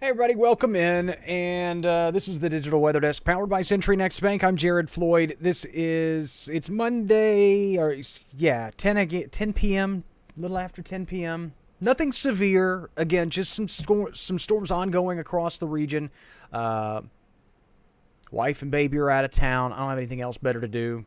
Hey everybody, welcome in, and this is the Digital Weather Desk powered by Century Next Bank. I'm Jared Floyd. It's Monday, 10 p.m., a little after 10 p.m. Nothing severe. Again, just some storms ongoing across the region. Wife and baby are out of town. I don't have anything else better to do.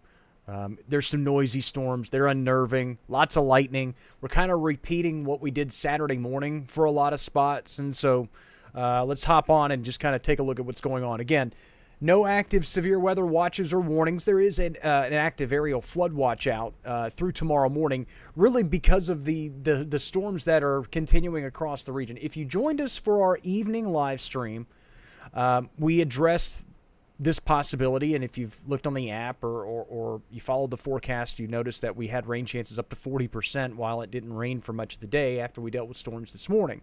There's some noisy storms. They're unnerving. Lots of lightning. We're kind of repeating what we did Saturday morning for a lot of spots, and so let's hop on and just kind of take a look at what's going on. Again, no active severe weather watches or warnings. There is an active aerial flood watch out through tomorrow morning, really because of the storms that are continuing across the region. If you joined us for our evening live stream, we addressed this possibility, and if you've looked on the app or you followed the forecast, you noticed that we had rain chances up to 40% while it didn't rain for much of the day after we dealt with storms this morning.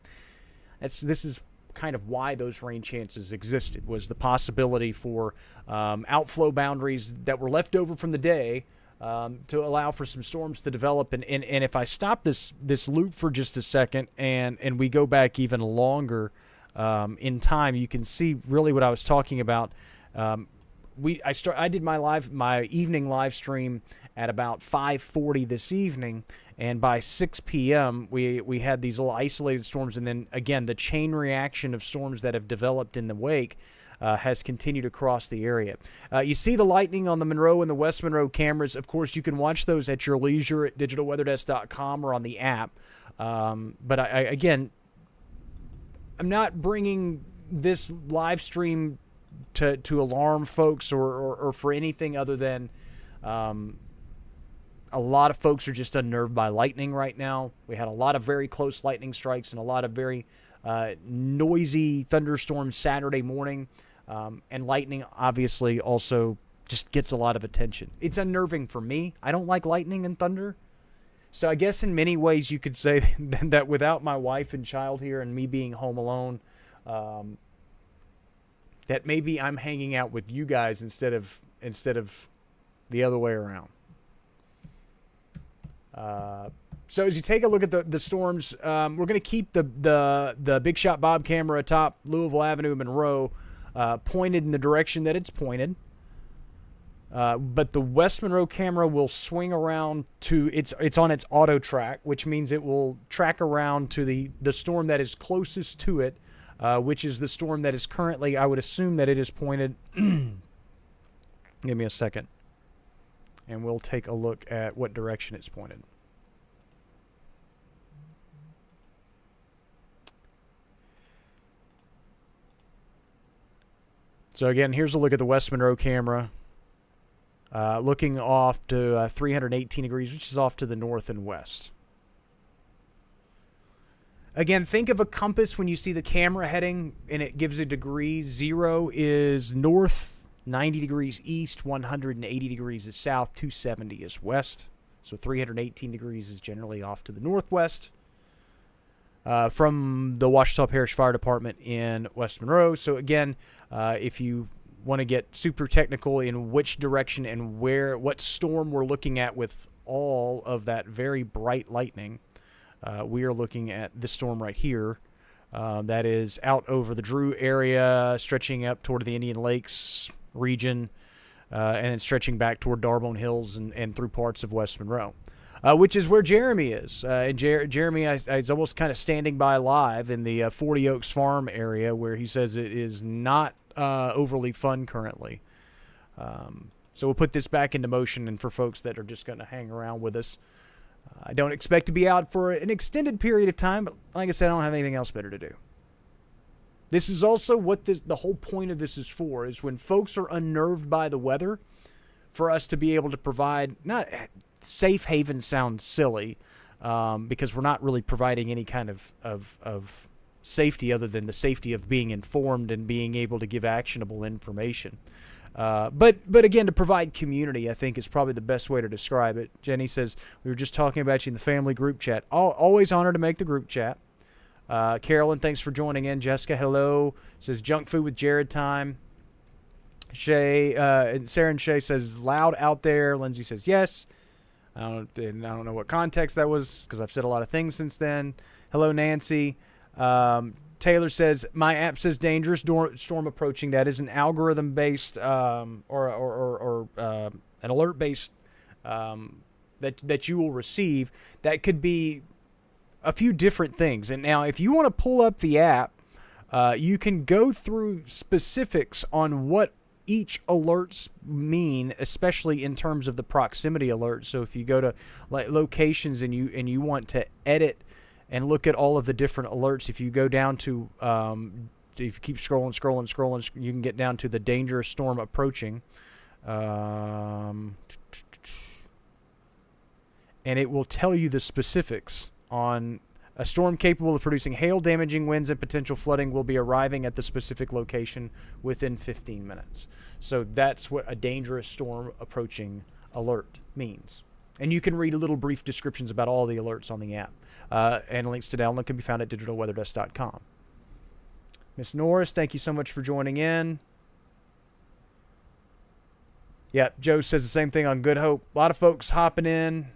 This is kind of why those rain chances existed, was the possibility for outflow boundaries that were left over from the day to allow for some storms to develop. And if I stop this loop for just a second and we go back even longer in time, you can see really what I was talking about. I did my evening live stream at about 5:40 this evening, and by 6 p.m. we had these little isolated storms, and then again the chain reaction of storms that have developed in the wake has continued across the area. You see the lightning on the Monroe and the West Monroe cameras. Of course, you can watch those at your leisure at digitalweatherdesk.com or on the app. But I'm not bringing this live stream to alarm folks or for anything other than a lot of folks are just unnerved by lightning right now. We had a lot of very close lightning strikes and a lot of very noisy thunderstorms Saturday morning. And lightning obviously also just gets a lot of attention. It's unnerving for me. I don't like lightning and thunder. So I guess in many ways you could say that without my wife and child here and me being home alone, that maybe I'm hanging out with you guys instead of the other way around. So as you take a look at the storms, we're going to keep the Big Shot Bob camera atop Louisville Avenue, Monroe, pointed in the direction that it's pointed. But the West Monroe camera will swing around to it's on its auto track, which means it will track around to the storm that is closest to it, which is the storm that is currently, I would assume that it is pointed. Give me a second, and we'll take a look at what direction it's pointed. So again, here's a look at the West Monroe camera, looking off to 318 degrees, which is off to the north and west. Again, think of a compass when you see the camera heading and it gives a degree. 0 is north, 90 degrees east, 180 degrees is south, 270 is west. So 318 degrees is generally off to the northwest from the Ouachita Parish Fire Department in West Monroe. So again, if you want to get super technical in which direction and what storm we're looking at with all of that very bright lightning, we are looking at this storm right here. That is out over the Drew area, stretching up toward the Indian Lakes region, and then stretching back toward Darbone Hills and through parts of West Monroe, which is where Jeremy is. And Jeremy is almost kind of standing by live in the 40 Oaks Farm area, where he says it is not overly fun currently. So we'll put this back into motion, and for folks that are just going to hang around with us, I don't expect to be out for an extended period of time, but like I said, I don't have anything else better to do. This is also what the whole point of this is for, is when folks are unnerved by the weather, for us to be able to provide, not safe haven sounds silly, because we're not really providing any kind of safety other than the safety of being informed and being able to give actionable information. But again, to provide community, I think is probably the best way to describe it. Jenny says, we were just talking about you in the family group chat. Always honored to make the group chat. Carolyn, thanks for joining in. Jessica, hello. Says junk food with Jared time. Shay, and Sarah and Shay says loud out there. Lindsay says yes. I don't know what context that was because I've said a lot of things since then. Hello, Nancy. Taylor says, my app says dangerous storm approaching. That is an algorithm-based or an alert-based that you will receive. That could be a few different things. And now, if you want to pull up the app, you can go through specifics on what each alerts mean, especially in terms of the proximity alert. So if you go to like locations and you want to edit and look at all of the different alerts, if you go down to if you keep scrolling, you can get down to the dangerous storm approaching, and it will tell you the specifics on a storm capable of producing hail, damaging winds, and potential flooding will be arriving at the specific location within 15 minutes. So that's what a dangerous storm approaching alert means. And you can read a little brief descriptions about all the alerts on the app. And links to download can be found at digitalweatherdesk.com. Miss Norris, thank you so much for joining in. Yeah, Joe says the same thing on Good Hope. A lot of folks hopping in.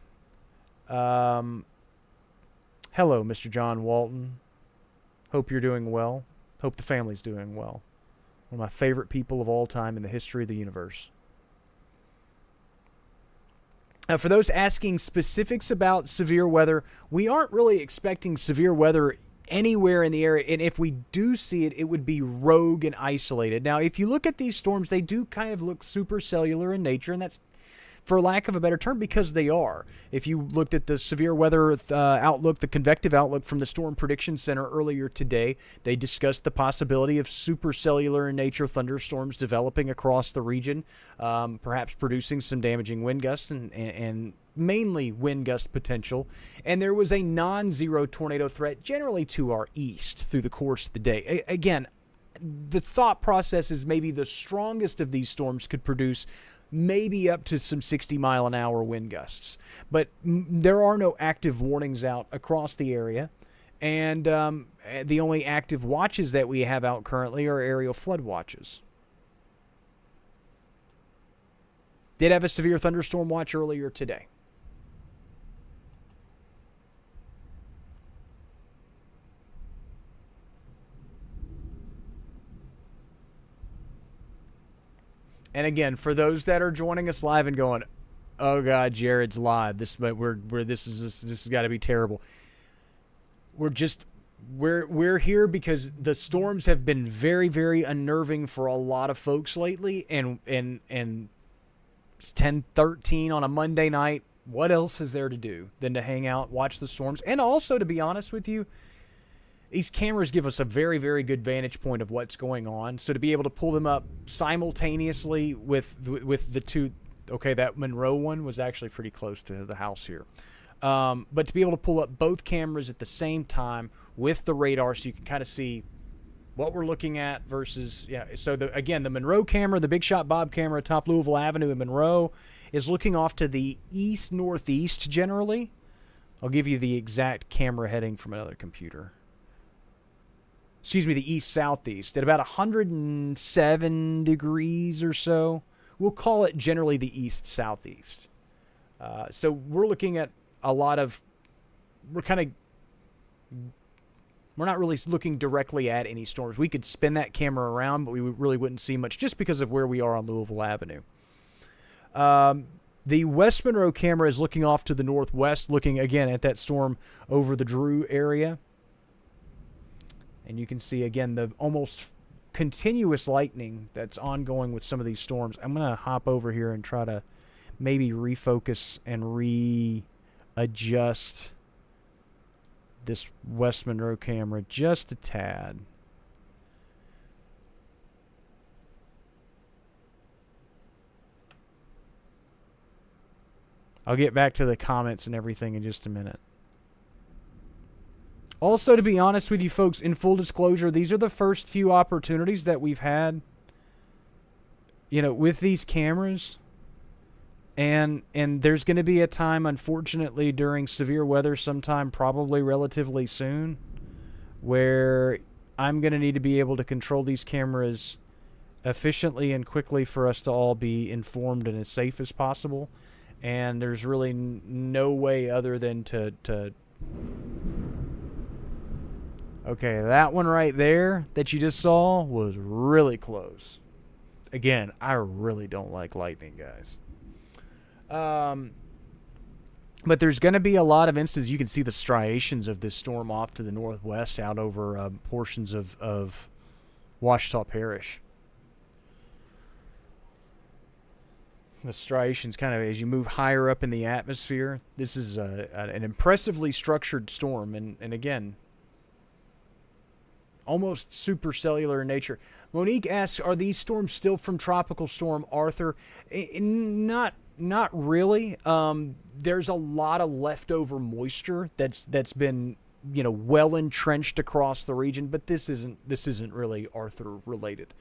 Hello, Mr. John Walton. Hope you're doing well. Hope the family's doing well. One of my favorite people of all time in the history of the universe. For those asking specifics about severe weather, we aren't really expecting severe weather anywhere in the area. And if we do see it, it would be rogue and isolated. Now, if you look at these storms, they do kind of look supercellular in nature, and that's, for lack of a better term, because they are. If you looked at the severe weather outlook, the convective outlook from the Storm Prediction Center earlier today, they discussed the possibility of supercellular in nature thunderstorms developing across the region, perhaps producing some damaging wind gusts and mainly wind gust potential. And there was a non-zero tornado threat generally to our east through the course of the day. Again, the thought process is maybe the strongest of these storms could produce maybe up to some 60-mile-an-hour wind gusts. But there are no active warnings out across the area. And the only active watches that we have out currently are aerial flood watches. Did have a severe thunderstorm watch earlier today. And again, for those that are joining us live and going, "Oh God, Jared's live. This has got to be terrible." We're here because the storms have been very, very unnerving for a lot of folks lately, and it's 10:13 on a Monday night. What else is there to do than to hang out, watch the storms, and also, to be honest with you, these cameras give us a very, very good vantage point of what's going on. So to be able to pull them up simultaneously with the two, okay, that Monroe one was actually pretty close to the house here. But to be able to pull up both cameras at the same time with the radar so you can kind of see what we're looking at versus, yeah. So again, the Monroe camera, the Big Shot Bob camera atop Louisville Avenue in Monroe is looking off to the east-northeast generally. I'll give you the exact camera heading from another computer. Excuse me, the east-southeast, at about 107 degrees or so. We'll call it generally the east-southeast. So we're looking at a lot of, we're not really looking directly at any storms. We could spin that camera around, but we really wouldn't see much just because of where we are on Louisville Avenue. The West Monroe camera is looking off to the northwest, looking again at that storm over the Drew area. And you can see, again, the almost continuous lightning that's ongoing with some of these storms. I'm going to hop over here and try to maybe refocus and readjust this West Monroe camera just a tad. I'll get back to the comments and everything in just a minute. Also, to be honest with you folks, in full disclosure, these are the first few opportunities that we've had, with these cameras. And there's going to be a time, unfortunately, during severe weather sometime, probably relatively soon, where I'm going to need to be able to control these cameras efficiently and quickly for us to all be informed and as safe as possible. And there's really no way other than to Okay, that one right there that you just saw was really close. Again, I really don't like lightning, guys. But there's going to be a lot of instances. You can see the striations of this storm off to the northwest out over portions of Ouachita Parish. The striations kind of as you move higher up in the atmosphere. This is an impressively structured storm. And again, almost supercellular in nature. Monique asks, are these storms still from Tropical Storm Arthur? Not really. There's a lot of leftover moisture that's been well entrenched across the region, but this isn't really Arthur related.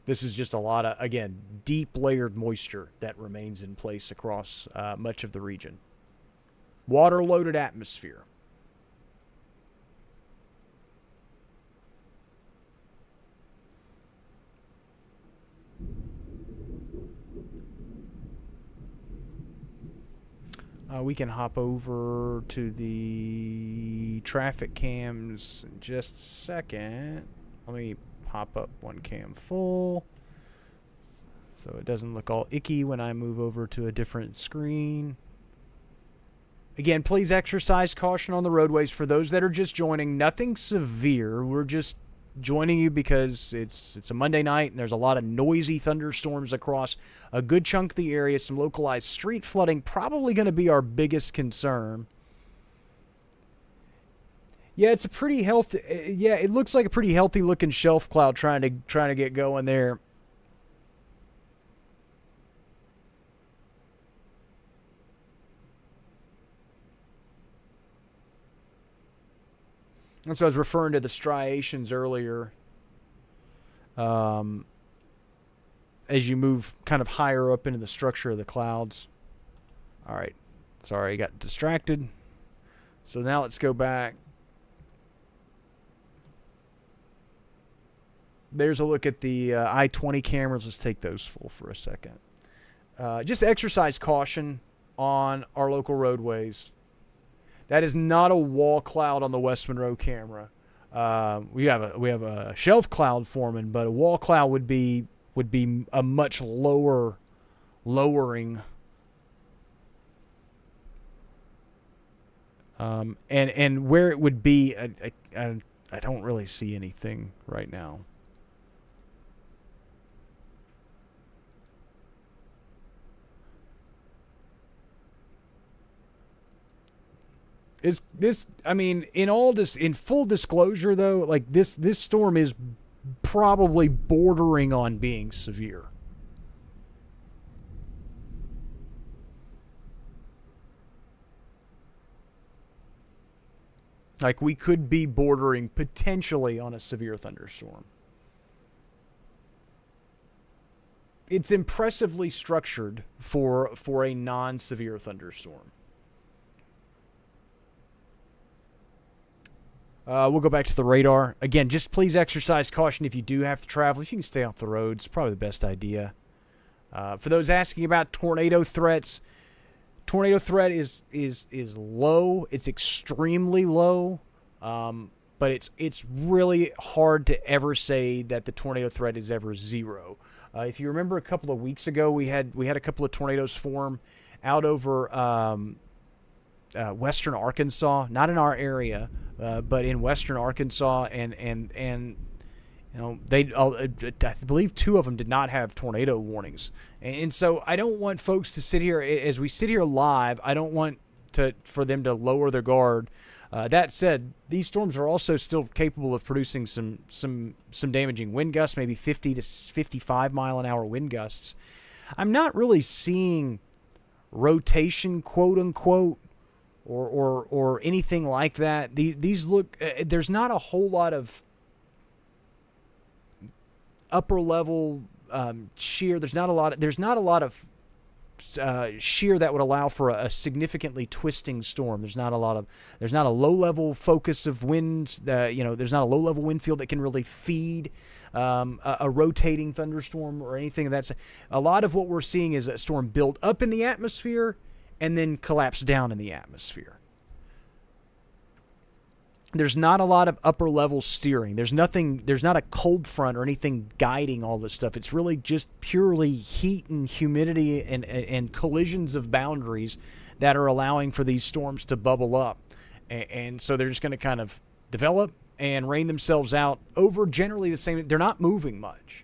This is just a lot of, again, deep layered moisture that remains in place across much of the region. Water loaded atmosphere. We can hop over to the traffic cams in just a second. Let me pop up one cam full so it doesn't look all icky when I move over to a different screen. Again, please exercise caution on the roadways. For those that are just joining, nothing severe. We're just joining you because it's a Monday night and there's a lot of noisy thunderstorms across a good chunk of the area. Some localized street flooding probably going to be our biggest concern. Yeah, it's a pretty healthy. Yeah, it looks like a pretty healthy looking shelf cloud trying to get going there. That's what I was referring to the striations earlier. As you move kind of higher up into the structure of the clouds. All right. Sorry, I got distracted. So now let's go back. There's a look at the I-20 cameras. Let's take those full for a second. Just exercise caution on our local roadways. That is not a wall cloud on the West Monroe camera. We have a shelf cloud forming, but a wall cloud would be a much lowering. And where it would be, I don't really see anything right now. Is this? I mean, in full disclosure, though, like this storm is probably bordering on being severe. Like we could be bordering potentially on a severe thunderstorm. It's impressively structured for a non-severe thunderstorm. We'll go back to the radar. Again, just please exercise caution if you do have to travel. If you can stay off the roads, it's probably the best idea. For those asking about tornado threats, tornado threat is low. It's extremely low, but it's really hard to ever say that the tornado threat is ever zero. If you remember a couple of weeks ago, we had a couple of tornadoes form out over western Arkansas, not in our area, but in western Arkansas, and I believe two of them did not have tornado warnings, and so I don't want folks to sit here as we sit here live. I don't want for them to lower their guard. That said, these storms are also still capable of producing some damaging wind gusts, maybe 50 to 55 mile an hour wind gusts. I'm not really seeing rotation, quote unquote, or anything like that. These look. There's not a whole lot of upper level shear. There's not a lot of shear that would allow for a significantly twisting storm. There's not a low level focus of winds. There's not a low level wind field that can really feed a rotating thunderstorm or anything of that. A lot of what we're seeing is a storm build up in the atmosphere and then collapse down in the atmosphere. there's not a lot of upper level steering. There's nothing. There's not a cold front or anything guiding all this stuff. It's really just purely heat and humidity and collisions of boundaries that are allowing for these storms to bubble up, and so they're just going to kind of develop and rain themselves out over generally the same. They're not moving much.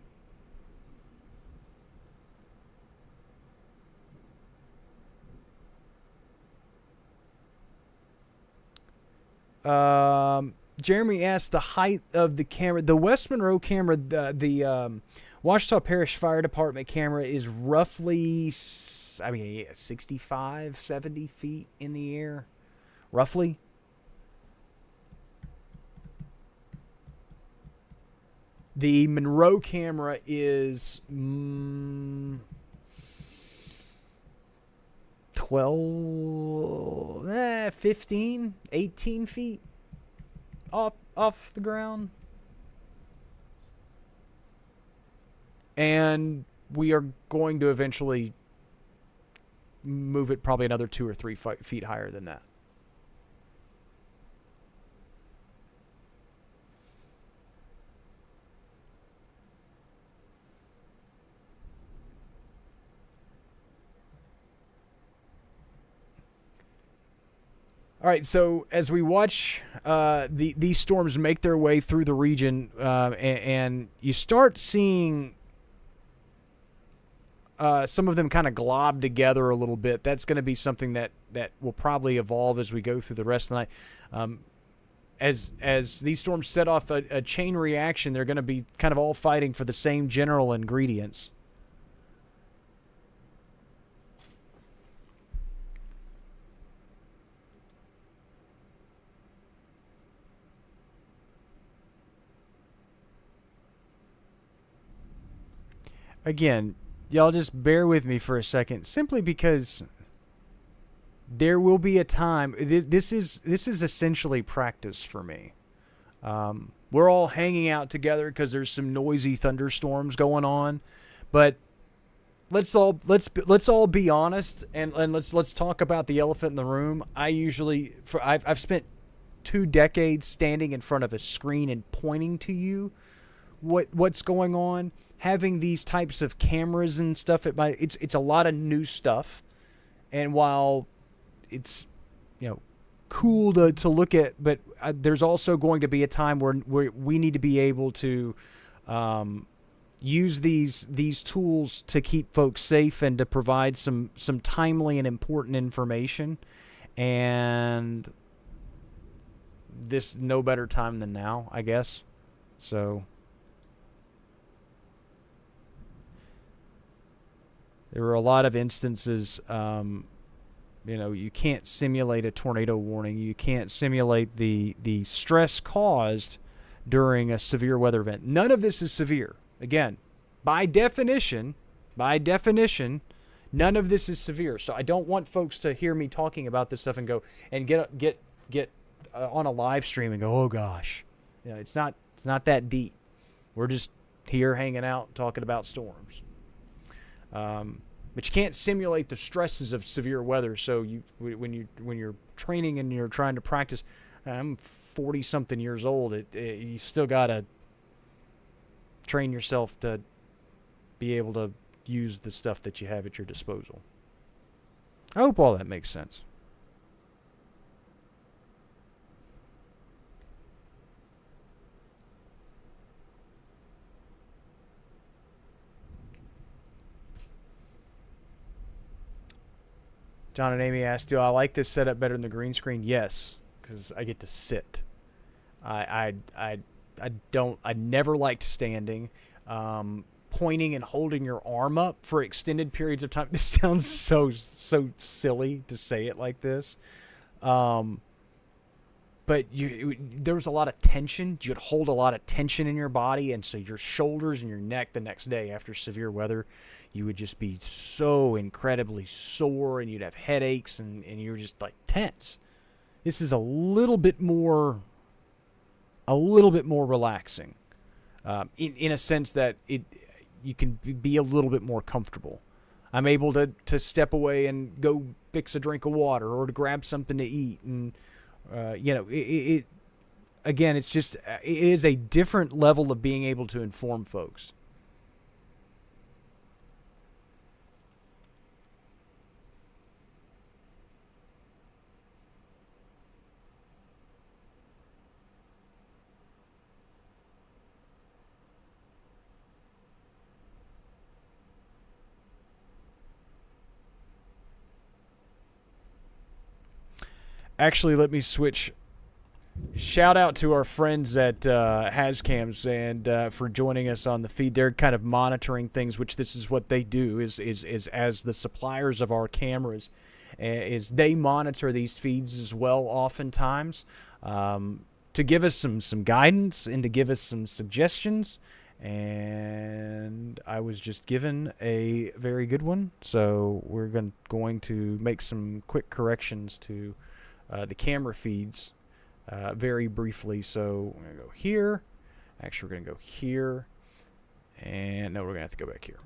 Jeremy asked the height of the camera. The West Monroe camera, the Ouachita Parish Fire Department camera is roughly, 65, 70 feet in the air, roughly. The Monroe camera is 12, 15, 18 feet off the ground. And we are going to eventually move it probably another 2 or 3 feet higher than that. All right, so as we watch these storms make their way through the region, and you start seeing some of them kind of glob together a little bit, that's going to be something that will probably evolve as we go through the rest of the night. As these storms set off a chain reaction, they're going to be kind of all fighting for the same general ingredients. Again, y'all just bear with me for a second, simply because there will be a time. This is essentially practice for me. We're all hanging out together because there's some noisy thunderstorms going on, but let's all be honest and let's talk about the elephant in the room. I've spent 2 decades standing in front of a screen and pointing to you what's going on. Having these types of cameras and stuff, it's a lot of new stuff, and while it's cool to look at, but there's also going to be a time where we need to be able to use these tools to keep folks safe and to provide some timely and important information, and this no better time than now, I guess. So there were a lot of instances, you can't simulate a tornado warning. You can't simulate the stress caused during a severe weather event. None of this is severe. Again, by definition, none of this is severe. So I don't want folks to hear me talking about this stuff and go and get on a live stream and go, oh gosh, it's not that deep. We're just here hanging out talking about storms. But you can't simulate the stresses of severe weather. So when you're training and you're trying to practice, I'm 40-something years old. You still gotta train yourself to be able to use the stuff that you have at your disposal. I hope all that makes sense. John and Amy asked, do I like this setup better than the green screen? Yes, because I get to sit. I never liked standing. Pointing and holding your arm up for extended periods of time. This sounds so silly to say it like this. But there was a lot of tension. You'd hold a lot of tension in your body, and so your shoulders and your neck the next day after severe weather, you would just be so incredibly sore, and you'd have headaches, and you were just like tense. This is a little bit more relaxing, in a sense that you can be a little bit more comfortable. I'm able to step away and go fix a drink of water or to grab something to eat, and again, it's just, it is a different level of being able to inform folks. Actually, let me switch. Shout out to our friends at Hascams and for joining us on the feed. They're kind of monitoring things, which this is what they do. Is as the suppliers of our cameras, is they monitor these feeds as well, oftentimes, to give us some guidance and to give us some suggestions. And I was just given a very good one, so we're going to make some quick corrections to the camera feeds very briefly. So we're going to go here. Actually, we're going to go here. And no, we're going to have to go back here.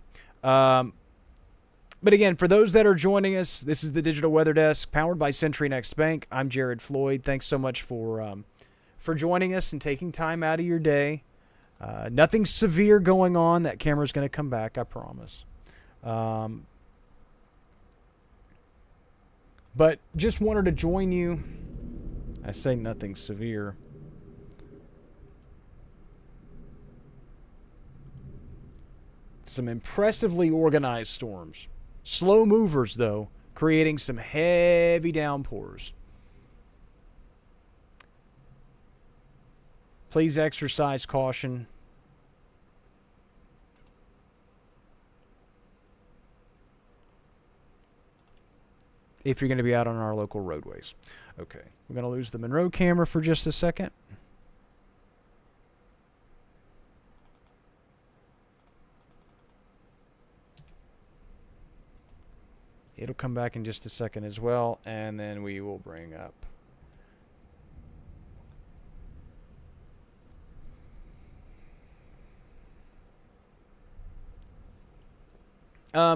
But again, for those that are joining us, this is the Digital Weather Desk powered by Century Next Bank. I'm Jared Floyd. Thanks so much for joining us and taking time out of your day. Nothing severe going on. That camera's going to come back, I promise. But just wanted to join you. I say nothing severe. Some impressively organized storms. Slow movers, though, creating some heavy downpours. Please exercise caution. If you're going to be out on our local roadways. Okay, we're going to lose the Monroe camera for just a second. It'll come back in just a second as well, and then we will bring up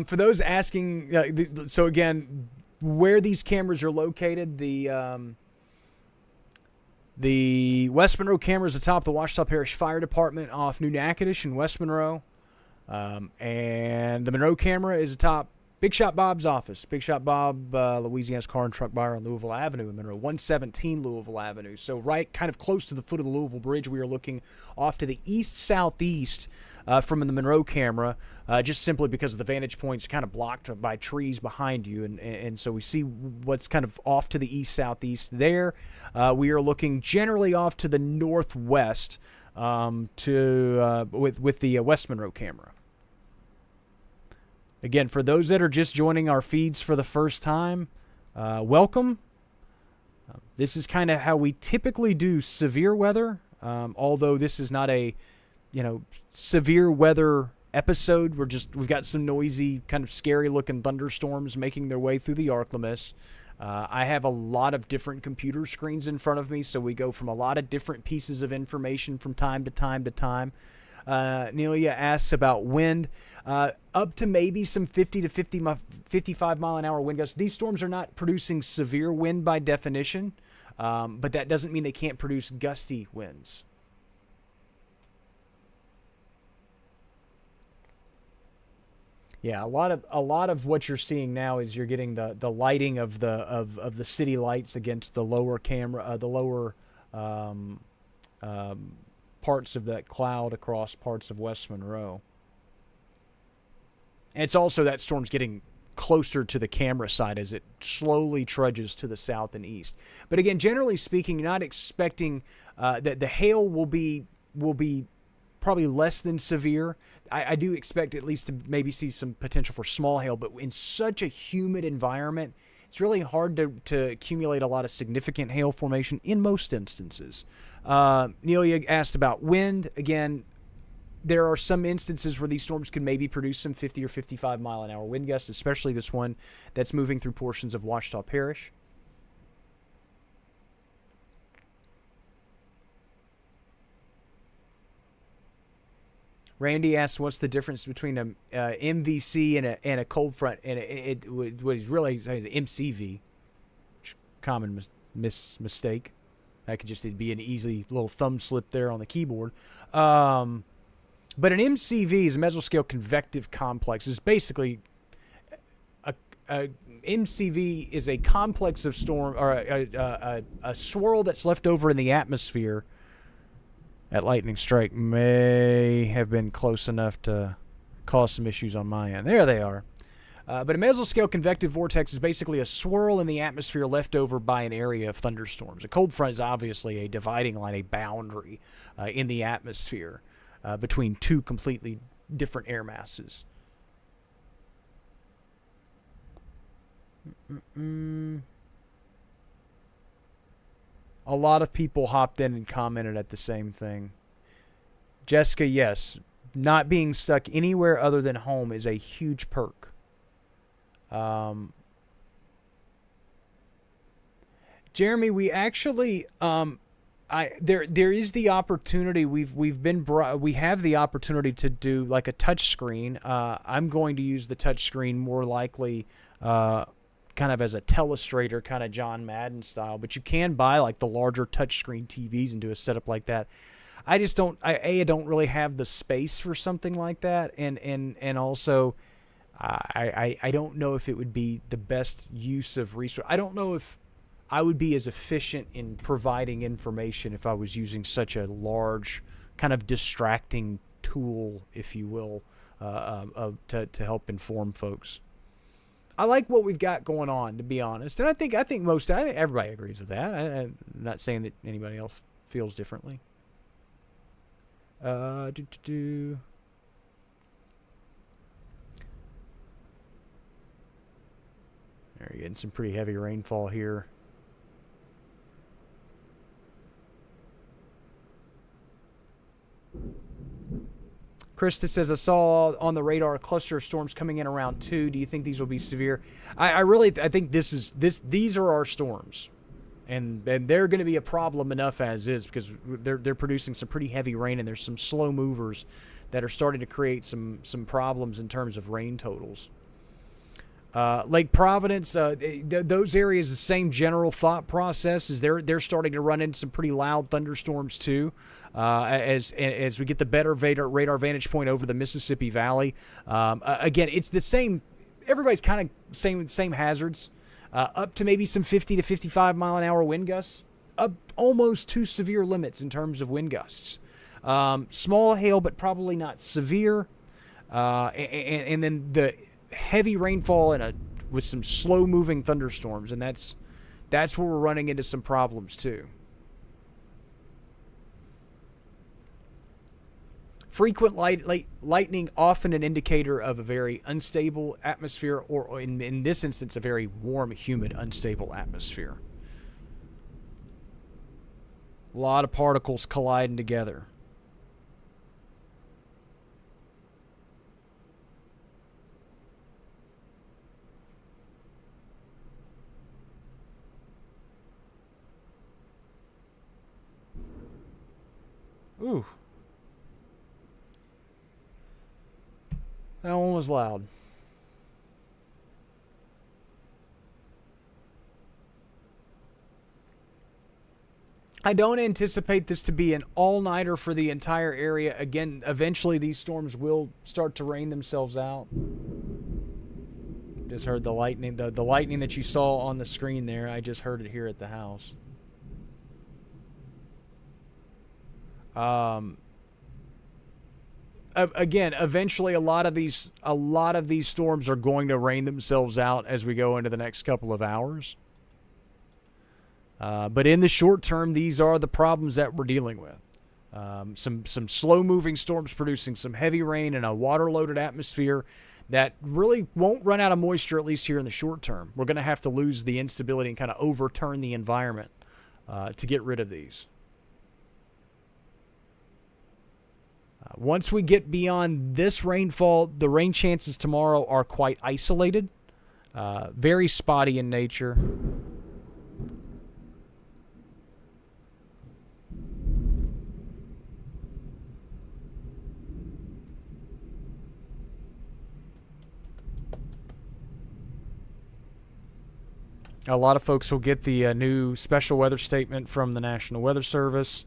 for those asking, so again, where these cameras are located, the West Monroe camera is atop the Ouachita Parish Fire Department off New Natchitoches in West Monroe, and the Monroe camera is atop Big Shot Bob's office. Big Shot Bob, Louisiana's car and truck buyer on Louisville Avenue in Monroe, 117 Louisville Avenue. So right kind of close to the foot of the Louisville Bridge, we are looking off to the east-southeast from the Monroe camera, just simply because of the vantage points kind of blocked by trees behind you. And so we see what's kind of off to the east-southeast there. We are looking generally off to the northwest with the West Monroe camera. Again, for those that are just joining our feeds for the first time, welcome. This is kind of how we typically do severe weather, although this is not a, severe weather episode. We've got some noisy, kind of scary-looking thunderstorms making their way through the ArkLaMiss. I have a lot of different computer screens in front of me, so we go from a lot of different pieces of information from time to time to time. Nelia asks about wind, up to maybe some 50 to 55 mile an hour wind gusts. These storms are not producing severe wind by definition, but that doesn't mean they can't produce gusty winds. Yeah, a lot of what you're seeing now is you're getting the lighting of the city lights against the lower camera, the lower parts of that cloud across parts of West Monroe. And it's also that storm's getting closer to the camera side as it slowly trudges to the south and east. But again, generally speaking, you're not expecting that the hail will be probably less than severe. I do expect at least to maybe see some potential for small hail, but in such a humid environment, it's really hard to accumulate a lot of significant hail formation in most instances. Nelia asked about wind. Again, there are some instances where these storms could maybe produce some 50 or 55 mile an hour wind gusts, especially this one that's moving through portions of Ouachita Parish. Randy asked, "What's the difference between a MVC and a cold front?" And what he's really saying is MCV, common mistake. That could just be an easy little thumb slip there on the keyboard. But an MCV is a mesoscale convective complex. Is basically a MCV is a complex of storm or a swirl that's left over in the atmosphere. That lightning strike may have been close enough to cause some issues on my end. There they are. But a mesoscale convective vortex is basically a swirl in the atmosphere left over by an area of thunderstorms. A cold front is obviously a dividing line, a boundary in the atmosphere between two completely different air masses. A lot of people hopped in and commented at the same thing. Jessica, yes, not being stuck anywhere other than home is a huge perk. Jeremy, we actually there is the opportunity. We have the opportunity to do like a touch screen. I'm going to use the touch screen more likely kind of as a telestrator, kind of John Madden style, but you can buy like the larger touchscreen TVs and do a setup like that. I just don't. I don't really have the space for something like that, and also, I don't know if it would be the best use of resource. I don't know if I would be as efficient in providing information if I was using such a large, kind of distracting tool, if you will, to help inform folks. I like what we've got going on, to be honest, and I think everybody agrees with that. I'm not saying that anybody else feels differently. There you're getting some pretty heavy rainfall here. Krista says, I saw on the radar a cluster of storms coming in around 2. Do you think these will be severe? I think these are our storms. And they're going to be a problem enough as is, because they're producing some pretty heavy rain, and there's some slow movers that are starting to create some problems in terms of rain totals. Lake Providence, those areas, the same general thought process is they're starting to run into some pretty loud thunderstorms too. As we get the better radar vantage point over the Mississippi Valley. Again, it's the same. Everybody's kind of same hazards. Up to maybe some 50 to 55 mile an hour wind gusts, up almost to severe limits in terms of wind gusts. Small hail, but probably not severe. And then the heavy rainfall with some slow moving thunderstorms, and that's where we're running into some problems too. Frequent lightning, often an indicator of a very unstable atmosphere, or in this instance, a very warm, humid, unstable atmosphere. A lot of particles colliding together. Ooh. That one was loud. I don't anticipate this to be an all-nighter for the entire area. Again, eventually these storms will start to rain themselves out. Just heard the lightning. The lightning that you saw on the screen there, I just heard it here at the house. Again, eventually a lot of these storms are going to rain themselves out as we go into the next couple of hours. But in the short term, these are the problems that we're dealing with. Some slow-moving storms producing some heavy rain in a water-loaded atmosphere that really won't run out of moisture, at least here in the short term. We're going to have to lose the instability and kind of overturn the environment to get rid of these. Once we get beyond this rainfall, the rain chances tomorrow are quite isolated, very spotty in nature. A lot of folks will get the new special weather statement from the National Weather Service.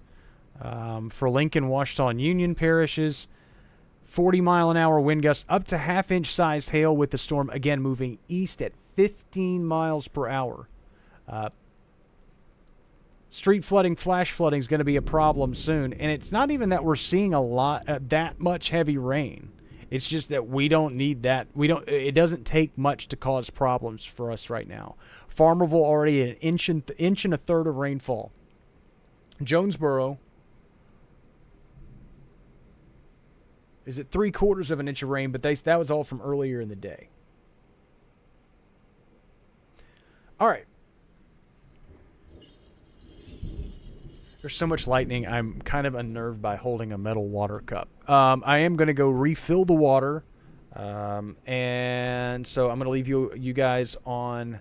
For Lincoln, Washita, and Union parishes, 40-mile-an-hour wind gusts, up to half-inch sized hail with the storm, again, moving east at 15 miles per hour. Street flooding, flash flooding is going to be a problem soon. And it's not even that we're seeing that much heavy rain. It's just that we don't need that. It doesn't take much to cause problems for us right now. Farmerville already an inch and a third of rainfall. Jonesboro is at 3/4 of an inch of rain, but that was all from earlier in the day. All right. There's so much lightning, I'm kind of unnerved by holding a metal water cup. I am going to go refill the water, and so I'm going to leave you guys on.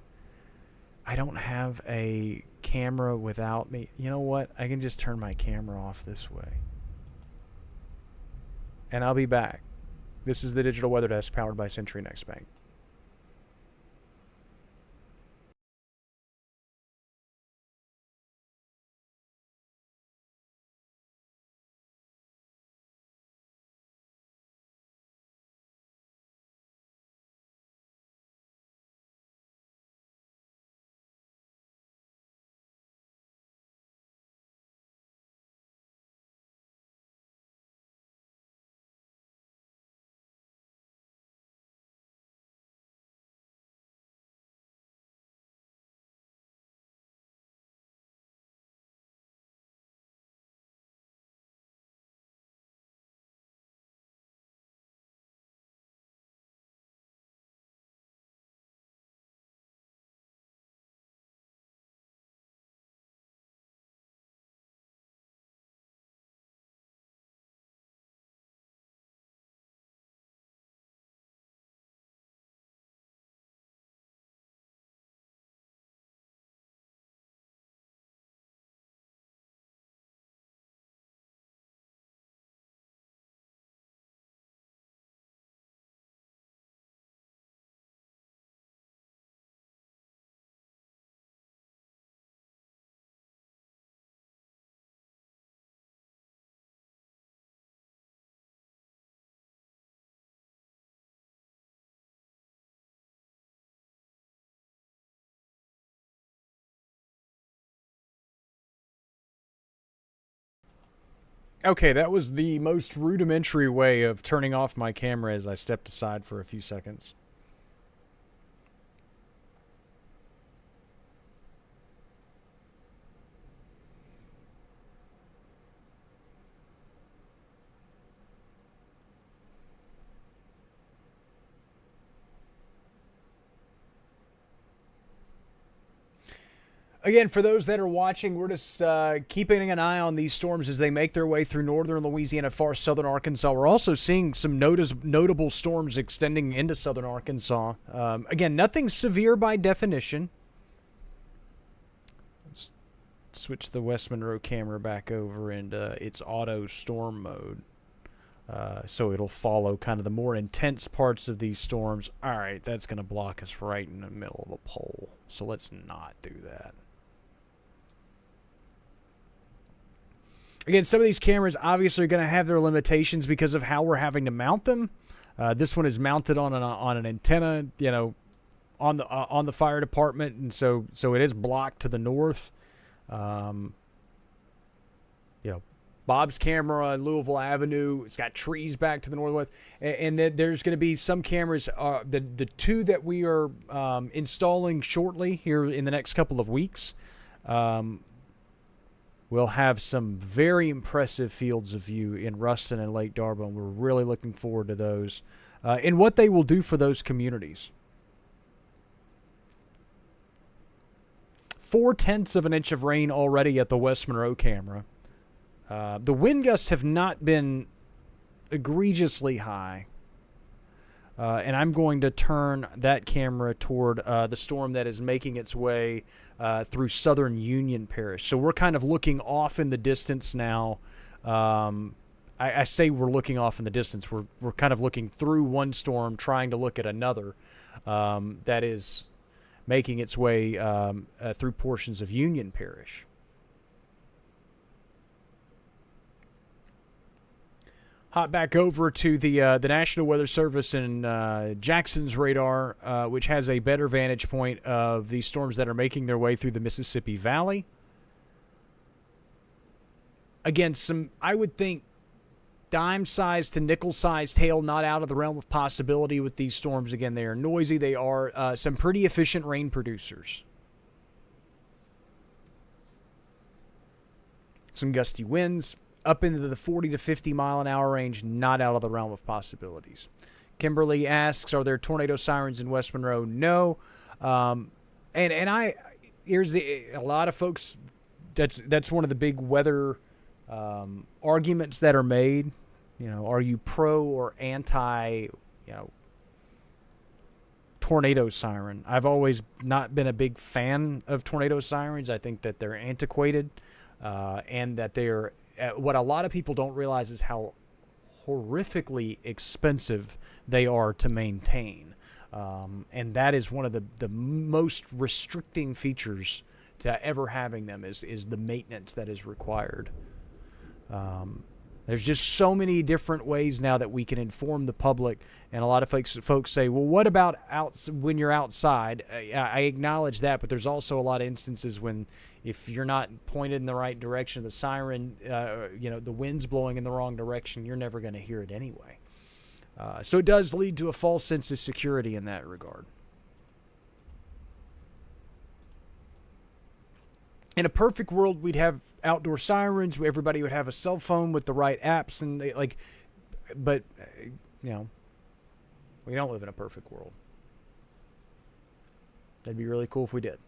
I don't have a camera without me. You know what? I can just turn my camera off this way. And I'll be back. This is the Digital Weather Desk powered by Century Next Bank. Okay, that was the most rudimentary way of turning off my camera as I stepped aside for a few seconds. Again, for those that are watching, we're just keeping an eye on these storms as they make their way through northern Louisiana, far southern Arkansas. We're also seeing some notable storms extending into southern Arkansas. Again, nothing severe by definition. Let's switch the West Monroe camera back over into its auto storm mode. So it'll follow kind of the more intense parts of these storms. All right, that's going to block us right in the middle of a pole. So let's not do that. Again, some of these cameras obviously are going to have their limitations because of how we're having to mount them. This one is mounted on an antenna, on the fire department, and so it is blocked to the north. Bob's camera on Louisville Avenue, it's got trees back to the northwest, and then there's going to be some cameras. The two that we are installing shortly here in the next couple of weeks. We'll have some very impressive fields of view in Ruston and Lake Darbone. We're really looking forward to those and what they will do for those communities. 0.4 of an inch of rain already at the West Monroe camera. The wind gusts have not been egregiously high. And I'm going to turn that camera toward the storm that is making its way through southern Union Parish. So we're kind of looking off in the distance now. I say we're looking off in the distance. We're kind of looking through one storm, trying to look at another that is making its way through portions of Union Parish. Hop back over to the National Weather Service and Jackson's radar, which has a better vantage point of these storms that are making their way through the Mississippi Valley. Again, I would think, dime-sized to nickel-sized hail not out of the realm of possibility with these storms. Again, they are noisy. They are some pretty efficient rain producers. Some gusty winds up into the 40 to 50 mile an hour range, not out of the realm of possibilities. Kimberly asks, are there tornado sirens in West Monroe? No. Here's a lot of folks, that's one of the big weather arguments that are made. Are you pro or anti, tornado siren? I've always not been a big fan of tornado sirens. I think that they're antiquated, and that they're, what a lot of people don't realize is how horrifically expensive they are to maintain. And that is one of the most restricting features to ever having them is the maintenance that is required. There's just so many different ways now that we can inform the public, and a lot of folks say, well, what about when you're outside? I acknowledge that, but there's also a lot of instances when if you're not pointed in the right direction of the siren, the wind's blowing in the wrong direction, you're never going to hear it anyway. So it does lead to a false sense of security in that regard. In a perfect world, we'd have outdoor sirens. Everybody would have a cell phone with the right apps, but we don't live in a perfect world. That'd be really cool if we did.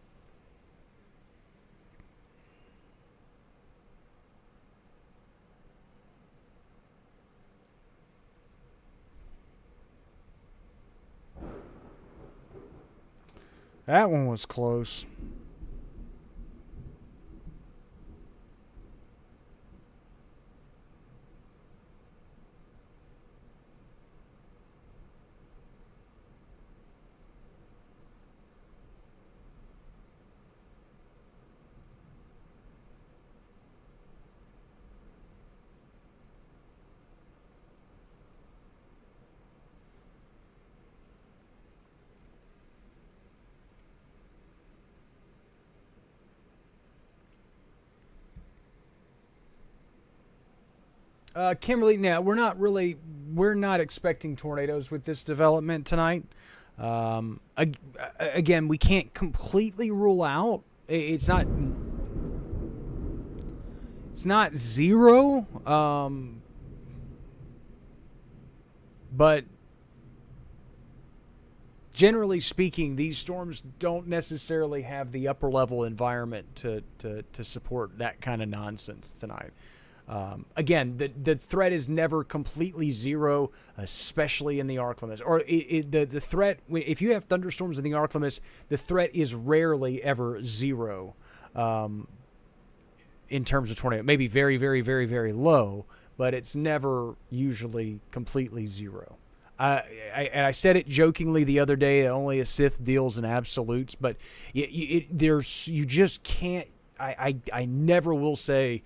That one was close. Kimberly, now we're not expecting tornadoes with this development tonight. Again, we can't completely rule out. It's not zero. But generally speaking, these storms don't necessarily have the upper level environment to support that kind of nonsense tonight. Again, the threat is never completely zero, especially in the ArkLaMiss. Or the threat, if you have thunderstorms in the ArkLaMiss, the threat is rarely ever zero in terms of tornado. Maybe very, very, very, very low, but it's never usually completely zero. I said it jokingly the other day that only a Sith deals in absolutes, but you just can't. I never will say.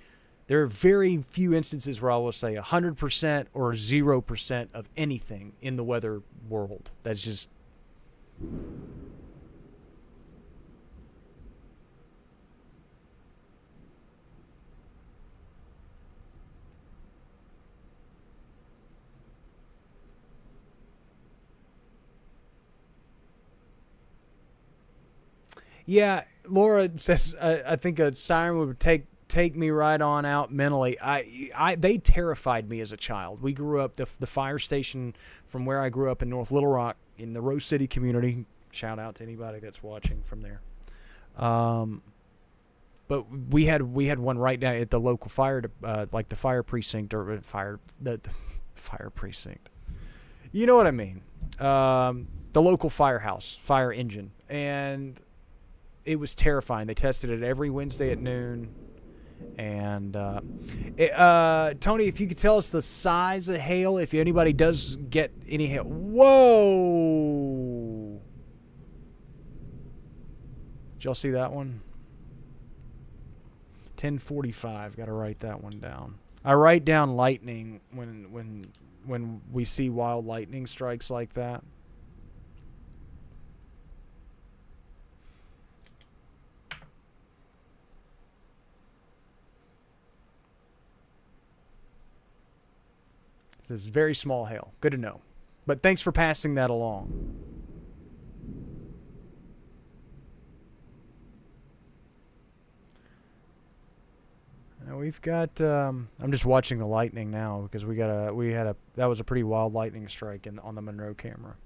There are very few instances where I will say 100% or 0% of anything in the weather world. That's just... Yeah, Laura says, I think a siren would take me right on out mentally. They terrified me as a child. We grew up, the fire station from where I grew up in North Little Rock in the Rose City community. Shout out to anybody that's watching from there. But we had one right down at the local fire, like the fire precinct or the fire precinct. You know what I mean? The local firehouse, fire engine, and it was terrifying. They tested it every Wednesday at noon. And Tony, if you could tell us the size of hail, if anybody does get any hail. Whoa! Did y'all see that one? 10:45. Got to write that one down. I write down lightning when we see wild lightning strikes like that. This is very small hail. Good to know. But thanks for passing that along. Now we've got. I'm just watching the lightning now because that was a pretty wild lightning strike on the Monroe camera.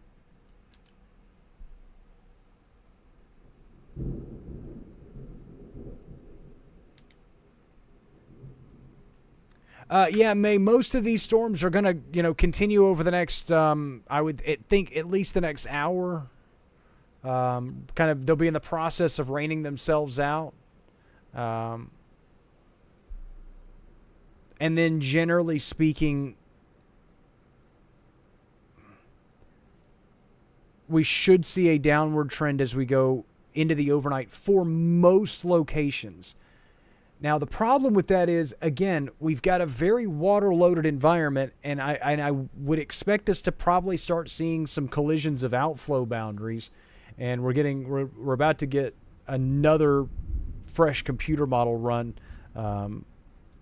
Yeah, May. Most of these storms are gonna, continue over the next. I would think at least the next hour. They'll be in the process of raining themselves out. And then, generally speaking, we should see a downward trend as we go into the overnight for most locations. Now, the problem with that is, again, we've got a very water-loaded environment, and I would expect us to probably start seeing some collisions of outflow boundaries, and we're about to get another fresh computer model run.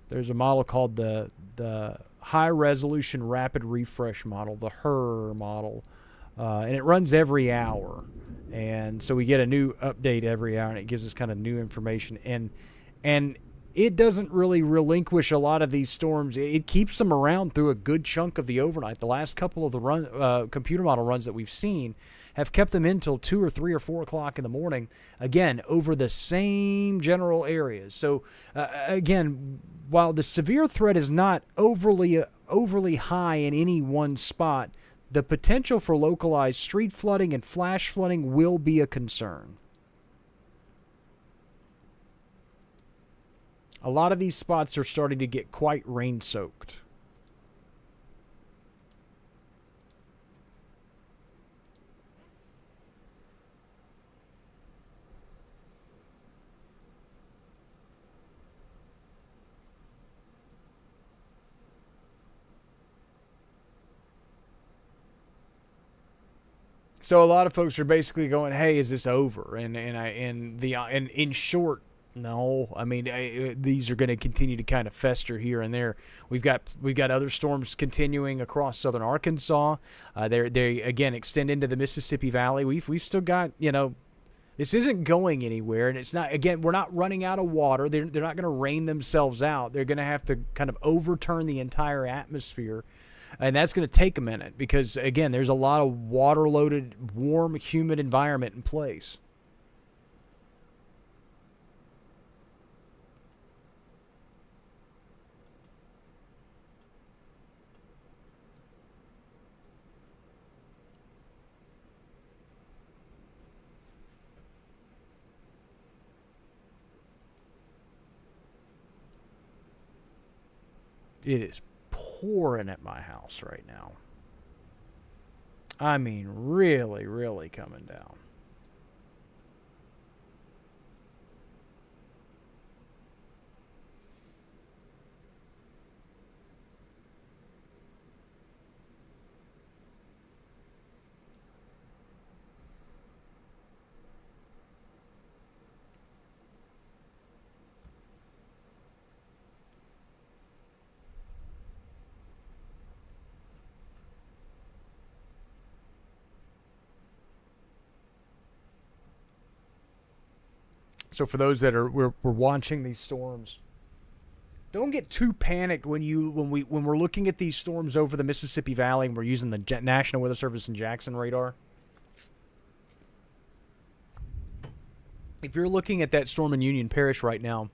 There's a model called the High-Resolution Rapid Refresh model, the HRR model, and it runs every hour, and so we get a new update every hour, and it gives us kind of new information, and it doesn't really relinquish a lot of these storms. It keeps them around through a good chunk of the overnight. The last couple of the computer model runs that we've seen have kept them in till 2 or 3 or 4 o'clock in the morning, again, over the same general areas. So, again, while the severe threat is not overly high in any one spot, the potential for localized street flooding and flash flooding will be a concern. A lot of these spots are starting to get quite rain-soaked. So a lot of folks are basically going, "Hey, is this over?" And in short, no. I mean, these are going to continue to kind of fester here and there. We've got other storms continuing across southern Arkansas. They again extend into the Mississippi Valley. We've still got, this isn't going anywhere, and it's not. Again, we're not running out of water. They're not going to rain themselves out. They're going to have to kind of overturn the entire atmosphere. And that's going to take a minute because, again, there's a lot of water-loaded, warm, humid environment in place. It is pouring at my house right now. I mean, really, really coming down. So for those that we're watching these storms, don't get too panicked when we're looking at these storms over the Mississippi Valley and we're using the National Weather Service and Jackson radar. If you're looking at that storm in Union Parish right now,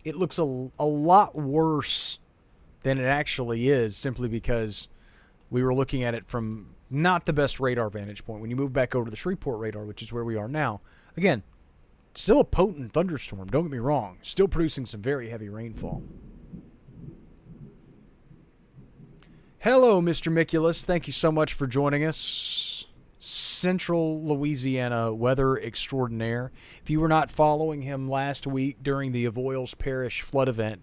it looks a lot worse than it actually is, simply because we were looking at it from not the best radar vantage point. When you move back over to the Shreveport radar, which is where we are now, again, still a potent thunderstorm, don't get me wrong. Still producing some very heavy rainfall. Hello, Mr. Miculus. Thank you so much for joining us. Central Louisiana weather extraordinaire. If you were not following him last week during the Avoyelles Parish flood event,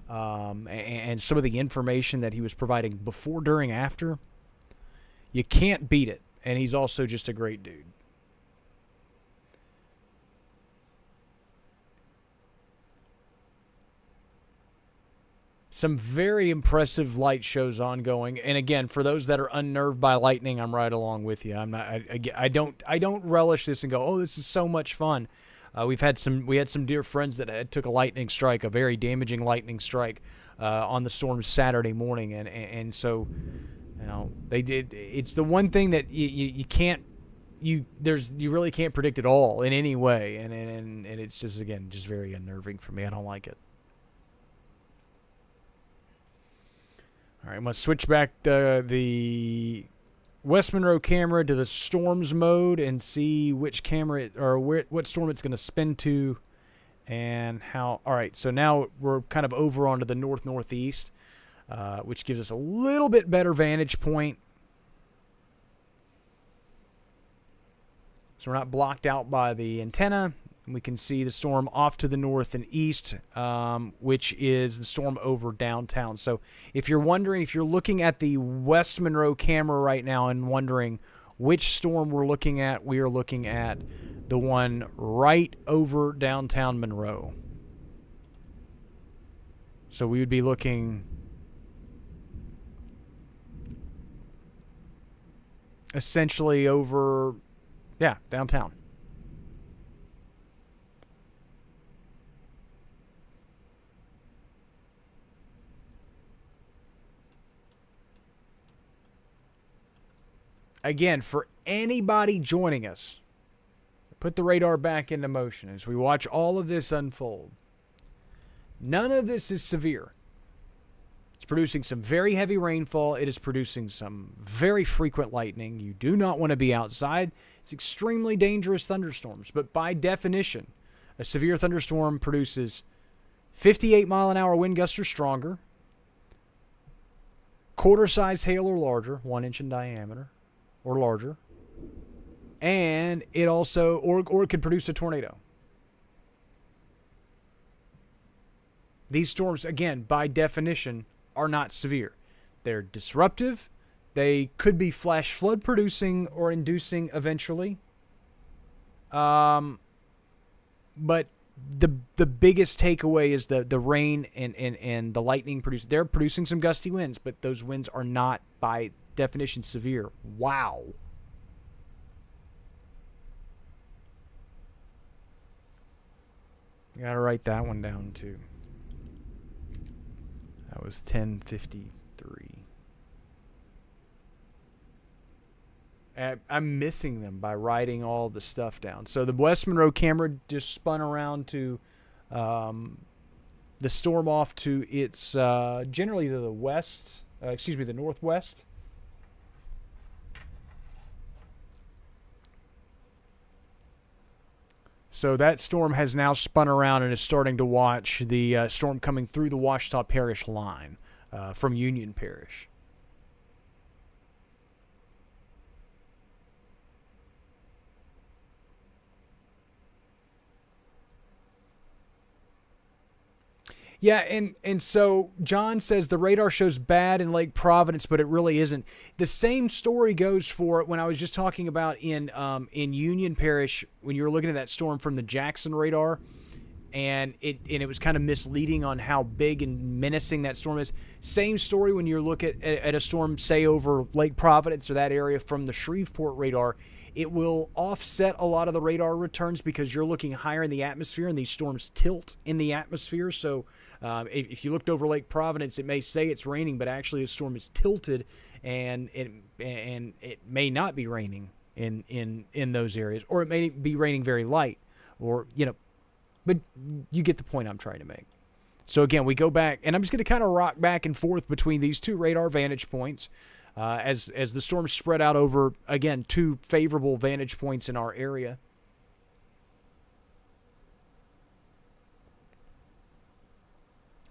and some of the information that he was providing before, during, after, you can't beat it. And he's also just a great dude. Some very impressive light shows ongoing, and again, for those that are unnerved by lightning, I'm right along with you. I'm not. I don't relish this and go, oh, this is so much fun. We had some dear friends that took a lightning strike, a very damaging lightning strike, on the storm Saturday morning, and so, they did. It's the one thing that you can't. You really can't predict it all in any way, and it's just, again, just very unnerving for me. I don't like it. All right, I'm going to switch back the West Monroe camera to the storms mode and see which camera what storm it's going to spin to and how. All right, so now we're kind of over onto the north-northeast, which gives us a little bit better vantage point. So we're not blocked out by the antenna. We can see the storm off to the north and east, which is the storm over downtown. So if you're wondering, if you're looking at the West Monroe camera right now and wondering which storm we're looking at, we are looking at the one right over downtown Monroe. So we would be looking essentially over, downtown. Again, for anybody joining us, put the radar back into motion as we watch all of this unfold. None of this is severe. It's producing some very heavy rainfall. It is producing some very frequent lightning. You do not want to be outside. It's extremely dangerous thunderstorms. But by definition, a severe thunderstorm produces 58-mile-an-hour wind gusts or stronger, quarter-size hail or larger, 1 inch in diameter, or larger, and it also, or it could produce a tornado. These storms, again, by definition, are not severe. They're disruptive. They could be flash flood producing or inducing eventually. But the biggest takeaway is the rain and the lightning they're producing some gusty winds, but those winds are not by definition severe. Wow. I gotta write that one down too. That was 10:53. I'm missing them by writing all the stuff down. So the West Monroe camera just spun around to the storm off to its generally to the west, the northwest. So that storm has now spun around and is starting to watch the storm coming through the Ouachita Parish line from Union Parish. Yeah, and so John says the radar shows bad in Lake Providence, but it really isn't. The same story goes for when I was just talking about in Union Parish when you were looking at that storm from the Jackson radar, and it was kind of misleading on how big and menacing that storm is. Same story when you look at a storm, say over Lake Providence or that area from the Shreveport radar. It will offset a lot of the radar returns because you're looking higher in the atmosphere, and these storms tilt in the atmosphere. So if you looked over Lake Providence, it may say it's raining, but actually the storm is tilted, and it may not be raining in those areas, or it may be raining very light, or but you get the point I'm trying to make. So again, we go back, and I'm just going to kind of rock back and forth between these two radar vantage points. As the storm spread out over, again, two favorable vantage points in our area.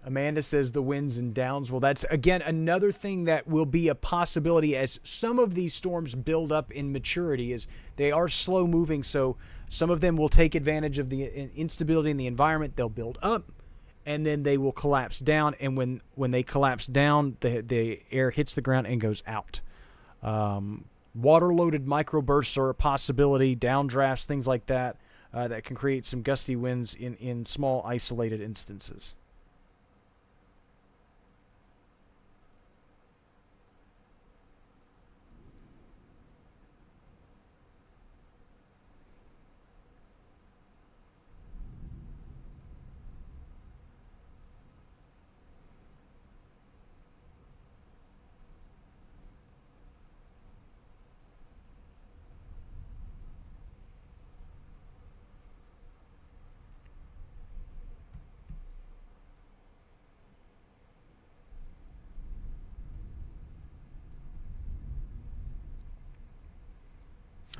Amanda says the winds in Downsville. That's, again, another thing that will be a possibility as some of these storms build up in maturity, is they are slow moving, so some of them will take advantage of the instability in the environment. They'll build up, and then they will collapse down, and when they collapse down, the air hits the ground and goes out. Water-loaded microbursts are a possibility, downdrafts, things like that, that can create some gusty winds in small, isolated instances.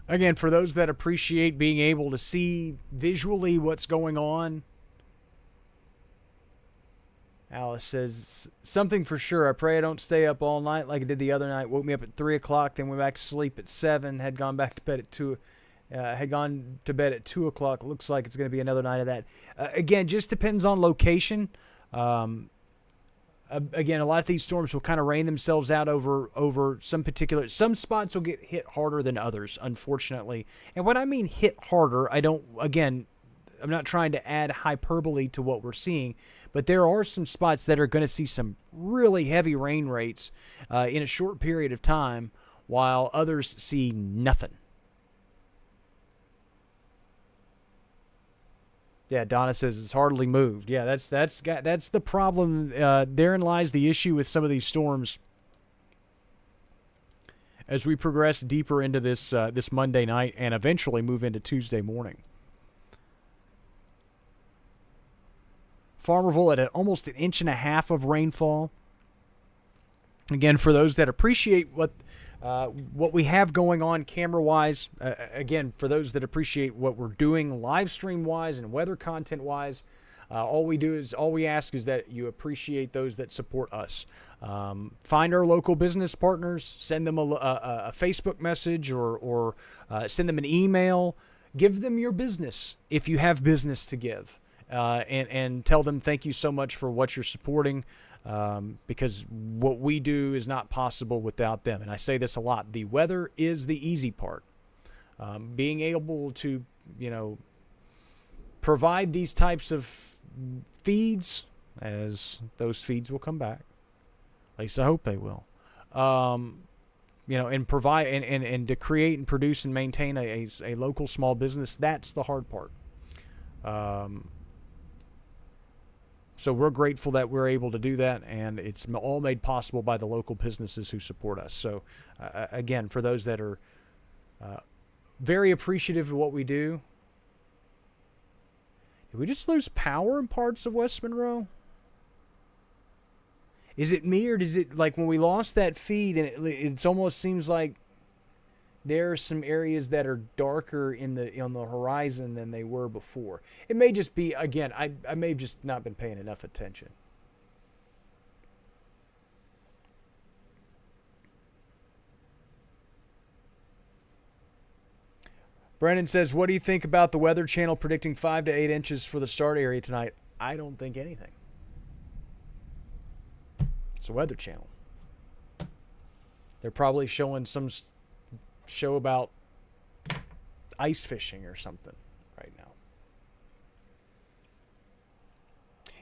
Again, for those that appreciate being able to see visually what's going on, Alice says, something for sure. I pray I don't stay up all night like I did the other night. Woke me up at 3 o'clock, then went back to sleep at 7, had gone back to bed at 2. Had gone to bed at 2 o'clock. Looks like it's going to be another night of that. Again, just depends on location. Again, a lot of these storms will kind of rain themselves out over some spots will get hit harder than others, unfortunately. And when I mean hit harder, I'm not trying to add hyperbole to what we're seeing, but there are some spots that are going to see some really heavy rain rates in a short period of time, while others see nothing. Yeah, Donna says it's hardly moved. Yeah, that's the problem. Therein lies the issue with some of these storms. As we progress deeper into this Monday night and eventually move into Tuesday morning. Farmerville at almost 1.5 inches of rainfall. Again, for those that appreciate what we have going on camera-wise, again, for those that appreciate what we're doing live stream-wise and weather content-wise, all we ask is that you appreciate those that support us. Find our local business partners, send them a Facebook message or send them an email. Give them your business if you have business to give, and tell them thank you so much for what you're supporting. Because what we do is not possible without them. And I say this a lot. The weather is the easy part. Being able to, provide these types of feeds, as those feeds will come back. At least I hope they will. And provide and to create and produce and maintain a local small business, that's the hard part. So we're grateful that we're able to do that, and it's all made possible by the local businesses who support us. So, again, for those that are very appreciative of what we do. Did we just lose power in parts of West Monroe? Is it me, or does it, like when we lost that feed, and it almost seems like there are some areas that are darker on the horizon than they were before. It may just be, again, I may have just not been paying enough attention. Brandon says, what do you think about the Weather Channel predicting 5 to 8 inches for the start area tonight? I don't think anything. It's a Weather Channel. They're probably showing some show about ice fishing or something right now.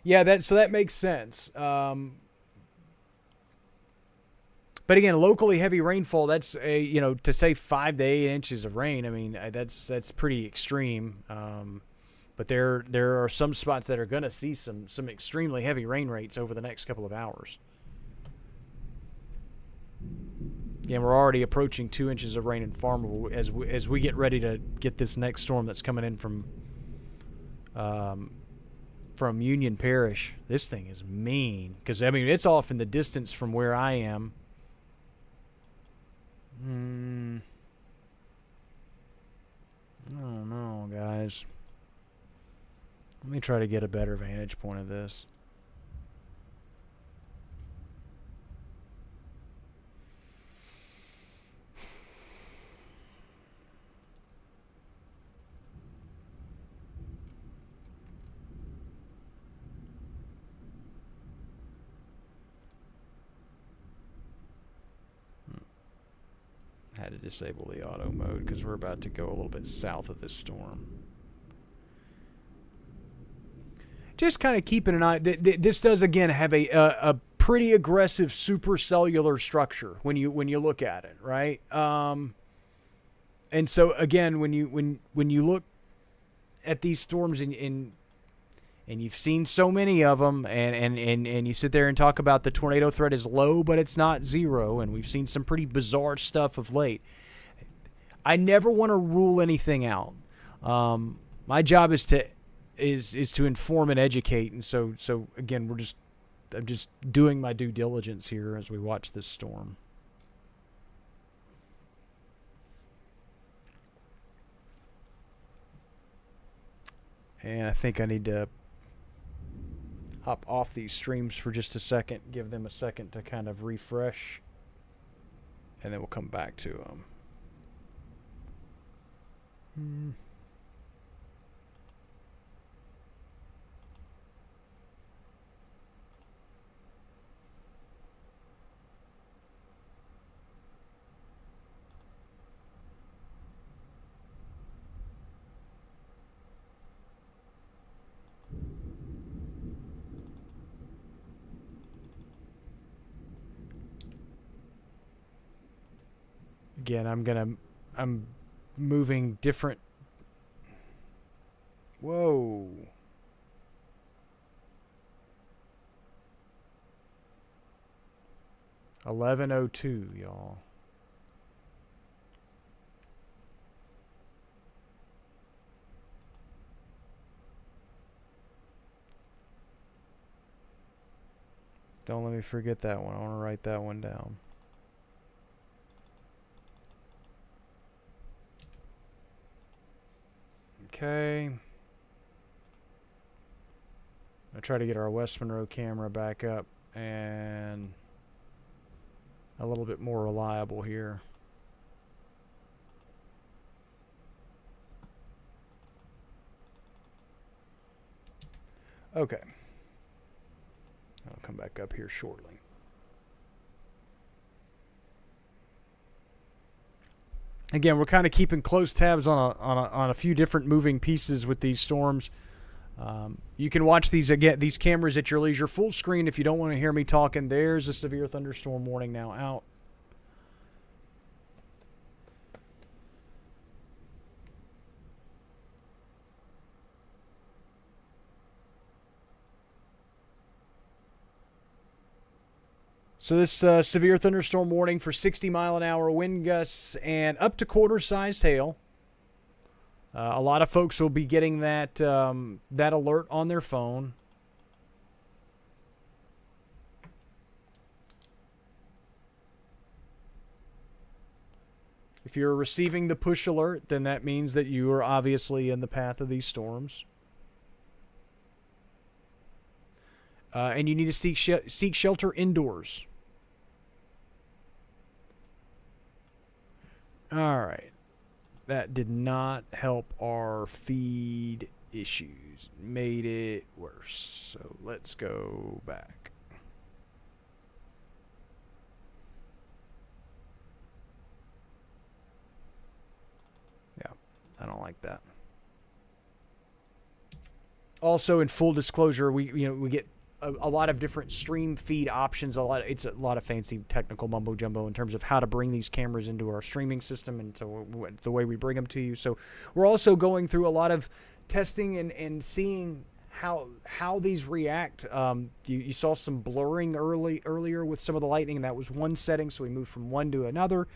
Yeah, that makes sense. But again, locally heavy rainfall, that's to say 5 to 8 inches of rain. I mean, that's pretty extreme. But there are some spots that are going to see some extremely heavy rain rates over the next couple of hours. Again, we're already approaching 2 inches of rain in Farmerville as we get ready to get this next storm that's coming in from Union Parish. This thing is mean because it's off in the distance from where I am. I don't know, guys. Let me try to get a better vantage point of this. had to disable the auto mode because we're about to go a little bit south of this storm. Just kind of keeping an eye. This does again have a pretty aggressive supercellular structure when you look at it, right? And so again, when you look at these storms and you've seen so many of them, and you sit there and talk about the tornado threat is low, but it's not zero, and we've seen some pretty bizarre stuff of late. I never want to rule anything out. My job is to inform and educate, and so again, I'm just doing my due diligence here as we watch this storm. And I think I need to hop off these streams for just a second, give them a second to kind of refresh, and then we'll come back to them. Again, I'm moving different. Whoa. $11:02, y'all. Don't let me forget that one. I want to write that one down. Okay. I'll try to get our West Monroe camera back up and a little bit more reliable here. Okay. I'll come back up here shortly. Again, we're kind of keeping close tabs on a few different moving pieces with these storms. You can watch these cameras at your leisure, full screen if you don't want to hear me talking. There's a severe thunderstorm warning now out. So this severe thunderstorm warning for 60-mile-an-hour wind gusts and up to quarter-sized hail. A lot of folks will be getting that alert on their phone. If you're receiving the push alert, then that means that you are obviously in the path of these storms. And you need to seek shelter indoors. All right. That did not help our feed issues. Made it worse. So let's go back. Yeah, I don't like that. Also, in full disclosure, we get a lot of different stream feed options. It's a lot of fancy technical mumbo jumbo in terms of how to bring these cameras into our streaming system and so the way we bring them to you. So we're also going through a lot of testing and seeing how these react. You saw some blurring earlier with some of the lightning, and that was one setting. So we moved from one to another.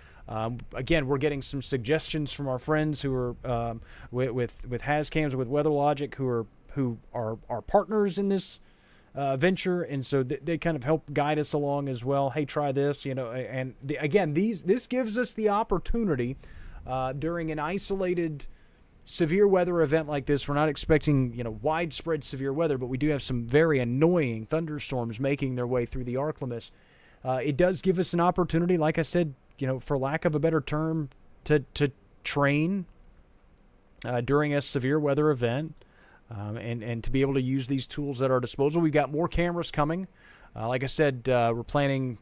Again, we're getting some suggestions from our friends who are with Hascams, with WeatherLogic, who are our partners in this venture, and so they kind of help guide us along as well. Hey, try this, and again, this gives us the opportunity during an isolated severe weather event like this. We're not expecting widespread severe weather, but we do have some very annoying thunderstorms making their way through the ArkLaMiss. It does give us an opportunity, like I said, for lack of a better term, to train during a severe weather event. And to be able to use these tools at our disposal. We've got more cameras coming. Like I said, we're planning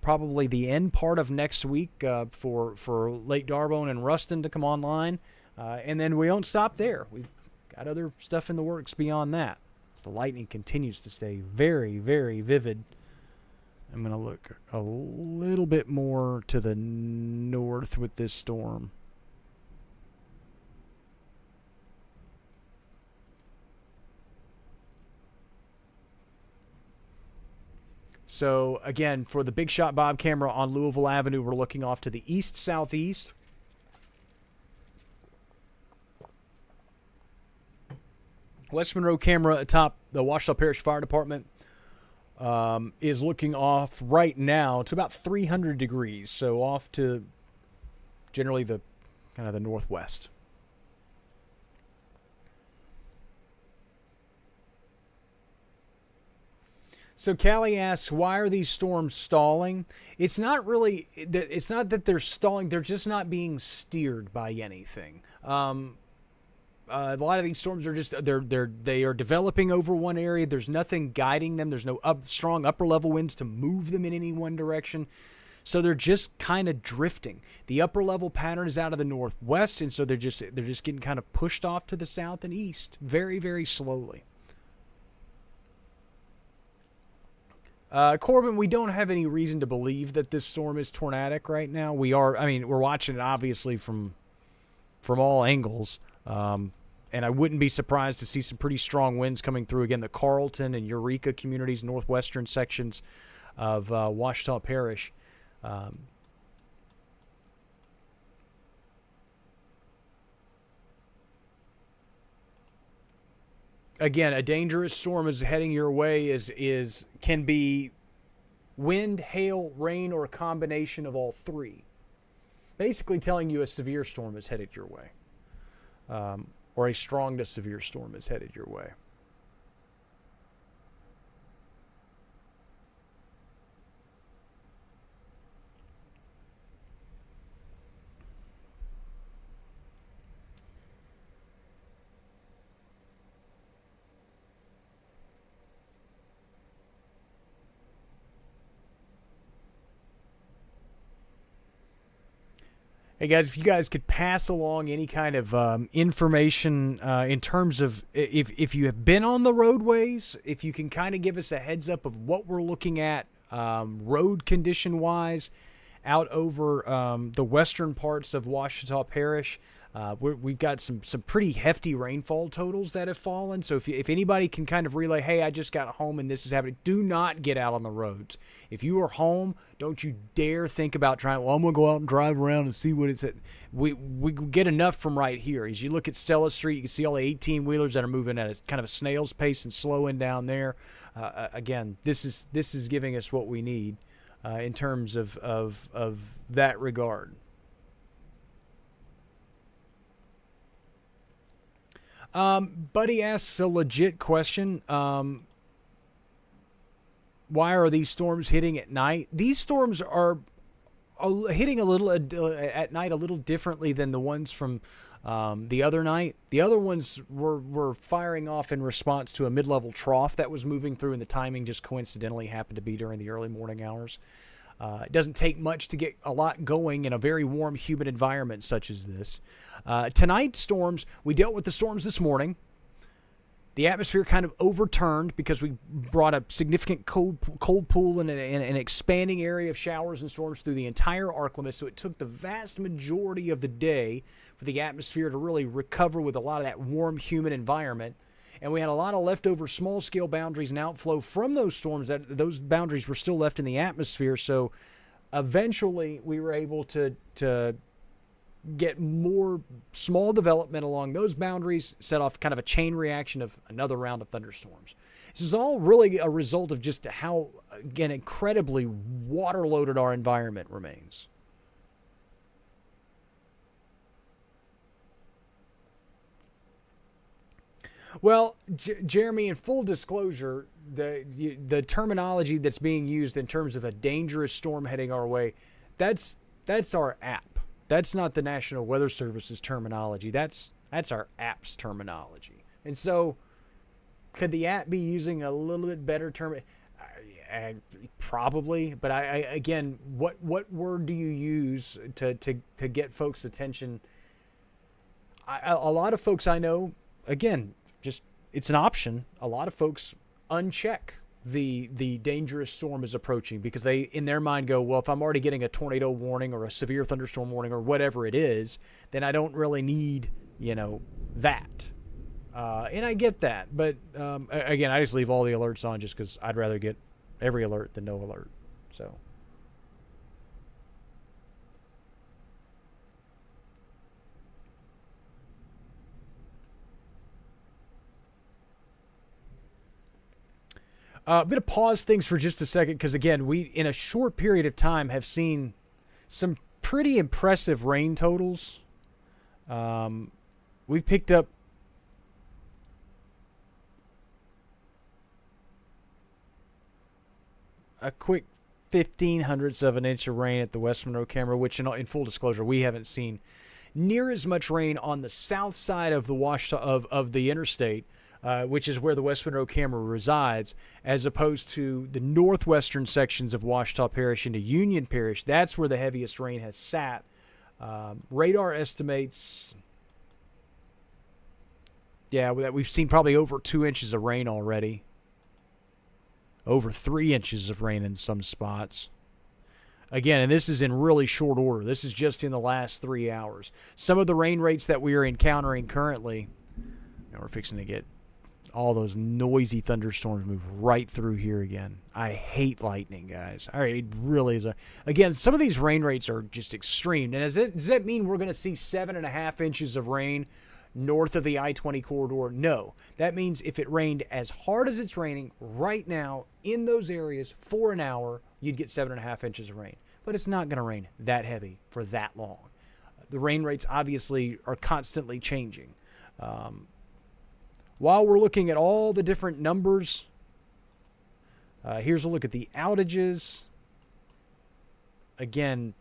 probably the end part of next week for Lake D'Arbonne and Ruston to come online. And then we don't stop there. We've got other stuff in the works beyond that. The lightning continues to stay very, very vivid. I'm going to look a little bit more to the north with this storm. So, again, for the Big Shot Bob camera on Louisville Avenue, we're looking off to the east-southeast. West Monroe camera atop the Ouachita Parish Fire Department is looking off right now to about 300 degrees, so off to generally the kind of the northwest. So Callie asks, why are these storms stalling? It's not that they're stalling, they're just not being steered by anything. A lot of these storms are just they are developing over one area. There's nothing guiding them. There's no strong upper level winds to move them in any one direction. So they're just kind of drifting. The upper level pattern is out of the northwest, and so they're just getting kind of pushed off to the south and east very, very slowly. Corbin, we don't have any reason to believe that this storm is tornadic right now. We're watching it obviously from all angles. And I wouldn't be surprised to see some pretty strong winds coming through. Again, the Carlton and Eureka communities, northwestern sections of Ouachita Parish. Again, a dangerous storm is heading your way can be wind, hail, rain, or a combination of all three. Basically telling you a severe storm is headed your way. Or a strong to severe storm is headed your way. Hey guys, if you guys could pass along any kind of information in terms of if you have been on the roadways, if you can kind of give us a heads up of what we're looking at road condition wise out over the western parts of Ouachita Parish. We've got some pretty hefty rainfall totals that have fallen. So if anybody can kind of relay, hey, I just got home and this is happening, do not get out on the roads. If you are home, don't you dare think about trying, well, I'm going to go out and drive around and see what it's at. We get enough from right here. As you look at Stella Street, you can see all the 18-wheelers that are moving at a kind of a snail's pace and slowing down there. Again, this is giving us what we need in terms of that regard. Buddy asks a legit question. Why are these storms hitting at night? These storms are hitting a little at night a little differently than the ones from the other night. The other ones were firing off in response to a mid-level trough that was moving through, and the timing just coincidentally happened to be during the early morning hours. It doesn't take much to get a lot going in a very warm, humid environment such as this. Tonight's storms, we dealt with the storms this morning. The atmosphere kind of overturned because we brought a significant cold pool and an expanding area of showers and storms through the entire ArkLaMiss. So it took the vast majority of the day for the atmosphere to really recover with a lot of that warm, humid environment. And we had a lot of leftover small-scale boundaries and outflow from those storms. Those boundaries were still left in the atmosphere. So eventually we were able to get more small development along those boundaries, set off kind of a chain reaction of another round of thunderstorms. This is all really a result of just how, again, incredibly water-loaded our environment remains. Well, Jeremy, in full disclosure, the terminology that's being used in terms of a dangerous storm heading our way, that's our app. That's not the National Weather Service's terminology. That's our app's terminology. And so, could the app be using a little bit better term? Probably, but I again, what word do you use to get folks' attention? A lot of folks I know, again, just it's an option. A lot of folks uncheck the dangerous storm is approaching because they, in their mind, go, well, if I'm already getting a tornado warning or a severe thunderstorm warning or whatever it is, then I don't really need, that. And I get that, but again, I just leave all the alerts on just because I'd rather get every alert than no alert. So. I'm going to pause things for just a second because, again, we, in a short period of time, have seen some pretty impressive rain totals. We've picked up a quick 0.15 of an inch of rain at the West Monroe camera, which, in full disclosure, we haven't seen near as much rain on the south side of the of the interstate, which is where the West Monroe camera resides, as opposed to the northwestern sections of Ouachita Parish into Union Parish. That's where the heaviest rain has sat. Radar estimates, we've seen probably over 2 inches of rain already. Over 3 inches of rain in some spots. Again, and this is in really short order. This is just in the last 3 hours. Some of the rain rates that we are encountering currently, we're fixing to get all those noisy thunderstorms move right through here again. I hate lightning, guys. It really is. Again, some of these rain rates are just extreme. And does that mean we're going to see 7.5 inches of rain north of the I-20 corridor? No. That means if it rained as hard as it's raining right now in those areas for an hour, you'd get 7.5 inches of rain. But it's not going to rain that heavy for that long. The rain rates obviously are constantly changing. While we're looking at all the different numbers, here's a look at the outages. Again,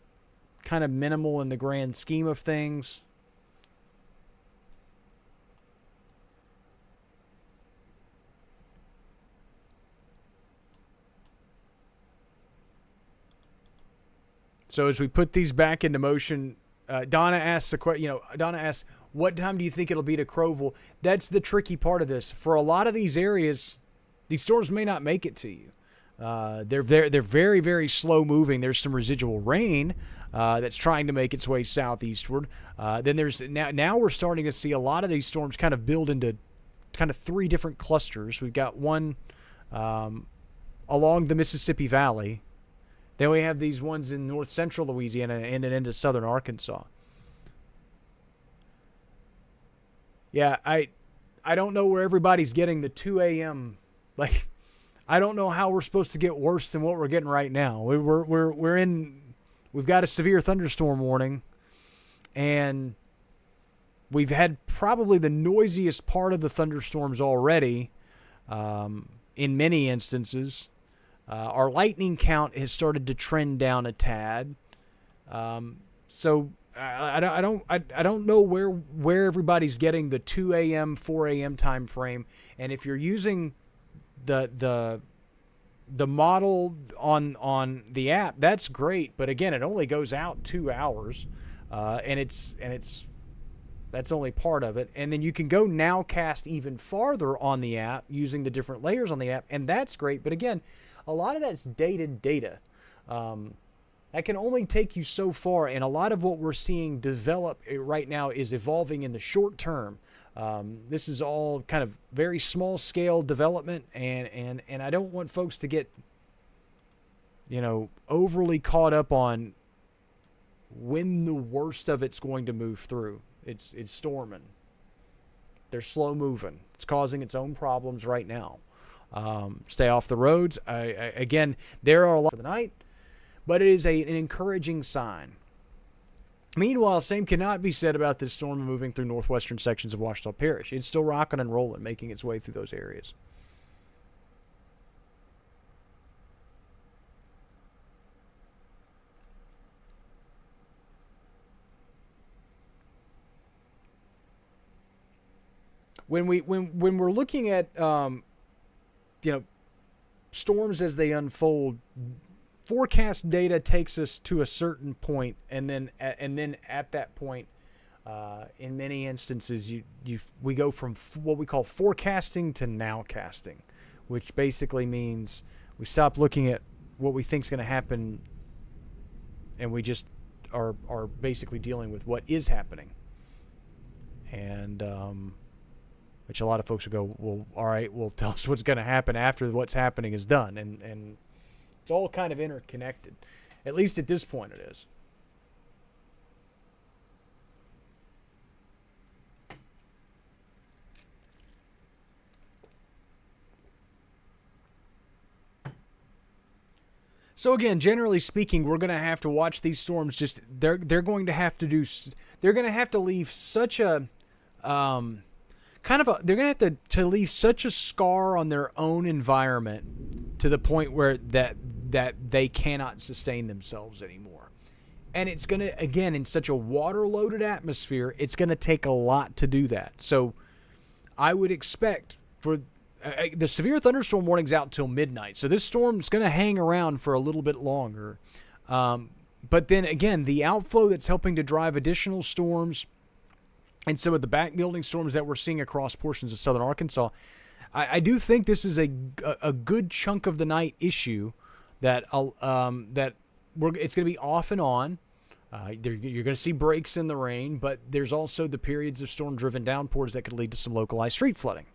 kind of minimal in the grand scheme of things. So as we put these back into motion, Donna asks a question. Donna asks, "What time do you think it'll be to Crowville?" That's the tricky part of this. For a lot of these areas, these storms may not make it to you. They're very, very slow moving. There's some residual rain that's trying to make its way southeastward. Then there's now we're starting to see a lot of these storms kind of build into kind of 3 different clusters. We've got one along the Mississippi Valley. Then we have these ones in north central Louisiana and into southern Arkansas. Yeah, I don't know where everybody's getting the 2 a.m. Like, I don't know how we're supposed to get worse than what we're getting right now. We've got a severe thunderstorm warning, and we've had probably the noisiest part of the thunderstorms already. In many instances, our lightning count has started to trend down a tad. So I don't know where everybody's getting the 2 a.m., 4 a.m. time frame. And if you're using the model on the app, that's great. But again, it only goes out 2 hours, and that's only part of it. And then you can go nowcast even farther on the app using the different layers on the app, and that's great. But again, a lot of that's dated data. That can only take you so far, and a lot of what we're seeing develop right now is evolving in the short term. This is all kind of very small scale development, and I don't want folks to get overly caught up on when the worst of it's going to move through. It's storming. They're slow moving. It's causing its own problems right now. Stay off the roads. Again, there are a lot for the night, but it is an encouraging sign. Meanwhile, same cannot be said about this storm moving through northwestern sections of Ouachita Parish. It's still rocking and rolling, making its way through those areas. When we're looking at storms as they unfold, forecast data takes us to a certain point, and then at that point, in many instances, we go from what we call forecasting to nowcasting, which basically means we stop looking at what we think is going to happen, and we just are basically dealing with what is happening. And which a lot of folks will go, well, all right, well, tell us what's going to happen after what's happening is done. And it's all kind of interconnected. At least at this point it is. So again, generally speaking, we're going to have to watch these storms. They're going to have to leave such a they're going to have to leave such a scar on their own environment to the point where that they cannot sustain themselves anymore. And it's going to, again, in such a water-loaded atmosphere, it's going to take a lot to do that. So I would expect for the severe thunderstorm warning's out till midnight. So this storm's going to hang around for a little bit longer. But then again, the outflow that's helping to drive additional storms and some of the back-building storms that we're seeing across portions of southern Arkansas, I do think this is a good chunk of the night issue that it's going to be off and on. You're going to see breaks in the rain, but there's also the periods of storm-driven downpours that could lead to some localized street flooding.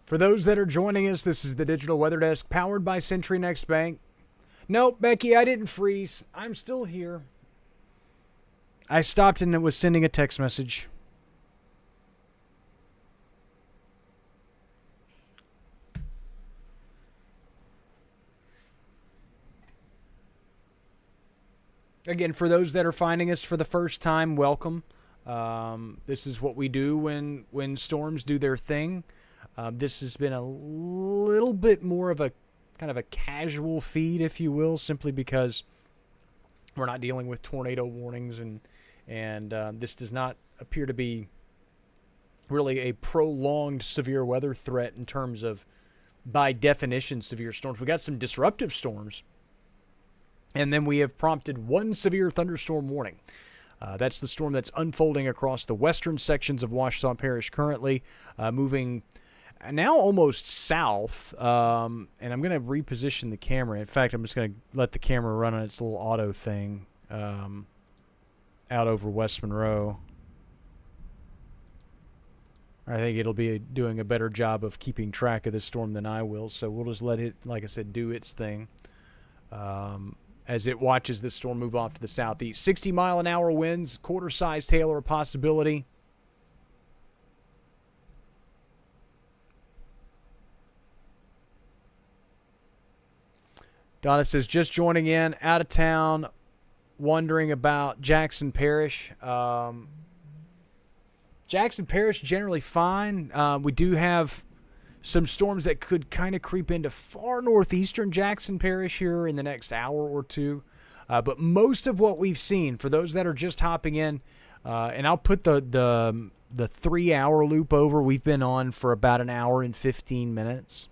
For those that are joining us, this is the Digital Weather Desk powered by Century Next Bank. Nope, Becky, I didn't freeze. I'm still here. I stopped and was sending a text message. Again, for those that are finding us for the first time, welcome. This is what we do when storms do their thing. This has been a little bit more of a kind of a casual feed, if you will, simply because we're not dealing with tornado warnings, and this does not appear to be really a prolonged severe weather threat in terms of, by definition, severe storms. We got some disruptive storms, and then we have prompted one severe thunderstorm warning. That's the storm that's unfolding across the western sections of Ouachita Parish currently, moving now almost south, and I'm going to reposition the camera. In fact, I'm just going to let the camera run on its little auto thing out over West Monroe. I think it'll be doing a better job of keeping track of the storm than I will, so we'll just let it, like I said, do its thing as it watches this storm move off to the southeast. 60-mile-an-hour winds, quarter-sized hail are a possibility. Donna says, just joining in, out of town, wondering about Jackson Parish. Jackson Parish, generally fine. We do have some storms that could kind of creep into far northeastern Jackson Parish here in the next hour or two. But most of what we've seen, for those that are just hopping in, and I'll put the 3-hour loop over. We've been on for about an hour and 15 minutes.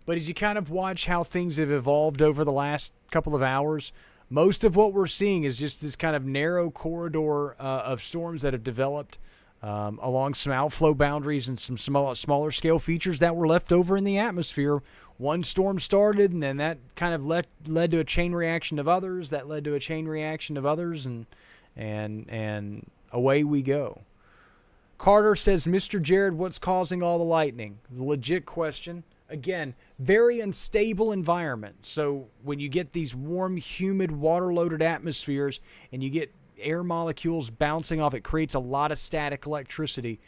But as you kind of watch how things have evolved over the last couple of hours, most of what we're seeing is just this kind of narrow corridor of storms that have developed along some outflow boundaries and some smaller scale features that were left over in the atmosphere. One storm started, and then that kind of led to a chain reaction of others. That led to a chain reaction of others, and away we go. Carter says, Mr. Jared, what's causing all the lightning? It's a legit question. Again, very unstable environment. So when you get these warm, humid, water-loaded atmospheres and you get air molecules bouncing off, it creates a lot of static electricity.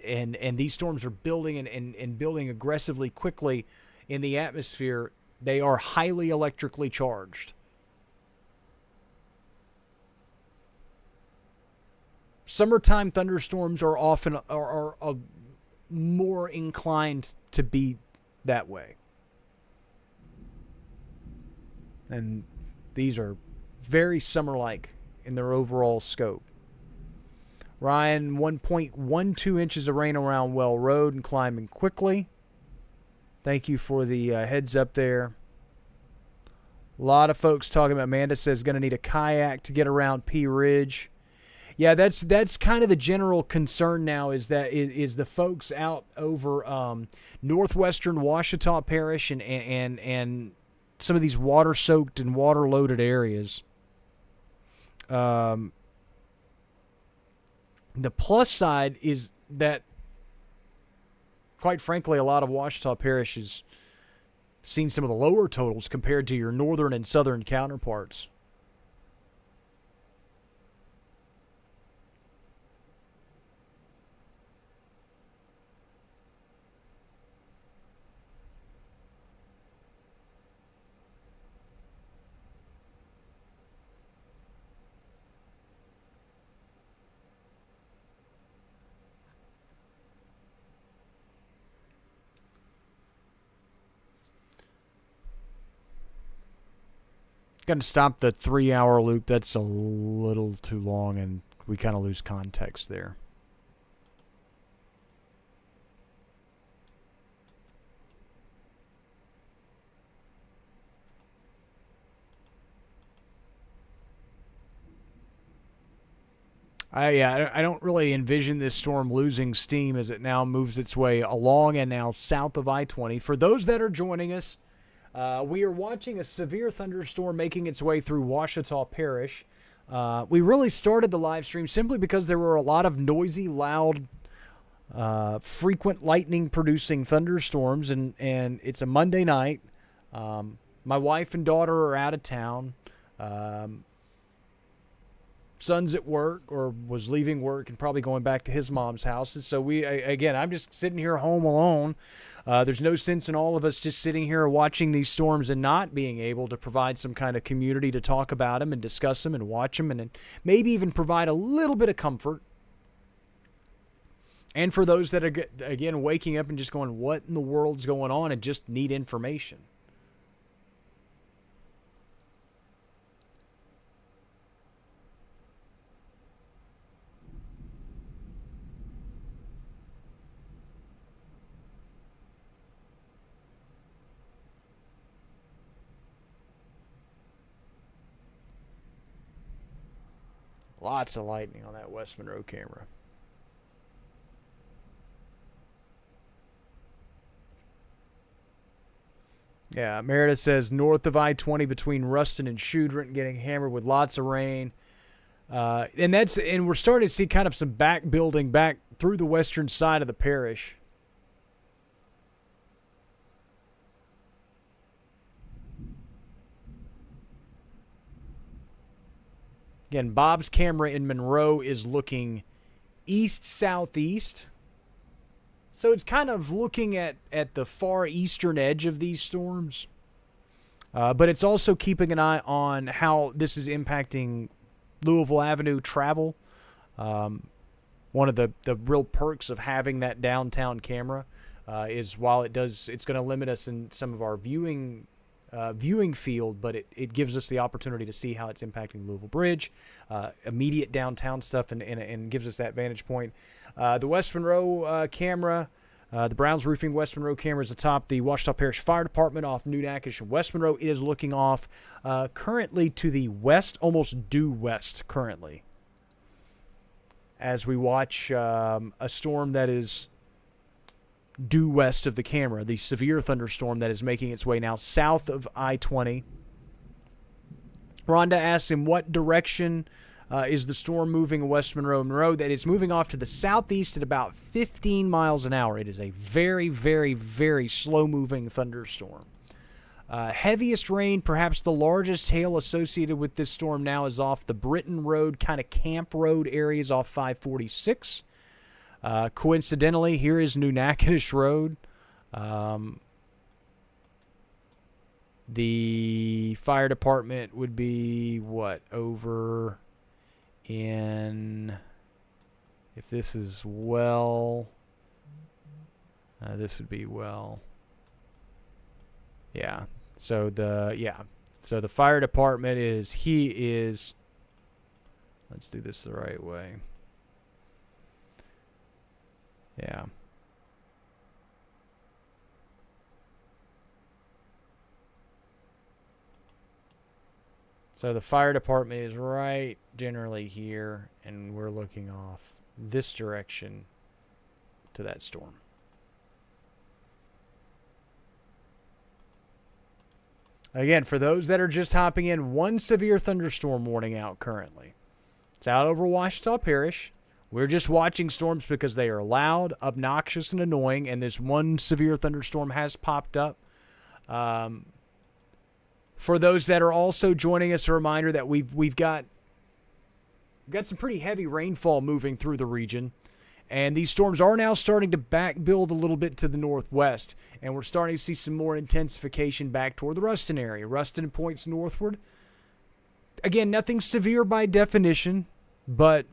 And these storms are building and building aggressively quickly in the atmosphere. They are highly electrically charged. Summertime thunderstorms are often are more inclined to be that way. And these are very summer-like in their overall scope. Ryan, 1.12 inches of rain around Well Road and climbing quickly. Thank you for the heads up there. A lot of folks talking about, Amanda says, going to need a kayak to get around P Ridge. Yeah, that's kind of the general concern now, is the folks out over northwestern Ouachita Parish and some of these water-soaked and water-loaded areas. The plus side is that, quite frankly, a lot of Ouachita Parish has seen some of the lower totals compared to your northern and southern counterparts. Going to stop the 3-hour loop. That's a little too long, and we kind of lose context there. I don't really envision this storm losing steam as it now moves its way along and now south of I-20. For those that are joining us, we are watching a severe thunderstorm making its way through Ouachita Parish. We really started the live stream simply because there were a lot of noisy, loud, frequent lightning-producing thunderstorms, and it's a Monday night. My wife and daughter are out of town. Son's at work or was leaving work and probably going back to his mom's house. And so I'm just sitting here home alone. There's no sense in all of us just sitting here watching these storms and not being able to provide some kind of community to talk about them and discuss them and watch them and maybe even provide a little bit of comfort. And for those that are, again, waking up and just going, what in the world's going on, and just need information. Lots of lightning on that West Monroe camera. Yeah, Meredith says north of I-20 between Ruston and Shudrint getting hammered with lots of rain. And we're starting to see kind of some back building back through the western side of the parish. Again, Bob's camera in Monroe is looking east-southeast. So it's kind of looking at the far eastern edge of these storms. But it's also keeping an eye on how this is impacting Louisville Avenue travel. One of the real perks of having that downtown camera is while it's going to limit us in some of our viewing field, but it gives us the opportunity to see how it's impacting Louisville Bridge, immediate downtown stuff, and gives us that vantage point. The West Monroe camera, the Browns Roofing West Monroe camera is atop the Ouachita Parish Fire Department off New Natchitoches and West Monroe. It is looking off currently to the west, almost due west currently. as we watch a storm that is due west of the camera, the severe thunderstorm that is making its way now south of I-20. Rhonda asks, in what direction is the storm moving west Monroe? Monroe, that is moving off to the southeast at about 15 miles an hour. It is a very, very, very slow-moving thunderstorm. Heaviest rain, perhaps the largest hail associated with this storm now, is off the Britain Road, kind of Camp Road areas off 546. Coincidentally, here is New Natchitoches Road. The fire department would be, over in, if this is this would be yeah. So the fire department is, let's do this the right way. Yeah. So the fire department is right generally here, and we're looking off this direction to that storm. Again, for those that are just hopping in, one severe thunderstorm warning out currently. It's out over Ouachita Parish. We're just watching storms because they are loud, obnoxious, and annoying, and this one severe thunderstorm has popped up. For those that are also joining us, a reminder that we've got some pretty heavy rainfall moving through the region. And these storms are now starting to back build a little bit to the northwest. And we're starting to see some more intensification back toward the Ruston area. Ruston points northward. Again, nothing severe by definition, but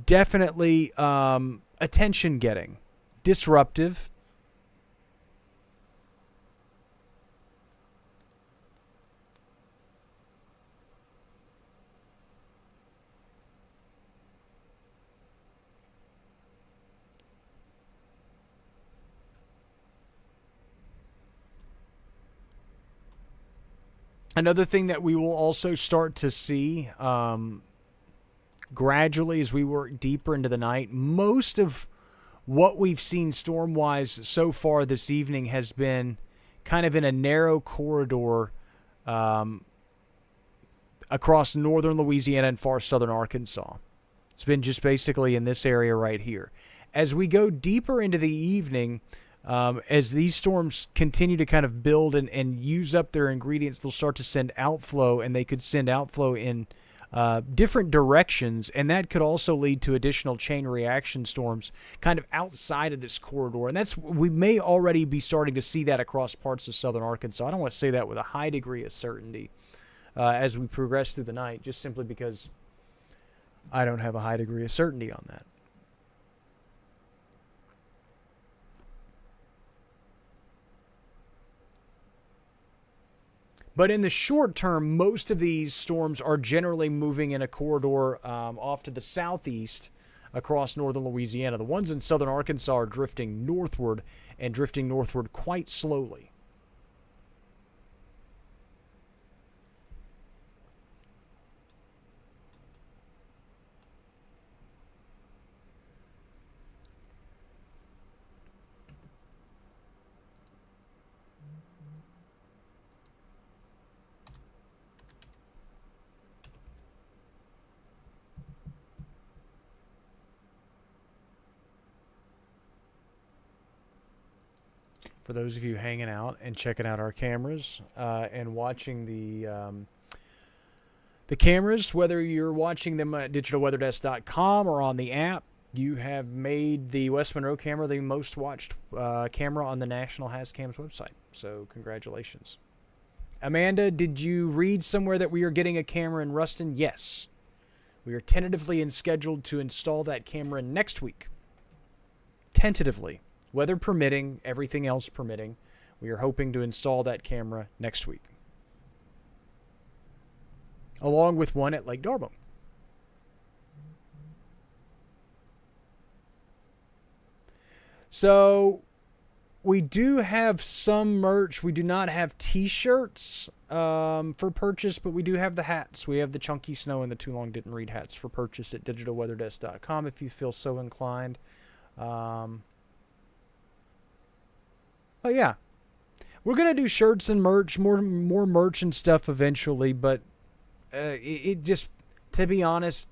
definitely attention-getting, disruptive. Another thing that we will also start to see gradually as we work deeper into the night, most of what we've seen storm-wise so far this evening has been kind of in a narrow corridor across northern Louisiana and far southern Arkansas. It's been just basically in this area right here. As we go deeper into the evening, as these storms continue to kind of build and use up their ingredients, they'll start to send outflow, and they could send outflow in different directions, and that could also lead to additional chain reaction storms kind of outside of this corridor. And we may already be starting to see that across parts of southern Arkansas. I don't want to say that with a high degree of certainty as we progress through the night, just simply because I don't have a high degree of certainty on that. But in the short term, most of these storms are generally moving in a corridor off to the southeast across northern Louisiana. The ones in southern Arkansas are drifting northward and drifting northward quite slowly. For those of you hanging out and checking out our cameras and watching the cameras, whether you're watching them at digitalweatherdesk.com or on the app, you have made the West Monroe camera the most watched camera on the National HazCams website. So congratulations. Amanda, did you read somewhere that we are getting a camera in Ruston? Yes. We are tentatively scheduled to install that camera next week. Tentatively. Weather permitting, everything else permitting, we are hoping to install that camera next week, along with one at Lake Darbo. So We do have some merch. We do not have T-shirts for purchase, but we do have the hats. We have the Chunky Snow and the Too Long Didn't Read hats for purchase at digitalweatherdesk.com if you feel so inclined. But yeah, we're gonna do shirts and merch, more merch and stuff eventually. But it just, to be honest,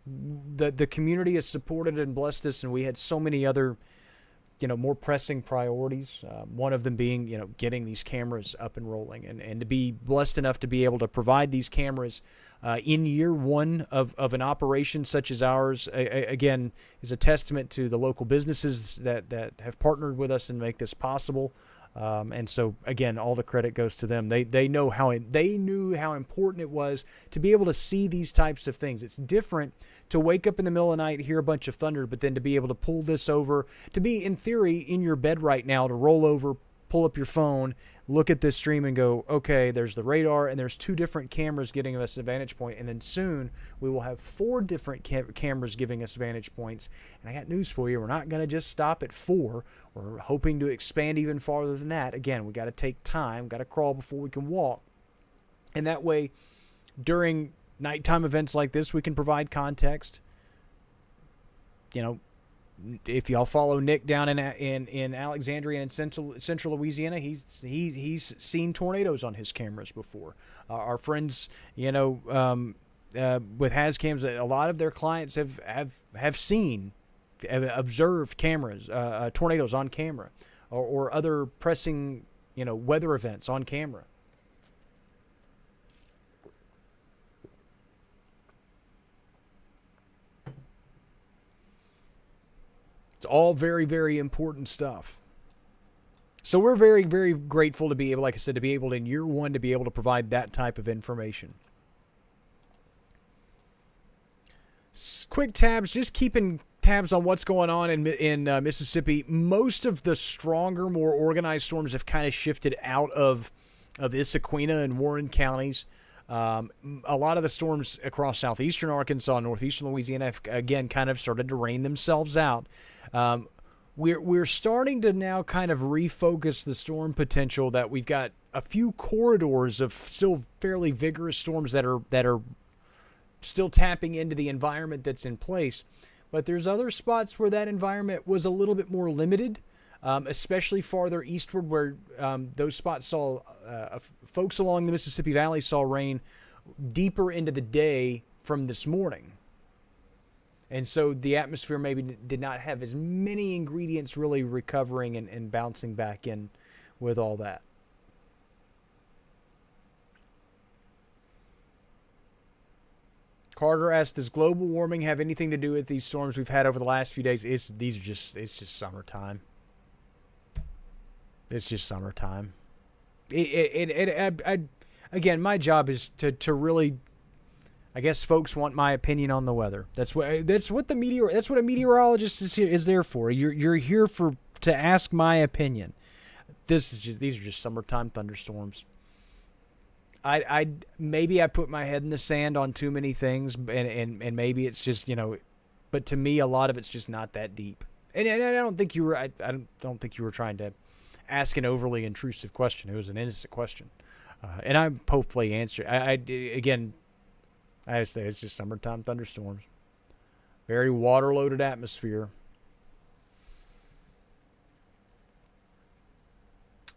the community has supported and blessed us, and we had so many other, more pressing priorities. One of them being, getting these cameras up and rolling, and to be blessed enough to be able to provide these cameras in year one of an operation such as ours, again, is a testament to the local businesses that have partnered with us and make this possible. And so again, all the credit goes to them. They knew how important it was to be able to see these types of things. It's different to wake up in the middle of the night, hear a bunch of thunder, but then to be able to pull this over, to be in theory in your bed right now, to roll over, pull up your phone, look at this stream and go, okay, there's the radar and there's 2 different cameras getting us a vantage point. And then soon we will have 4 different cameras giving us vantage points. And I got news for you. We're not going to just stop at 4. We're hoping to expand even farther than that. Again, we got to take time, got to crawl before we can walk. And that way, during nighttime events like this, we can provide context. If y'all follow Nick down in Alexandria and central Louisiana, he's seen tornadoes on his cameras before. Our friends, with Hascams, a lot of their clients have seen, observed cameras, tornadoes on camera, or other pressing, weather events on camera. It's all very, very important stuff. So we're very, very grateful to be able, like I said, to be able in year one to be able to provide that type of information. Quick tabs, just keeping tabs on what's going on in Mississippi. Most of the stronger, more organized storms have kind of shifted out of Issaquena and Warren counties. A lot of the storms across southeastern Arkansas, northeastern Louisiana have, again, kind of started to rain themselves out. We're starting to now kind of refocus the storm potential that we've got a few corridors of still fairly vigorous storms that are still tapping into the environment that's in place. But there's other spots where that environment was a little bit more limited, especially farther eastward where those spots saw folks along the Mississippi Valley saw rain deeper into the day from this morning. And so the atmosphere maybe did not have as many ingredients really recovering and bouncing back in with all that. Carter asked, does global warming have anything to do with these storms we've had over the last few days? It's just summertime. It's just summertime. Again, my job is to really, I guess folks want my opinion on the weather. That's what a meteorologist is there for. You're here to ask my opinion. These are just summertime thunderstorms. I maybe I put my head in the sand on too many things, and maybe it's just, but to me a lot of it's just not that deep. And I don't think you were I don't think you were trying to ask an overly intrusive question. It was an innocent question, and I hopefully answered. I say it's just summertime thunderstorms. Very water-loaded atmosphere.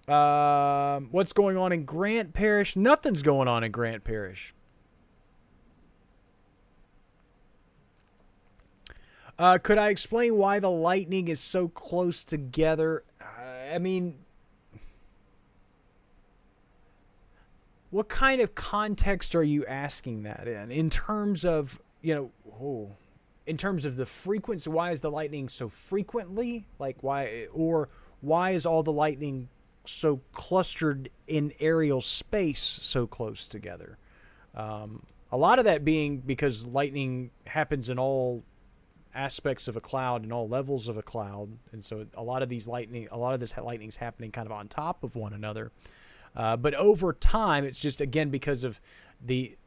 What's going on in Grant Parish? Nothing's going on in Grant Parish. Could I explain why the lightning is so close together? What kind of context are you asking that in? In terms of, in terms of the frequency, why is the lightning so frequently? Like why is all the lightning so clustered in aerial space so close together? A lot of that being because lightning happens in all aspects of a cloud and all levels of a cloud, and so a lot of this lightning's happening kind of on top of one another. But over time, it's just, again, because of the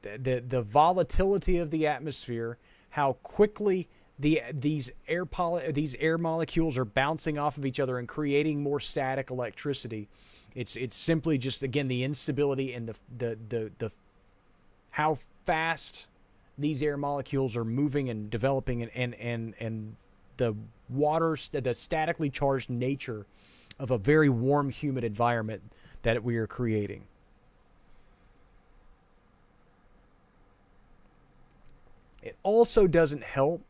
volatility of the atmosphere, how quickly these air molecules are bouncing off of each other and creating more static electricity. It's simply just, again, the instability and the how fast these air molecules are moving and developing, and the the statically charged nature of a very warm, humid environment that we are creating. It also doesn't help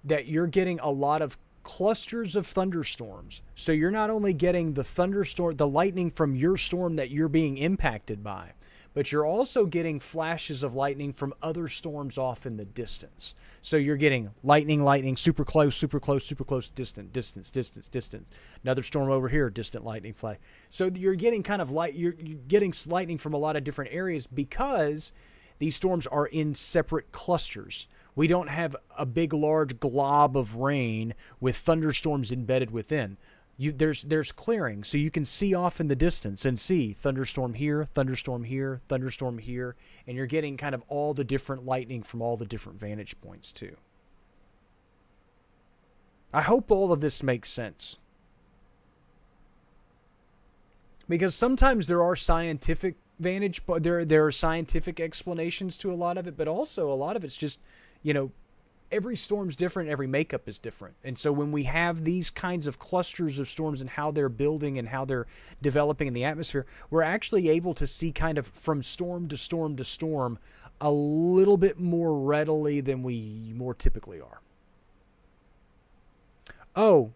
that you're getting a lot of clusters of thunderstorms. So you're not only getting the lightning from your storm that you're being impacted by, but you're also getting flashes of lightning from other storms off in the distance. So you're getting lightning, super close, distant. Another storm over here, distant lightning flash. So you're getting you're getting lightning from a lot of different areas because these storms are in separate clusters. We don't have a big, large glob of rain with thunderstorms embedded within. There's clearing, so you can see off in the distance and see thunderstorm here, thunderstorm here, thunderstorm here, and you're getting kind of all the different lightning from all the different vantage points too. I hope all of this makes sense. Because sometimes there are scientific there are scientific explanations to a lot of it, but also a lot of it's just, every storm's different, every makeup is different. And so when we have these kinds of clusters of storms and how they're building and how they're developing in the atmosphere, we're actually able to see kind of from storm to storm to storm a little bit more readily than we more typically are. Oh,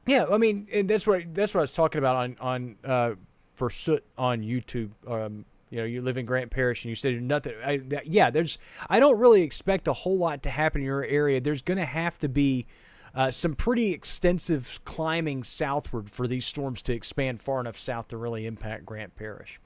yeah, I mean, and that's what I was talking about on for Soot on YouTube. You live in Grant Parish, and you said nothing. I don't really expect a whole lot to happen in your area. There's going to have to be some pretty extensive climbing southward for these storms to expand far enough south to really impact Grant Parish.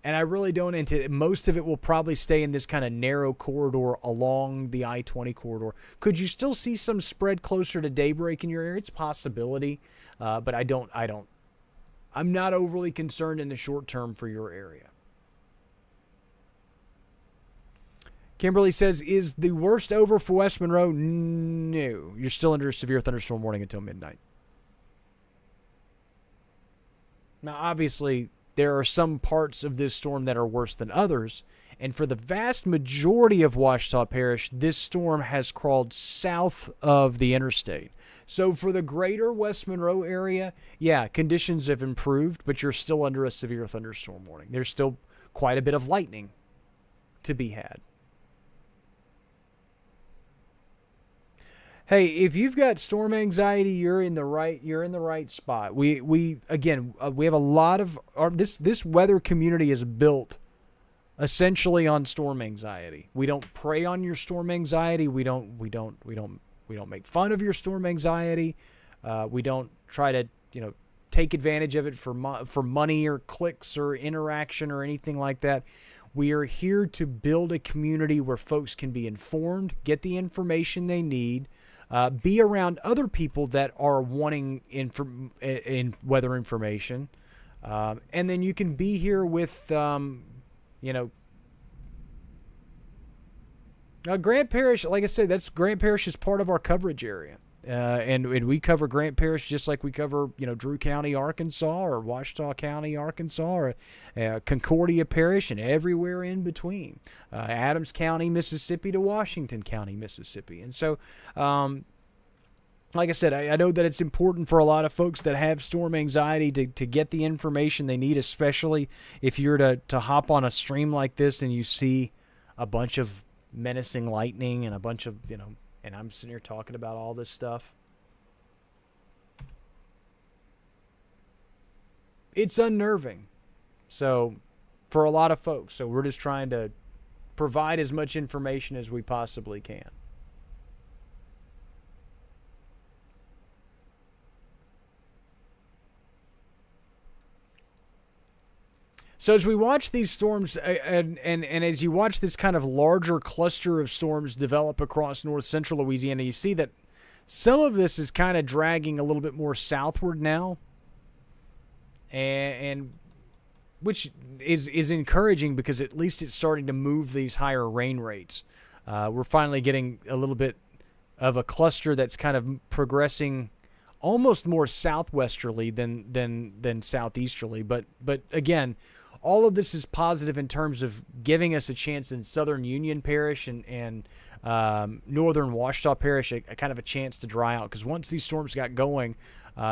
And I really don't most of it will probably stay in this kind of narrow corridor along the I-20 corridor. Could you still see some spread closer to daybreak in your area? It's a possibility, but I'm not overly concerned in the short term for your area. Kimberly says, is the worst over for West Monroe? No. You're still under a severe thunderstorm warning until midnight. Now, obviously, there are some parts of this storm that are worse than others. And for the vast majority of Ouachita Parish, this storm has crawled south of the interstate. So for the greater West Monroe area, yeah, conditions have improved, but you're still under a severe thunderstorm warning. There's still quite a bit of lightning to be had. Hey, if you've got storm anxiety, you're in the right spot. We have a lot of this weather community is built essentially on storm anxiety. We don't prey on your storm anxiety. We don't make fun of your storm anxiety. We don't try to take advantage of it for money or clicks or interaction or anything like that. We are here to build a community where folks can be informed, get the information they need, be around other people that are wanting in weather information, and then you can be here with Grant Parish. Like I said, Grant Parish is part of our coverage area. And we cover Grant Parish just like we cover, Drew County, Arkansas, or Ouachita County, Arkansas, or Concordia Parish, and everywhere in between. Adams County, Mississippi, to Washington County, Mississippi. And so, like I said, I know that it's important for a lot of folks that have storm anxiety to get the information they need, especially if you're to hop on a stream like this and you see a bunch of menacing lightning and a bunch of, and I'm sitting here talking about all this stuff. It's unnerving. So, for a lot of folks. So, we're just trying to provide as much information as we possibly can. So as we watch these storms, and as you watch this kind of larger cluster of storms develop across north central Louisiana, you see that some of this is kind of dragging a little bit more southward now. And which is encouraging because at least it's starting to move these higher rain rates. We're finally getting a little bit of a cluster that's kind of progressing almost more southwesterly than southeasterly. But again, all of this is positive in terms of giving us a chance in Southern Union Parish and Northern Ouachita Parish, a kind of a chance to dry out. Because once these storms got going,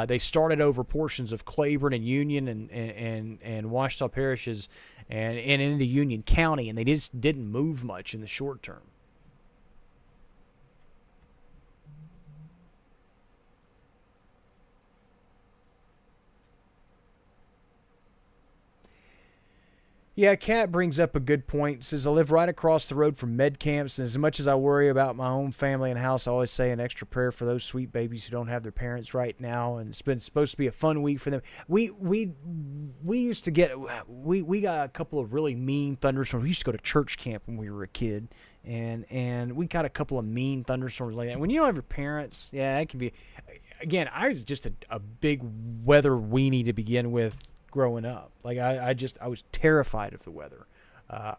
they started over portions of Claiborne and Union and Ouachita parishes and into Union County, and they just didn't move much in the short term. Yeah, Kat brings up a good point. Says, I live right across the road from med camps, and as much as I worry about my own family and house, I always say an extra prayer for those sweet babies who don't have their parents right now. And it's been supposed to be a fun week for them. We used to get we got a couple of really mean thunderstorms. We used to go to church camp when we were a kid, and we got a couple of mean thunderstorms like that. When you don't have your parents, yeah, it can be. Again, I was just a big weather weenie to begin with. Growing up, like I was terrified of the weather,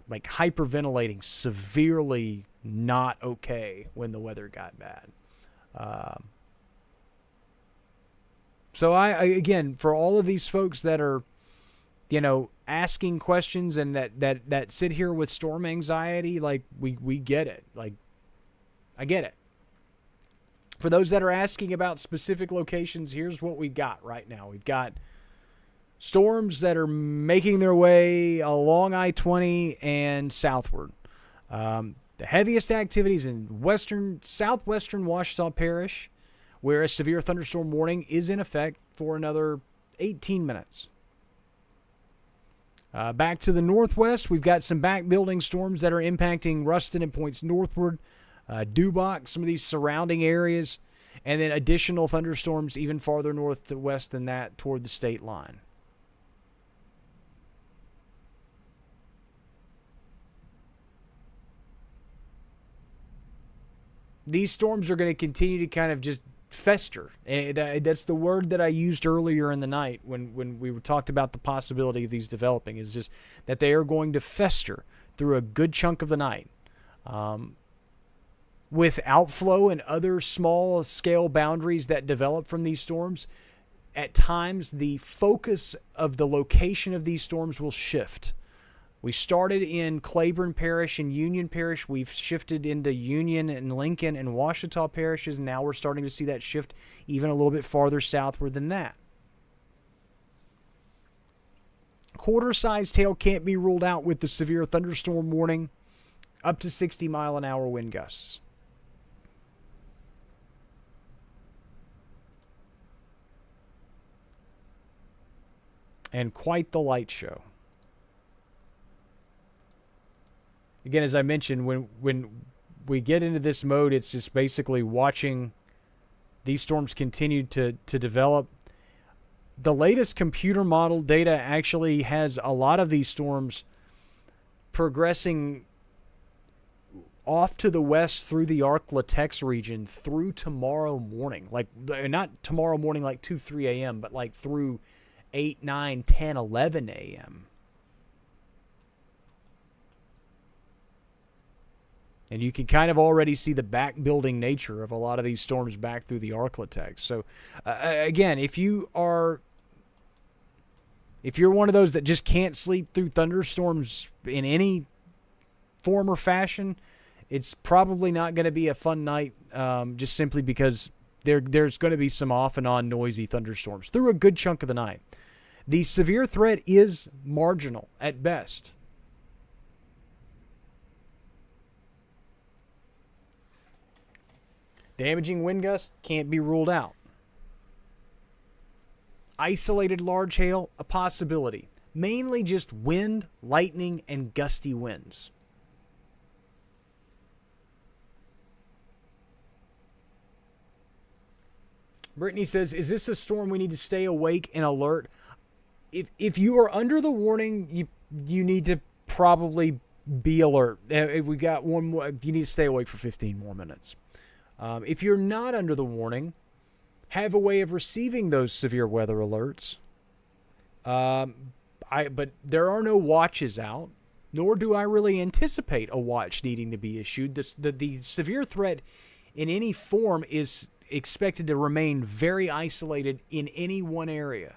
like hyperventilating, severely not okay when the weather got bad. So I again, for all of these folks that are, asking questions and that sit here with storm anxiety, like we get it. Like I get it. For those that are asking about specific locations, here's what we've got right now. We've got storms that are making their way along I-20 and southward. The heaviest activities in southwestern Ouachita Parish, where a severe thunderstorm warning is in effect for another 18 minutes. Back to the northwest, we've got some back-building storms that are impacting Ruston and points northward, Dubach, some of these surrounding areas, and then additional thunderstorms even farther north to west than that toward the state line. These storms are going to continue to kind of just fester. And that's the word that I used earlier in the night when we talked about the possibility of these developing, is just that they are going to fester through a good chunk of the night. With outflow and other small-scale boundaries that develop from these storms, at times the focus of the location of these storms will shift. We started in Claiborne Parish and Union Parish. We've shifted into Union and Lincoln and Ouachita parishes. And now we're starting to see that shift even a little bit farther southward than that. Quarter-sized hail can't be ruled out with the severe thunderstorm warning, up to 60-mile-an-hour wind gusts. And quite the light show. Again, as I mentioned, when we get into this mode, it's just basically watching these storms continue to develop. The latest computer model data actually has a lot of these storms progressing off to the west through the ArkLaMiss region through tomorrow morning. Like, not tomorrow morning like 2, 3 a.m., but like through 8, 9, 10, 11 a.m. And you can kind of already see the back-building nature of a lot of these storms back through the ArkLaMiss. So, again, if you're one of those that just can't sleep through thunderstorms in any form or fashion, it's probably not going to be a fun night, just simply because there's going to be some off and on noisy thunderstorms through a good chunk of the night. The severe threat is marginal at best. Damaging wind gusts can't be ruled out. Isolated large hail, a possibility. Mainly just wind, lightning, and gusty winds. Brittany says, is this a storm we need to stay awake and alert? If you are under the warning, you need to probably be alert. We got one more. You need to stay awake for 15 more minutes. If you're not under the warning, have a way of receiving those severe weather alerts. I But there are no watches out, nor do I really anticipate a watch needing to be issued. The severe threat in any form is expected to remain very isolated in any one area.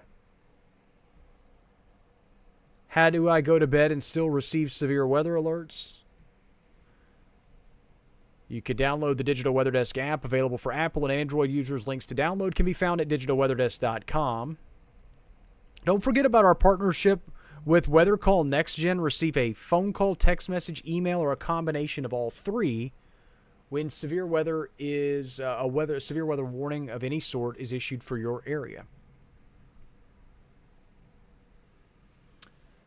How do I go to bed and still receive severe weather alerts? You can download the Digital Weather Desk app, available for Apple and Android users. Links to download can be found at digitalweatherdesk.com. Don't forget about our partnership with Weather Call Next Gen. Receive a phone call, text message, email, or a combination of all three when severe weather severe weather warning of any sort is issued for your area.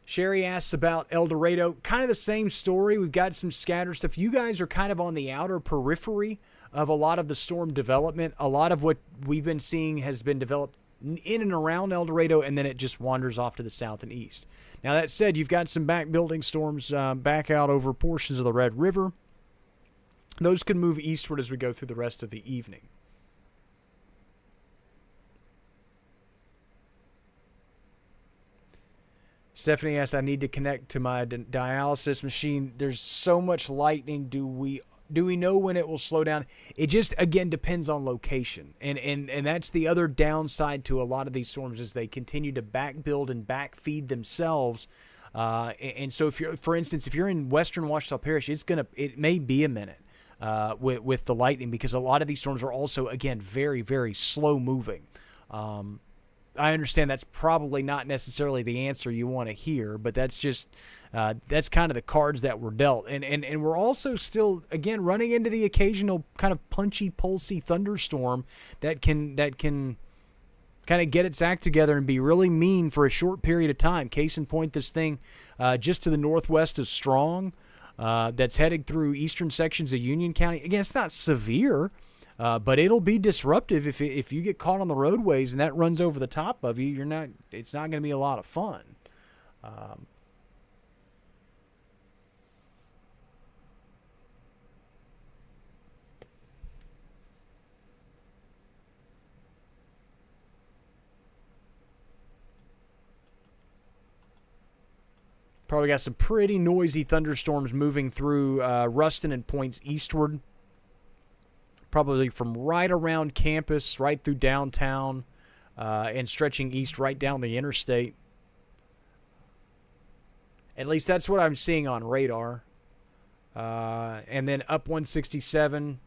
Sherry asks about El Dorado. Kind of the same story. We've got some scattered stuff. You guys are kind of on the outer periphery of a lot of the storm development. A lot of what we've been seeing has been developed in and around El Dorado, and then it just wanders off to the south and east. Now, that said, you've got some back building storms back out over portions of the Red River. Those could move eastward as we go through the rest of the evening. Stephanie asks, I need to connect to my dialysis machine. There's so much lightning. Do we know when it will slow down? It just, again, depends on location. And that's the other downside to a lot of these storms is they continue to back build and back feed themselves. And so if you're, for instance, if you're in western Ouachita Parish, it may be a minute with the lightning, because a lot of these storms are also, again, very, very slow moving. I understand that's probably not necessarily the answer you want to hear, but that's just that's kind of the cards that were dealt. And we're also still, again, running into the occasional kind of punchy, pulsy thunderstorm that can kind of get its act together and be really mean for a short period of time. Case in point, this thing just to the northwest is Strong, that's headed through eastern sections of Union County. Again, it's not severe. But it'll be disruptive if you get caught on the roadways and that runs over the top of you. It's not going to be a lot of fun. Probably got some pretty noisy thunderstorms moving through Ruston and points eastward. Probably from right around campus, right through downtown, and stretching east right down the interstate. At least that's what I'm seeing on radar. And then up 167.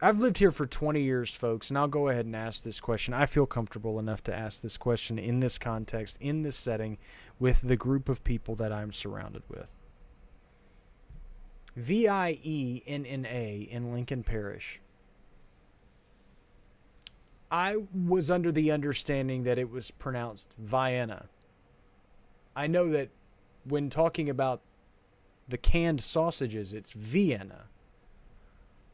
I've lived here for 20 years, folks, and I'll go ahead and ask this question. I feel comfortable enough to ask this question in this context, in this setting, with the group of people that I'm surrounded with. VIENNA in Lincoln Parish. I was under the understanding that it was pronounced Vienna. I know that when talking about the canned sausages, it's Vienna.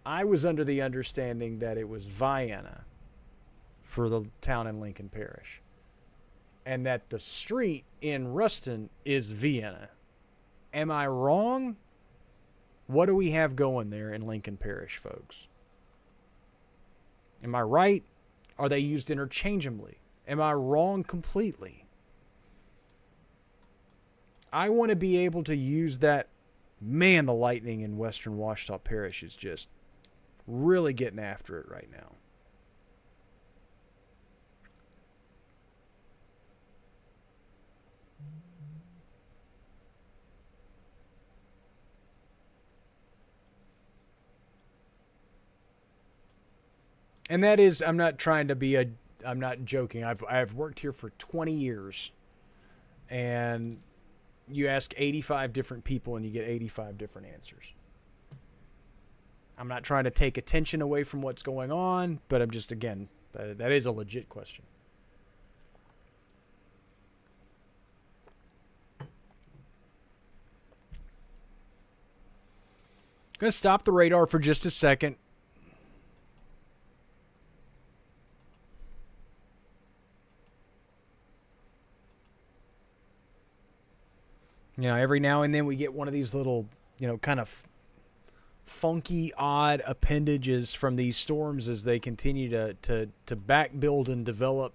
I was under the understanding that it was Vienna for the town in Lincoln Parish, and that the street in Ruston is Vienna. Am I wrong? What do we have going there in Lincoln Parish, folks? Am I right? Are they used interchangeably? Am I wrong completely? I want to be able to use that. Man, the lightning in western Ouachita Parish is just really getting after it right now. And that is, I'm not joking. I've worked here for 20 years, and you ask 85 different people and you get 85 different answers. I'm not trying to take attention away from what's going on, but I'm just, again, that is a legit question. Going to stop the radar for just a second. You know, every now and then we get one of these little, you know, kind of funky, odd appendages from these storms as they continue to back build and develop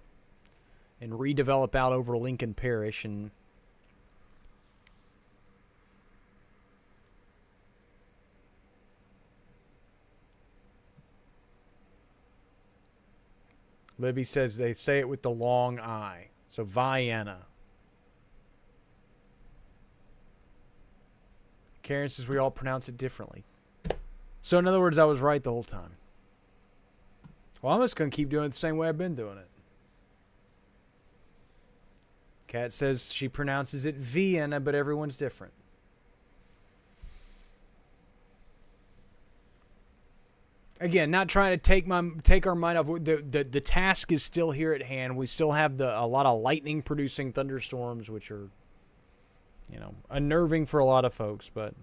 and redevelop out over Lincoln Parish. And Libby says they say it with the long I. So Vienna. Karen says we all pronounce it differently. So in other words, I was right the whole time. Well, I'm just going to keep doing it the same way I've been doing it. Kat says she pronounces it Vienna, but everyone's different. Again, not trying to take our mind off. The task is still here at hand. We still have a lot of lightning producing thunderstorms, which are, you know, unnerving for a lot of folks. But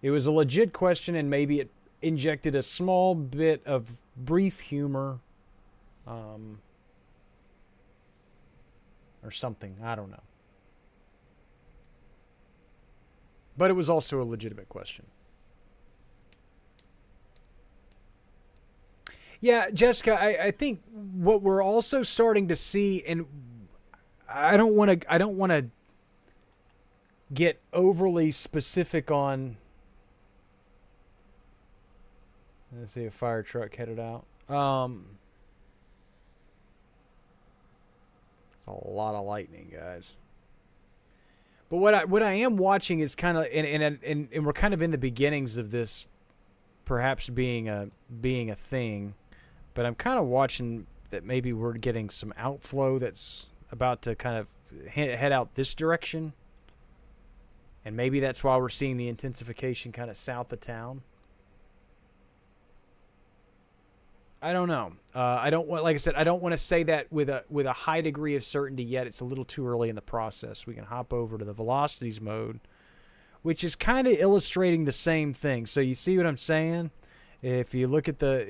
it was a legit question, and maybe it injected a small bit of brief humor, or something. I don't know. But it was also a legitimate question. Yeah, Jessica, I think what we're also starting to see, and I don't want to get overly specific on. Let's see a fire truck headed out. It's a lot of lightning, guys. But what I am watching is kind of, and we're kind of in the beginnings of this, perhaps being a thing. But I'm kind of watching that maybe we're getting some outflow that's about to kind of head out this direction. And maybe that's why we're seeing the intensification kind of south of town. I don't know. I don't want, like I said, I don't want to say that with a high degree of certainty yet. It's a little too early in the process. We can hop over to the velocities mode, which is kind of illustrating the same thing. So you see what I'm saying? If you look at the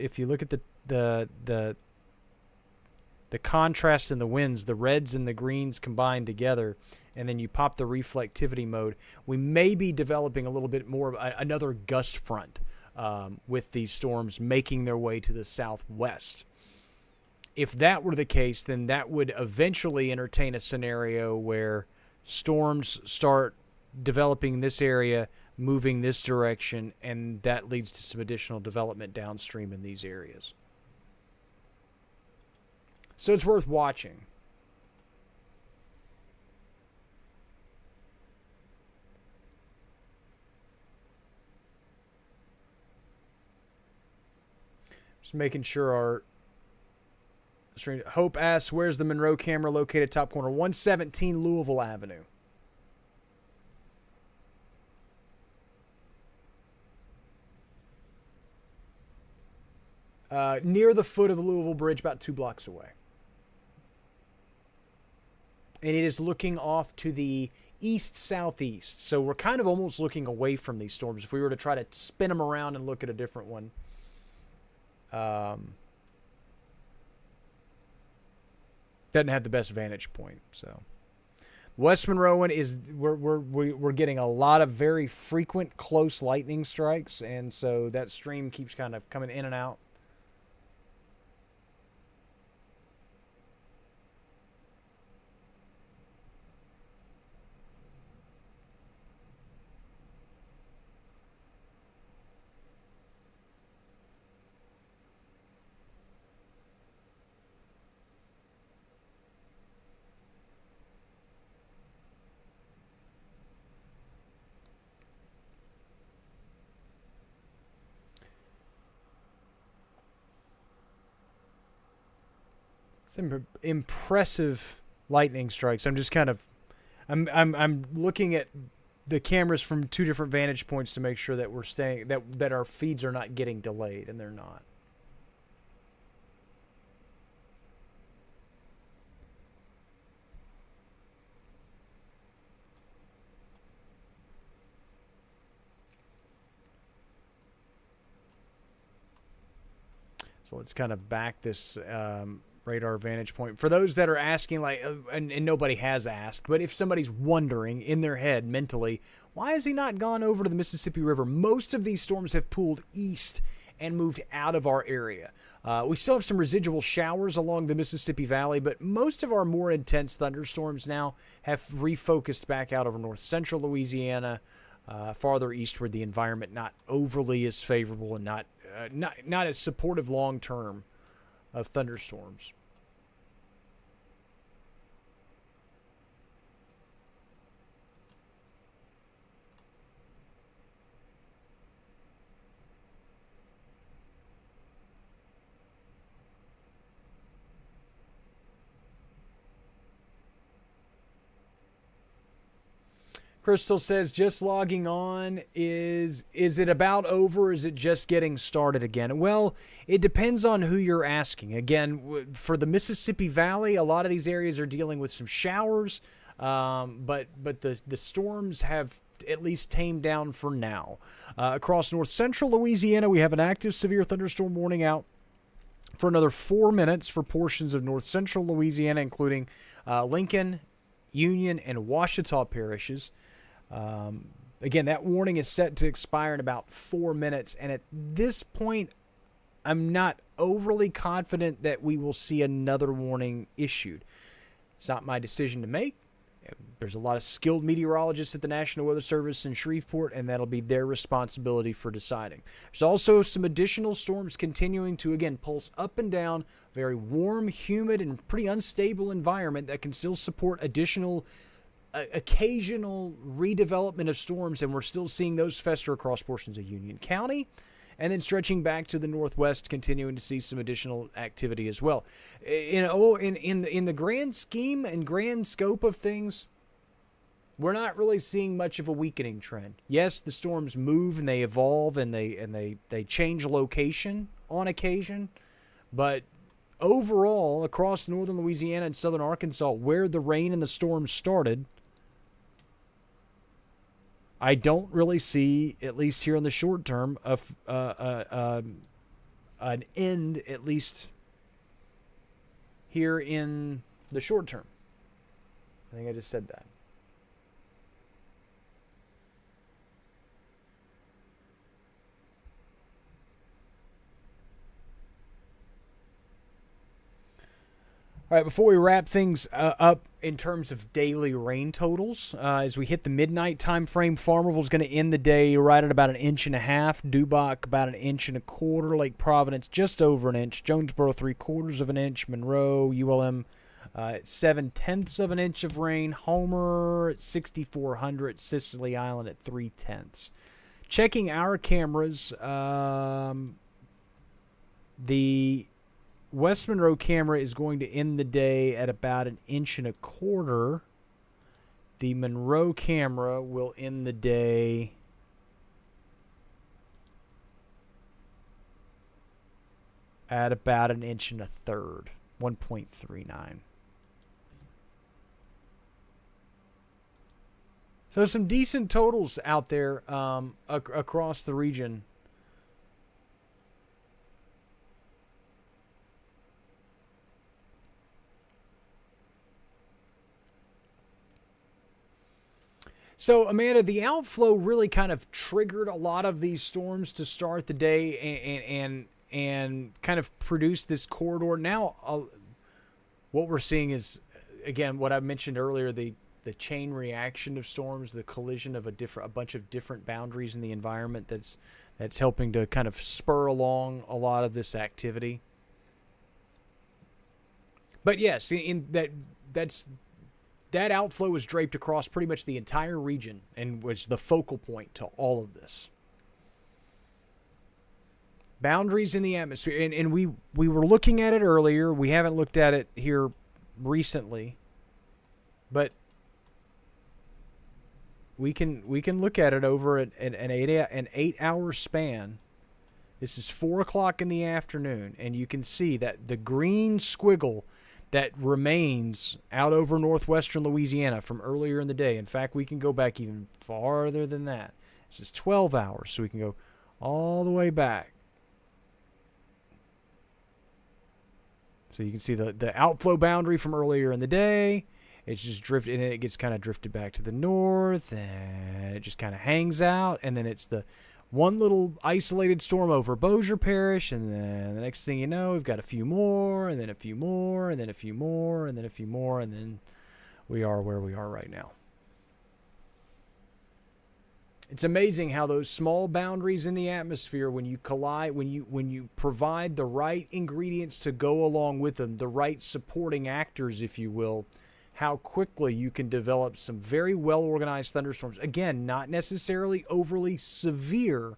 contrast in the winds, the reds and the greens combined together, and then you pop the reflectivity mode, we may be developing a little bit more of another gust front with these storms making their way to the southwest. If that were the case, then that would eventually entertain a scenario where storms start developing in this area, moving this direction, and that leads to some additional development downstream in these areas. So it's worth watching. Just making sure our stream. Hope asks, where's the Monroe camera located? Top corner, 117 Louisville Avenue. Near the foot of the Louisville Bridge, about 2 blocks away. And it is looking off to the east-southeast. So we're kind of almost looking away from these storms. If we were to try to spin them around and look at a different one. Doesn't have the best vantage point. So West Monroe one is we're getting a lot of very frequent close lightning strikes, and so that stream keeps kind of coming in and out. Some impressive lightning strikes. I'm just kind of, I'm looking at the cameras from 2 different vantage points to make sure that we're staying, that our feeds are not getting delayed, and they're not. So let's kind of back this radar vantage point. For those that are asking, like, and nobody has asked, but if somebody's wondering in their head mentally, why has he not gone over to the Mississippi River? Most of these storms have pulled east and moved out of our area. We still have some residual showers along the Mississippi Valley, but most of our more intense thunderstorms now have refocused back out over north central Louisiana, farther eastward, the environment not overly as favorable and not as supportive long term of thunderstorms. Crystal says, just logging on. Is it about over? Or is it just getting started again? Well, it depends on who you're asking. Again, for the Mississippi Valley, a lot of these areas are dealing with some showers, but the storms have at least tamed down for now. Across north central Louisiana, we have an active severe thunderstorm warning out for another 4 minutes for portions of north central Louisiana, including Lincoln, Union, and Ouachita parishes. Again, that warning is set to expire in about 4 minutes, and at this point, I'm not overly confident that we will see another warning issued. It's not my decision to make. There's a lot of skilled meteorologists at the National Weather Service in Shreveport, and that'll be their responsibility for deciding. There's also some additional storms continuing to, again, pulse up and down, very warm, humid, and pretty unstable environment that can still support occasional redevelopment of storms, and we're still seeing those fester across portions of Union County, and then stretching back to the northwest, continuing to see some additional activity as well. In the grand scheme and grand scope of things, we're not really seeing much of a weakening trend. Yes, the storms move and they evolve and they change location on occasion, but overall, across northern Louisiana and southern Arkansas, where the rain and the storms started, I don't really see, at least here in the short term, an end, at least here in the short term. I think I just said that. All right, before we wrap things up in terms of daily rain totals, as we hit the midnight time frame, Farmerville's going to end the day right at about 1.5 inches. Dubach about 1.25 inches. Lake Providence just over 1 inch. Jonesboro 3/4 of an inch. Monroe, ULM at 7/10 of an inch of rain. Homer at 6,400. Sicily Island at 3/10. Checking our cameras, the West Monroe camera is going to end the day at about 1.25 inches. The Monroe camera will end the day at about 1.33 inches, 1.39. So some decent totals out there across the region. So, Amanda, the outflow really kind of triggered a lot of these storms to start the day and kind of produce this corridor. Now, what we're seeing is, again, what I mentioned earlier, the chain reaction of storms, the collision of a bunch of different boundaries in the environment that's helping to kind of spur along a lot of this activity. But yes, that outflow was draped across pretty much the entire region and was the focal point to all of this. Boundaries in the atmosphere. And we were looking at it earlier. We haven't looked at it here recently. But we can look at it over an 8-hour span. This is 4 o'clock in the afternoon. And you can see that the green squiggle that remains out over northwestern Louisiana from earlier in the day. In fact, we can go back even farther than that. This is 12 hours, so we can go all the way back. So you can see the outflow boundary from earlier in the day. It's just drifted, and it gets kind of drifted back to the north, and it just kind of hangs out. And then it's the one little isolated storm over Bossier Parish, and then the next thing you know, we've got a few more, and then a few more, and then a few more, and then a few more, and then we are where we are right now. It's amazing how those small boundaries in the atmosphere, when you collide, when you provide the right ingredients to go along with them, the right supporting actors, if you will, how quickly you can develop some very well-organized thunderstorms. Again, not necessarily overly severe,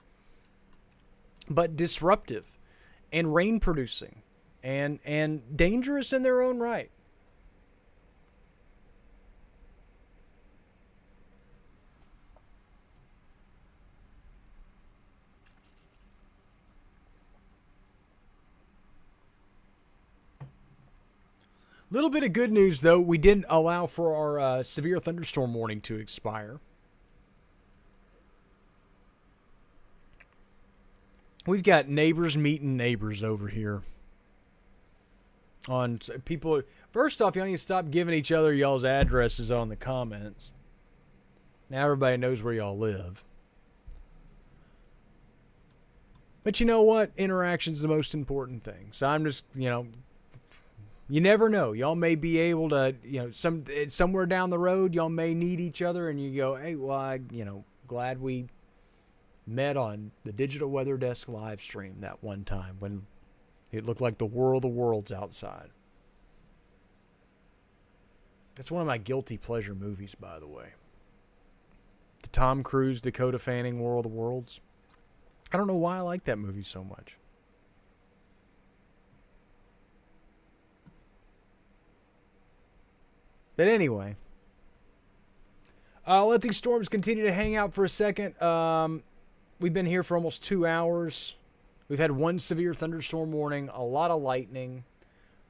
but disruptive and rain-producing and dangerous in their own right. Little bit of good news, though. We did allow for our severe thunderstorm warning to expire. We've got neighbors meeting neighbors over here. On people, first off, y'all need to stop giving each other y'all's addresses on the comments. Now everybody knows where y'all live. But you know what? Interaction's the most important thing. So I'm just, you never know. Y'all may be able to, somewhere down the road, y'all may need each other, and you go, hey, well, glad we met on the Digital Weather Desk live stream that one time when it looked like the world of worlds outside. That's one of my guilty pleasure movies, by the way. The Tom Cruise, Dakota Fanning, World of Worlds. I don't know why I like that movie so much. But anyway, I'll let these storms continue to hang out for a second. We've been here for almost 2 hours. We've had one severe thunderstorm warning, a lot of lightning.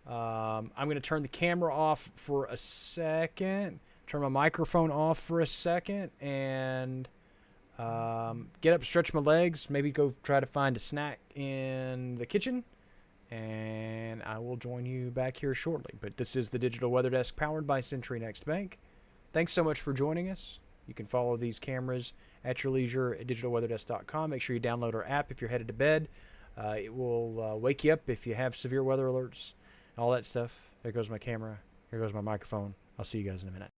I'm going to turn the camera off for a second, turn my microphone off for a second, and get up, stretch my legs, maybe go try to find a snack in the kitchen. And I will join you back here shortly. But this is the Digital Weather Desk powered by Century Next Bank. Thanks so much for joining us. You can follow these cameras at your leisure at digitalweatherdesk.com. Make sure you download our app if you're headed to bed. It will wake you up if you have severe weather alerts, all that stuff. There goes my camera. Here goes my microphone. I'll see you guys in a minute.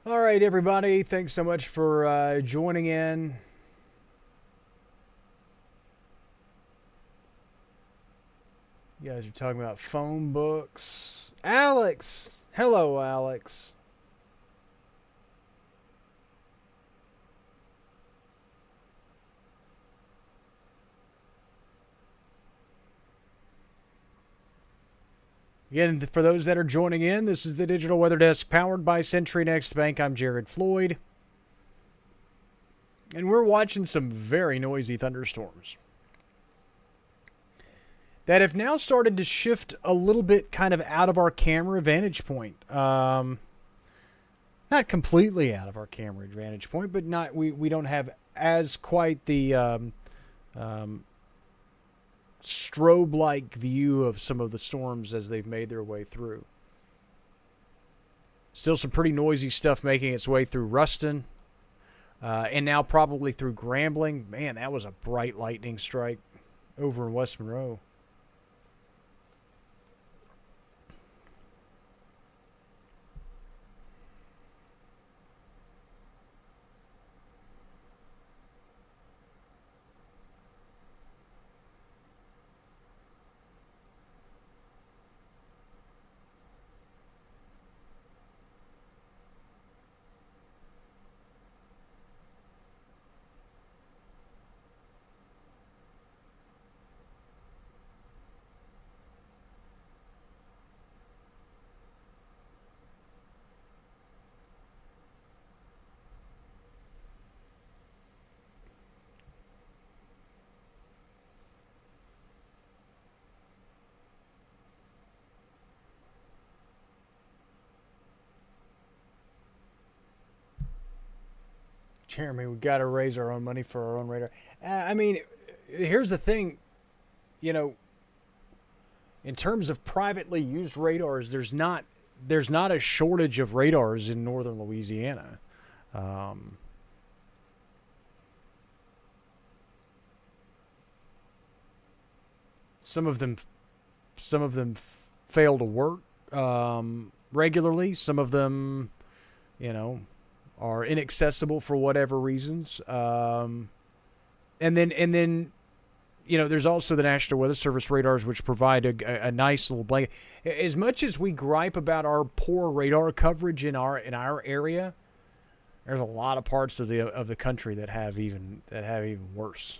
All right, everybody. Thanks so much for joining in. You guys are talking about phone books. Alex! Hello, Alex. Again, for those that are joining in, this is the Digital Weather Desk powered by Century Next Bank. I'm Jared Floyd. And we're watching some very noisy thunderstorms that have now started to shift a little bit kind of out of our camera vantage point. Not completely out of our camera vantage point, but not we don't have as quite the strobe-like view of some of the storms as they've made their way through. Still some pretty noisy stuff making its way through Ruston, and now probably through Grambling. Man, that was a bright lightning strike over in West Monroe. Jeremy, we got to raise our own money for our own radar. I mean, here's the thing, you know, in terms of privately used radars, there's not a shortage of radars in northern Louisiana. Some of them fail to work regularly. Some of them, you know, are inaccessible for whatever reasons. And then, you know, there's also the National Weather Service radars, which provide a nice little blanket. As much as we gripe about our poor radar coverage in our area, there's a lot of parts of the country that have even worse.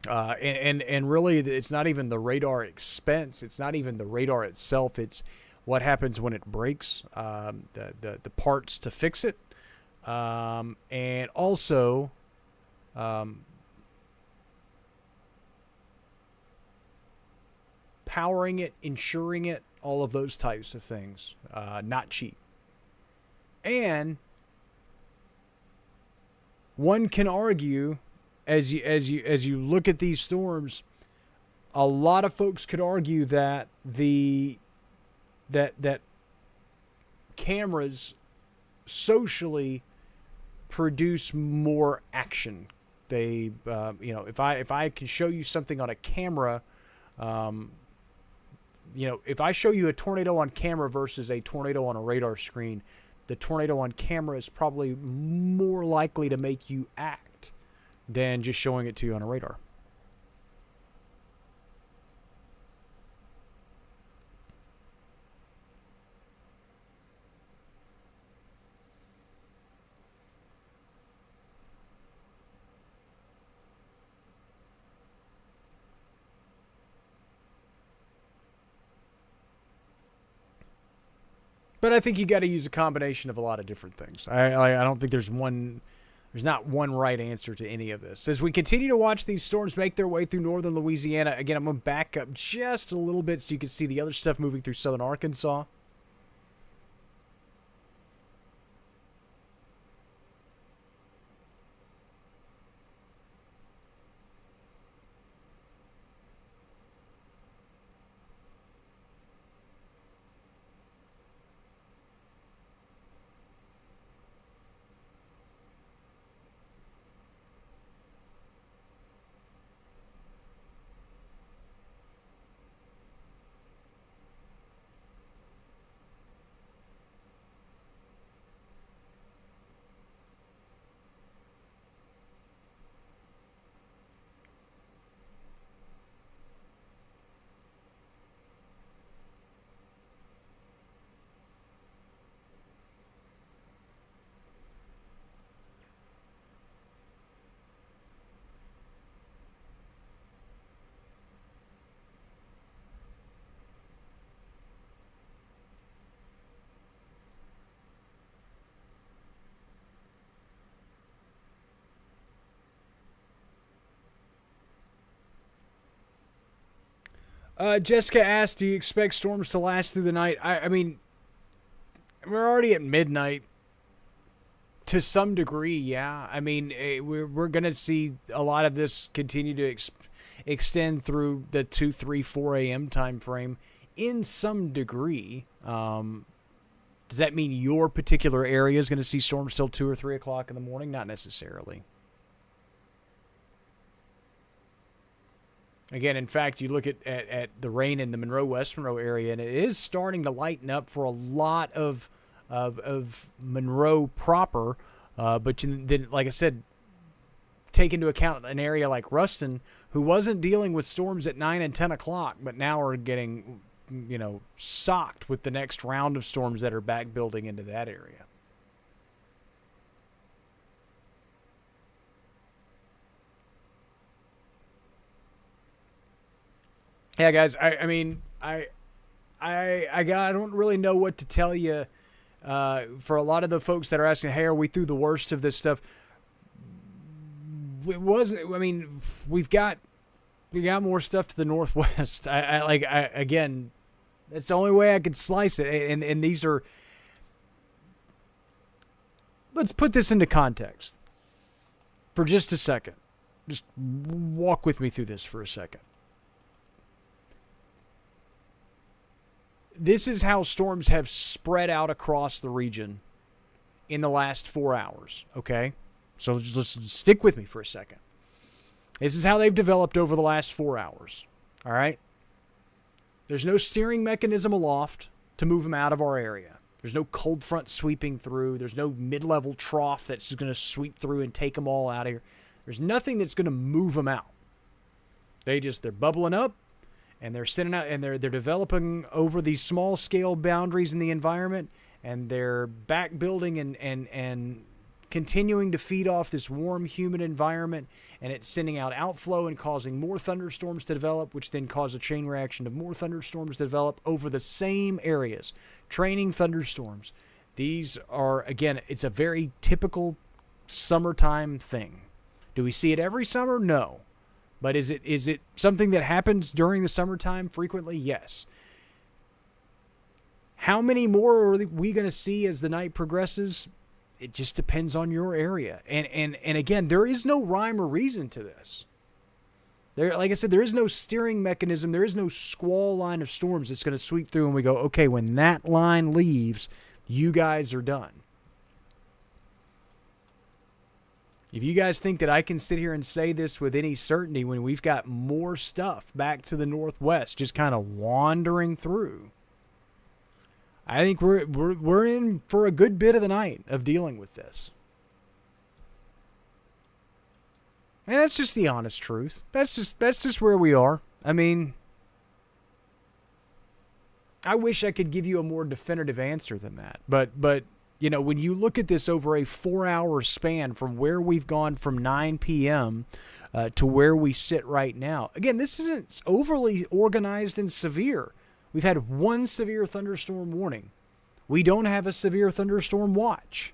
And really, it's not even the radar expense. It's not even the radar itself. It's what happens when it breaks, the parts to fix it, and also powering it, insuring it, all of those types of things. Not cheap. And one can argue, as you look at these storms, a lot of folks could argue that that cameras socially produce more action. They, you know, if I can show you something on a camera, you know, if I show you a tornado on camera versus a tornado on a radar screen, the tornado on camera is probably more likely to make you act than just showing it to you on a radar. But I think you got to use a combination of a lot of different things. I don't think there's not one right answer to any of this. As we continue to watch these storms make their way through northern Louisiana, again, I'm going to back up just a little bit so you can see the other stuff moving through southern Arkansas. Jessica asked, do you expect storms to last through the night? I mean, we're already at midnight. To some degree, yeah. I mean, we're going to see a lot of this continue to extend through the 2, 3, 4 a.m. time frame in some degree. Does that mean your particular area is going to see storms till 2 or 3 o'clock in the morning? Not necessarily. Again, in fact, you look at the rain in the Monroe, West Monroe area, and it is starting to lighten up for a lot of Monroe proper. But then, like I said, take into account an area like Ruston, who wasn't dealing with storms at 9 and 10 o'clock, but now are getting, socked with the next round of storms that are back building into that area. Yeah, guys. I mean, I don't really know what to tell you. For a lot of the folks that are asking, hey, are we through the worst of this stuff? It wasn't. I mean, we got more stuff to the northwest. Again, that's the only way I could slice it. And these are. Let's put this into context for just a second. Just walk with me through this for a second. This is how storms have spread out across the region in the last 4 hours, okay? So just stick with me for a second. This is how they've developed over the last 4 hours, all right? There's no steering mechanism aloft to move them out of our area. There's no cold front sweeping through. There's no mid-level trough that's just going to sweep through and take them all out of here. There's nothing that's going to move them out. They're bubbling up. And they're sending out, and they're developing over these small scale boundaries in the environment, and they're back building and continuing to feed off this warm, humid environment, and it's sending out outflow and causing more thunderstorms to develop, which then cause a chain reaction of more thunderstorms to develop over the same areas. Training thunderstorms. These are, again, it's a very typical summertime thing. Do we see it every summer? No. But is it something that happens during the summertime frequently? Yes. How many more are we going to see as the night progresses? It just depends on your area. And again, there is no rhyme or reason to this. Like I said, there is no steering mechanism. There is no squall line of storms that's going to sweep through and we go, okay, when that line leaves, you guys are done. If you guys think that I can sit here and say this with any certainty when we've got more stuff back to the northwest just kind of wandering through, I think we're in for a good bit of the night of dealing with this. And that's just the honest truth. That's just where we are. I mean, I wish I could give you a more definitive answer than that. But when you look at this over a 4-hour span from where we've gone from 9 p.m. To where we sit right now, again, this isn't overly organized and severe. We've had one severe thunderstorm warning. We don't have a severe thunderstorm watch.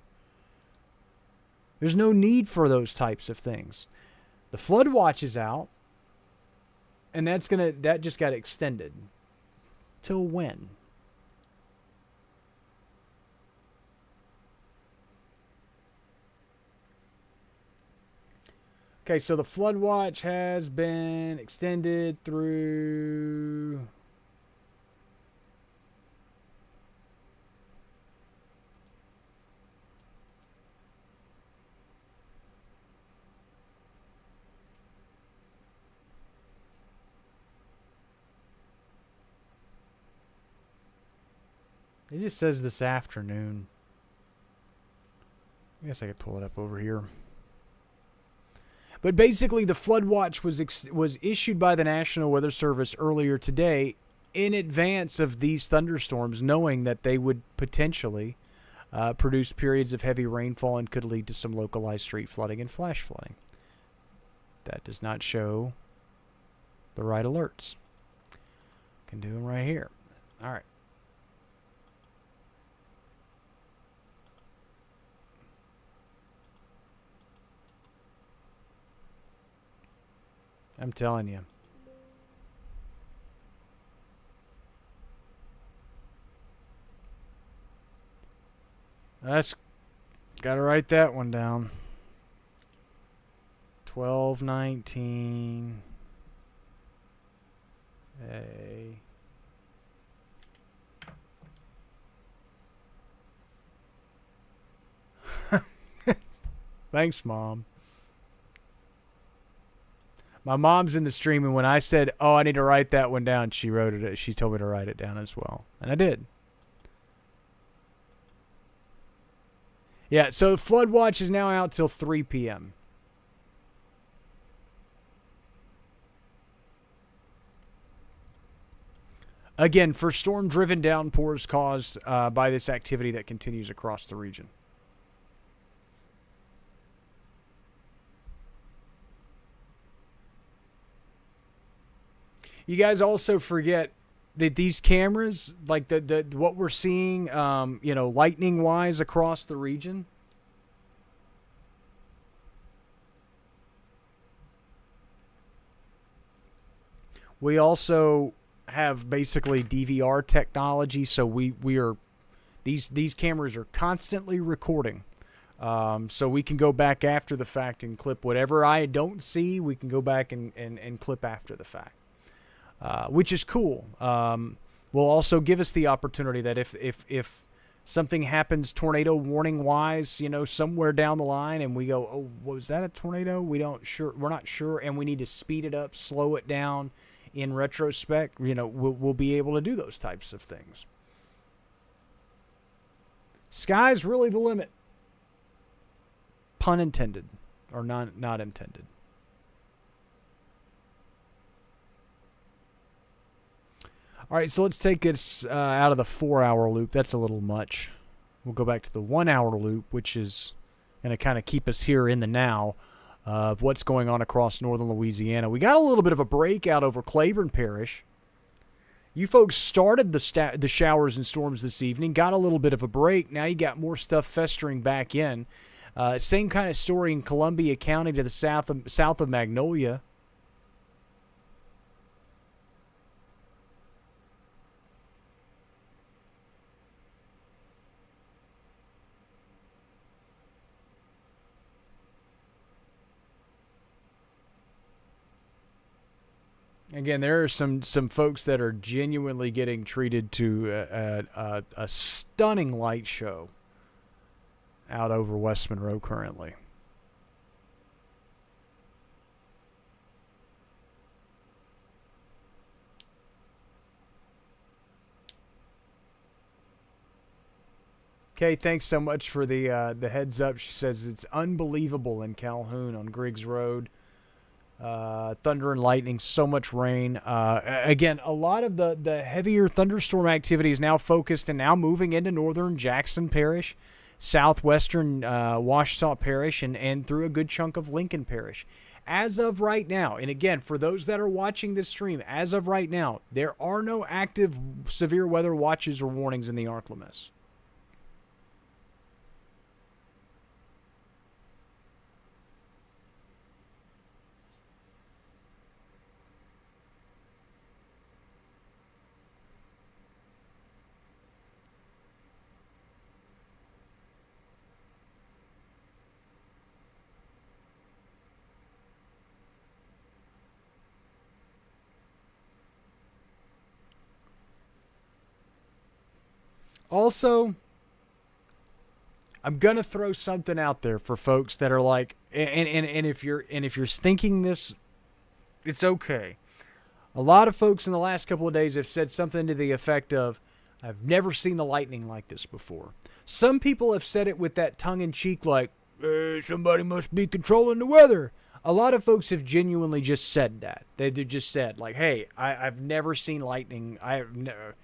There's no need for those types of things. The flood watch is out, and that just got extended. Till when? Okay, so the flood watch has been extended through it just says this afternoon. I guess I could pull it up over here. But basically, the flood watch was issued by the National Weather Service earlier today in advance of these thunderstorms, knowing that they would potentially produce periods of heavy rainfall and could lead to some localized street flooding and flash flooding. That does not show the right alerts. Can do them right here. All right. I'm telling you. That's gotta write that one down. 1219 A. Thanks, Mom. My mom's in the stream, and when I said, "Oh, I need to write that one down," she wrote it. She told me to write it down as well, and I did. Yeah. So flood watch is now out till 3 p.m. Again, for storm-driven downpours caused by this activity that continues across the region. You guys also forget that these cameras, like the what we're seeing, lightning wise across the region. We also have basically DVR technology, so we are these cameras are constantly recording. So we can go back after the fact and clip whatever I don't see. We can go back and clip after the fact. Which is cool. Will also give us the opportunity that if something happens tornado warning wise, somewhere down the line, and we go, oh, was that a tornado? We're not sure, and we need to speed it up, slow it down. In retrospect, we'll be able to do those types of things. Sky's really the limit. Pun intended, or not intended. All right, so let's take this out of the 4-hour loop. That's a little much. We'll go back to the 1-hour loop, which is going to kind of keep us here in the now of what's going on across northern Louisiana. We got a little bit of a breakout over Claiborne Parish. You folks started the showers and storms this evening, got a little bit of a break. Now you got more stuff festering back in. Same kind of story in Columbia County to the south of Magnolia. Again, there are some folks that are genuinely getting treated to a stunning light show out over West Monroe currently. Okay, thanks so much for the heads up. She says it's unbelievable in Calhoun on Griggs Road. Thunder and lightning, so much rain. Again, a lot of the heavier thunderstorm activity is now focused and now moving into northern Jackson Parish, southwestern Ouachita Parish, and through a good chunk of Lincoln Parish. As of right now, and again, for those that are watching this stream, as of right now, there are no active severe weather watches or warnings in the ArkLaMiss. Also, I'm gonna throw something out there for folks that are like, and if you're thinking this, it's okay. A lot of folks in the last couple of days have said something to the effect of, "I've never seen the lightning like this before." Some people have said it with that tongue-in-cheek, like, "Somebody must be controlling the weather." A lot of folks have genuinely just said that. They've just said, like, "Hey, I've never seen lightning. I've never."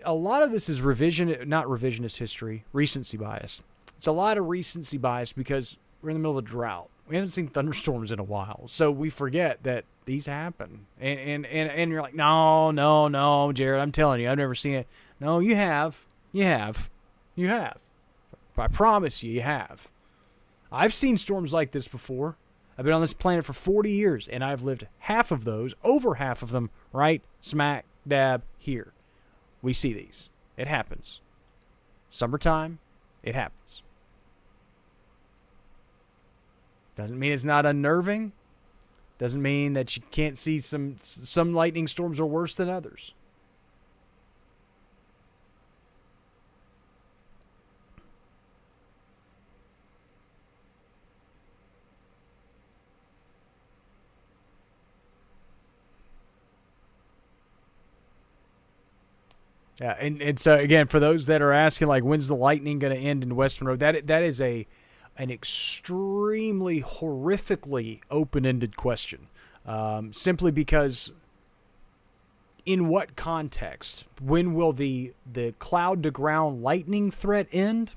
A lot of this is not revisionist history, recency bias. It's a lot of recency bias because we're in the middle of a drought. We haven't seen thunderstorms in a while, so we forget that these happen. And you're like, no, Jared, I'm telling you, I've never seen it. No, you have. You have. I promise you have. I've seen storms like this before. I've been on this planet for 40 years, and I've lived over half of them, right smack dab here. We see these. It happens. Summertime, It happens. Doesn't mean it's not unnerving. Doesn't mean that you can't see some lightning storms are worse than others. Yeah, and so again, for those that are asking, like, when's the lightning going to end in West Monroe? That is an extremely horrifically open-ended question, simply because in what context? When will the cloud to ground lightning threat end?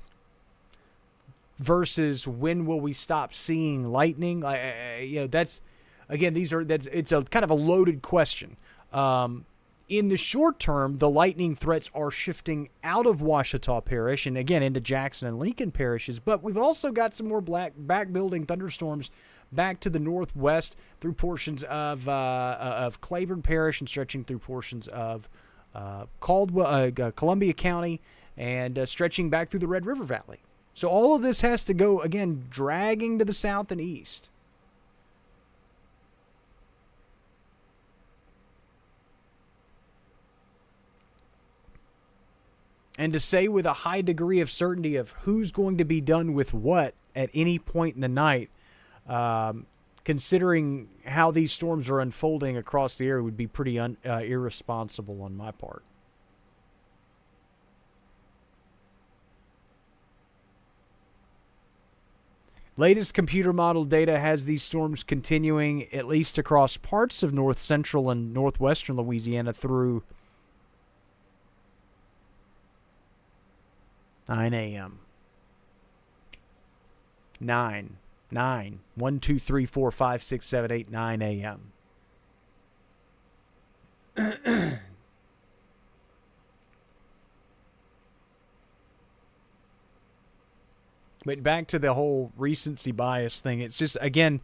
Versus when will we stop seeing lightning? That's again, it's a kind of a loaded question. In the short term, the lightning threats are shifting out of Ouachita Parish and again into Jackson and Lincoln parishes. But we've also got some more back building thunderstorms back to the northwest through portions of Claiborne Parish and stretching through portions of Columbia County and stretching back through the Red River Valley. So all of this has to go, again, dragging to the south and east. And to say with a high degree of certainty of who's going to be done with what at any point in the night, considering how these storms are unfolding across the area, would be pretty irresponsible on my part. Latest computer model data has these storms continuing at least across parts of north central and northwestern Louisiana through 9 a.m. 9. 1, 2, 3, 4, 5, 6, 7, 8, 9 a.m. But back to the whole recency bias thing. It's just, again,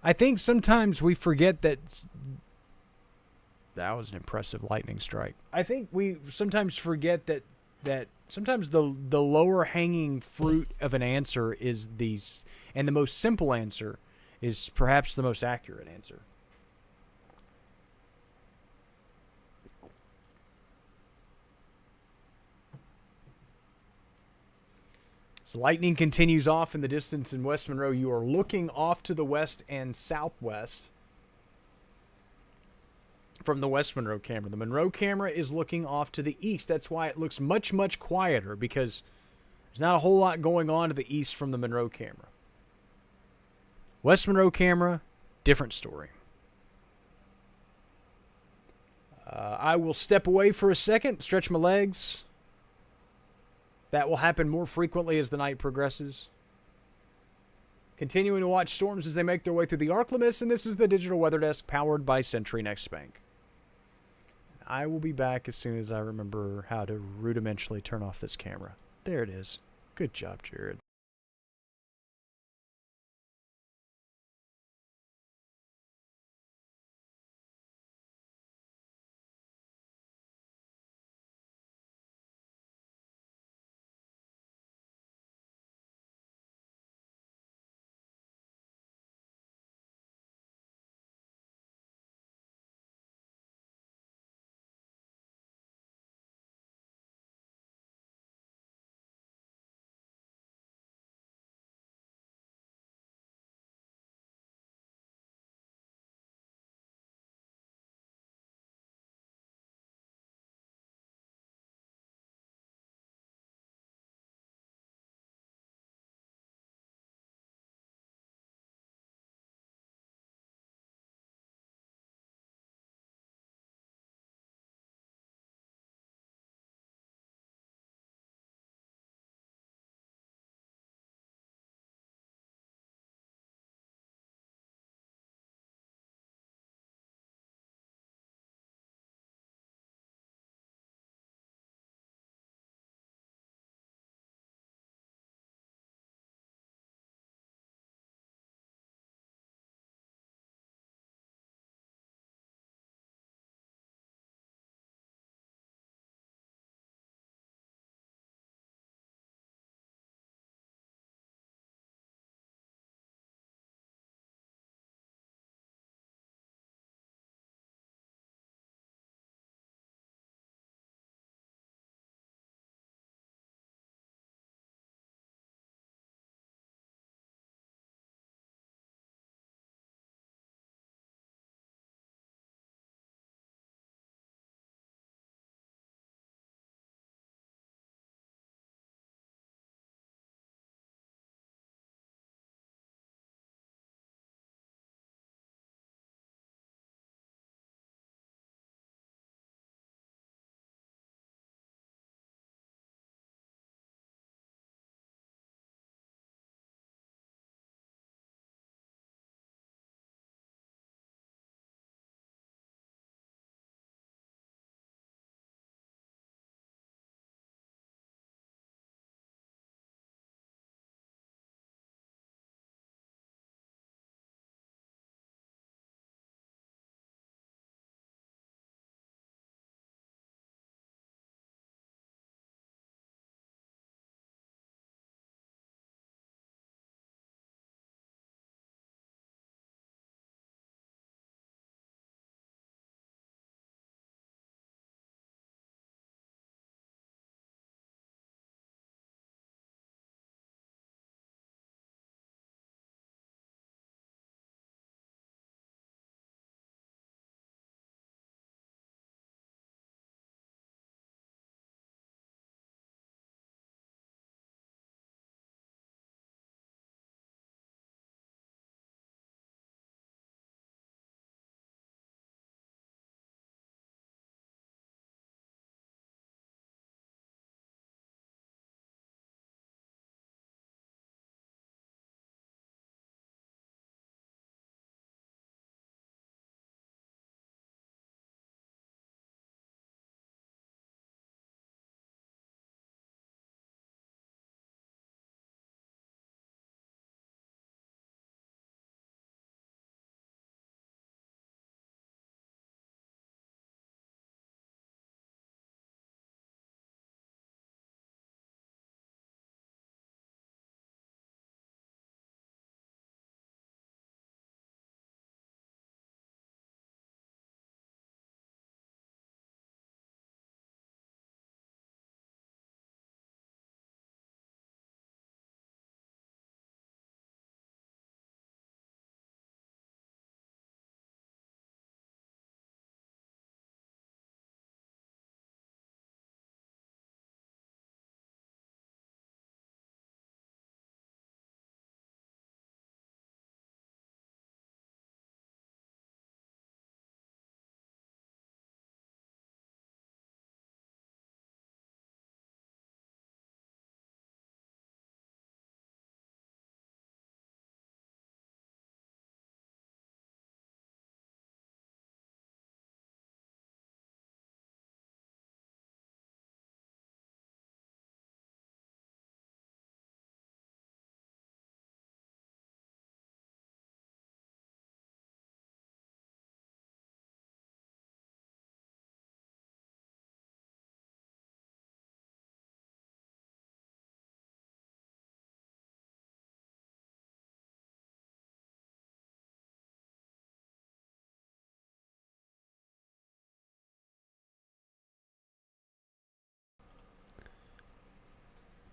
I think sometimes we forget that was an impressive lightning strike. I think we sometimes forget that sometimes the lower hanging fruit of an answer is these, and the most simple answer is perhaps the most accurate answer. As lightning continues off in the distance in West Monroe, you are looking off to the west and southwest from the West Monroe camera. The Monroe camera is looking off to the east. That's why it looks much, much quieter, because there's not a whole lot going on to the east from the Monroe camera. West Monroe camera, different story. I will step away for a second, stretch my legs. That will happen more frequently as the night progresses. Continuing to watch storms as they make their way through the ArkLaMiss, and this is the Digital Weather Desk powered by Century Next Bank. I will be back as soon as I remember how to rudimentally turn off this camera. There it is. Good job, Jared.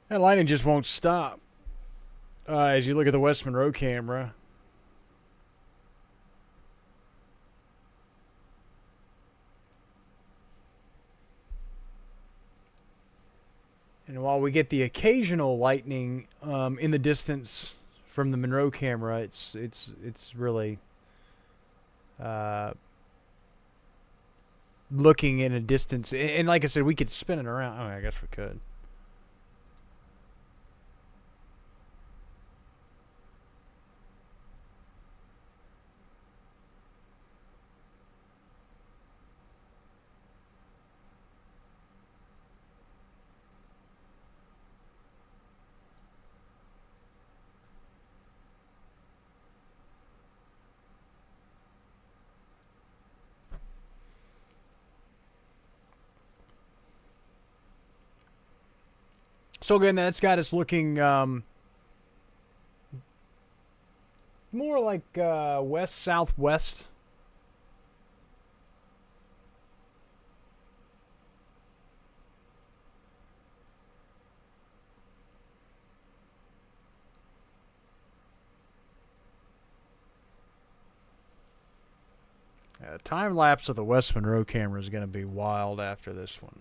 That lightning just won't stop. As you look at the West Monroe camera, and while we get the occasional lightning in the distance from the Monroe camera, it's really looking in a distance. And like I said, we could spin it around. Oh, I guess we could. So again, that's got us looking more like west southwest. Time lapse of the West Monroe camera is going to be wild after this one.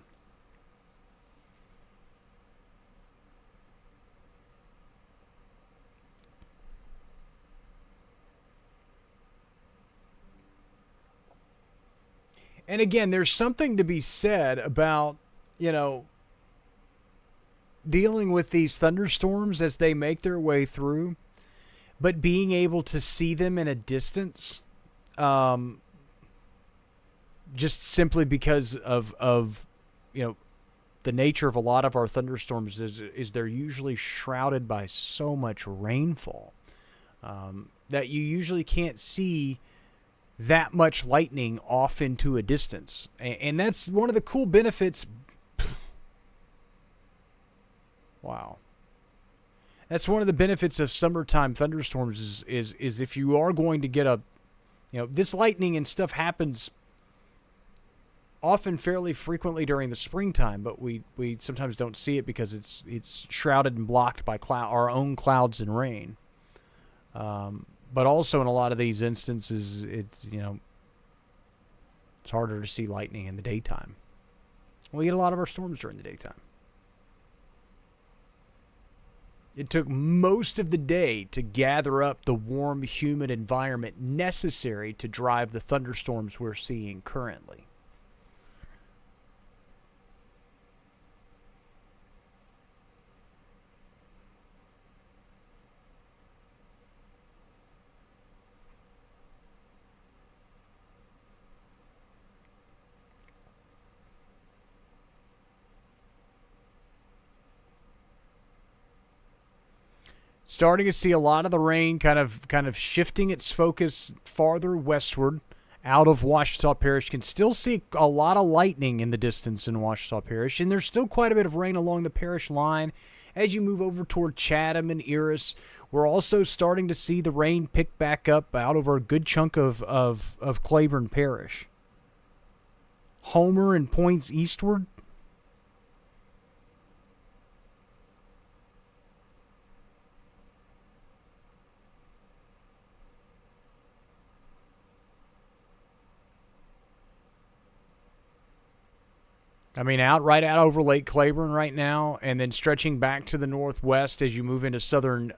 And again, there's something to be said about, you know, dealing with these thunderstorms as they make their way through, but being able to see them in a distance, just simply because of you know, the nature of a lot of our thunderstorms is they're usually shrouded by so much rainfall that you usually can't see that much lightning off into a distance. And that's one of the cool benefits. Wow. That's one of the benefits of summertime thunderstorms is if you are going to get this lightning and stuff happens often fairly frequently during the springtime, but we sometimes don't see it because it's shrouded and blocked by our own clouds and rain. But also in a lot of these instances, it's harder to see lightning in the daytime. We get a lot of our storms during the daytime. It took most of the day to gather up the warm, humid environment necessary to drive the thunderstorms we're seeing currently. Starting to see a lot of the rain kind of shifting its focus farther westward out of Ouachita Parish. Can still see a lot of lightning in the distance in Ouachita Parish, and there's still quite a bit of rain along the parish line as you move over toward Chatham and Eris. We're also starting to see the rain pick back up out over a good chunk of Claiborne Parish. Homer and points eastward. I mean, right out over Lake Claiborne right now, and then stretching back to the northwest as you move into southern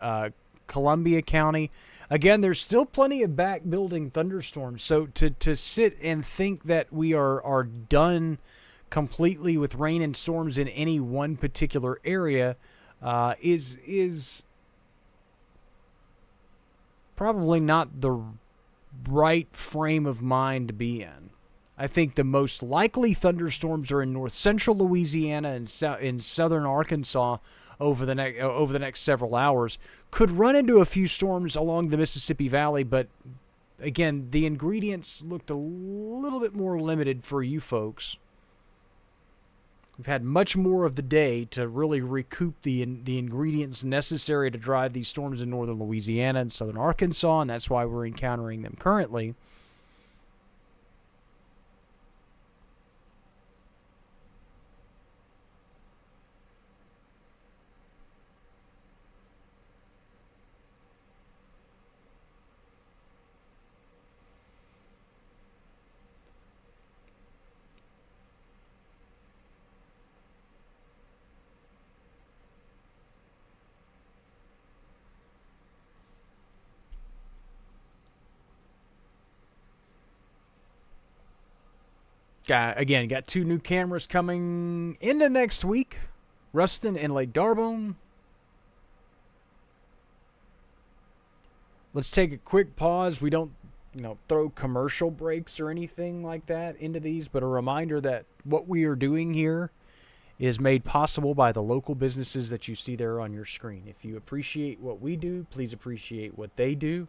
Columbia County. Again, there's still plenty of back-building thunderstorms. So to sit and think that we are done completely with rain and storms in any one particular area is probably not the right frame of mind to be in. I think the most likely thunderstorms are in north central Louisiana and in southern Arkansas over the next several hours. Could run into a few storms along the Mississippi Valley, but again, the ingredients looked a little bit more limited for you folks. We've had much more of the day to really recoup the ingredients necessary to drive these storms in northern Louisiana and southern Arkansas, and that's why we're encountering them currently. Got 2 new cameras coming into next week. Ruston and Lake Darbone. Let's take a quick pause. We don't, throw commercial breaks or anything like that into these, but a reminder that what we are doing here is made possible by the local businesses that you see there on your screen. If you appreciate what we do, please appreciate what they do.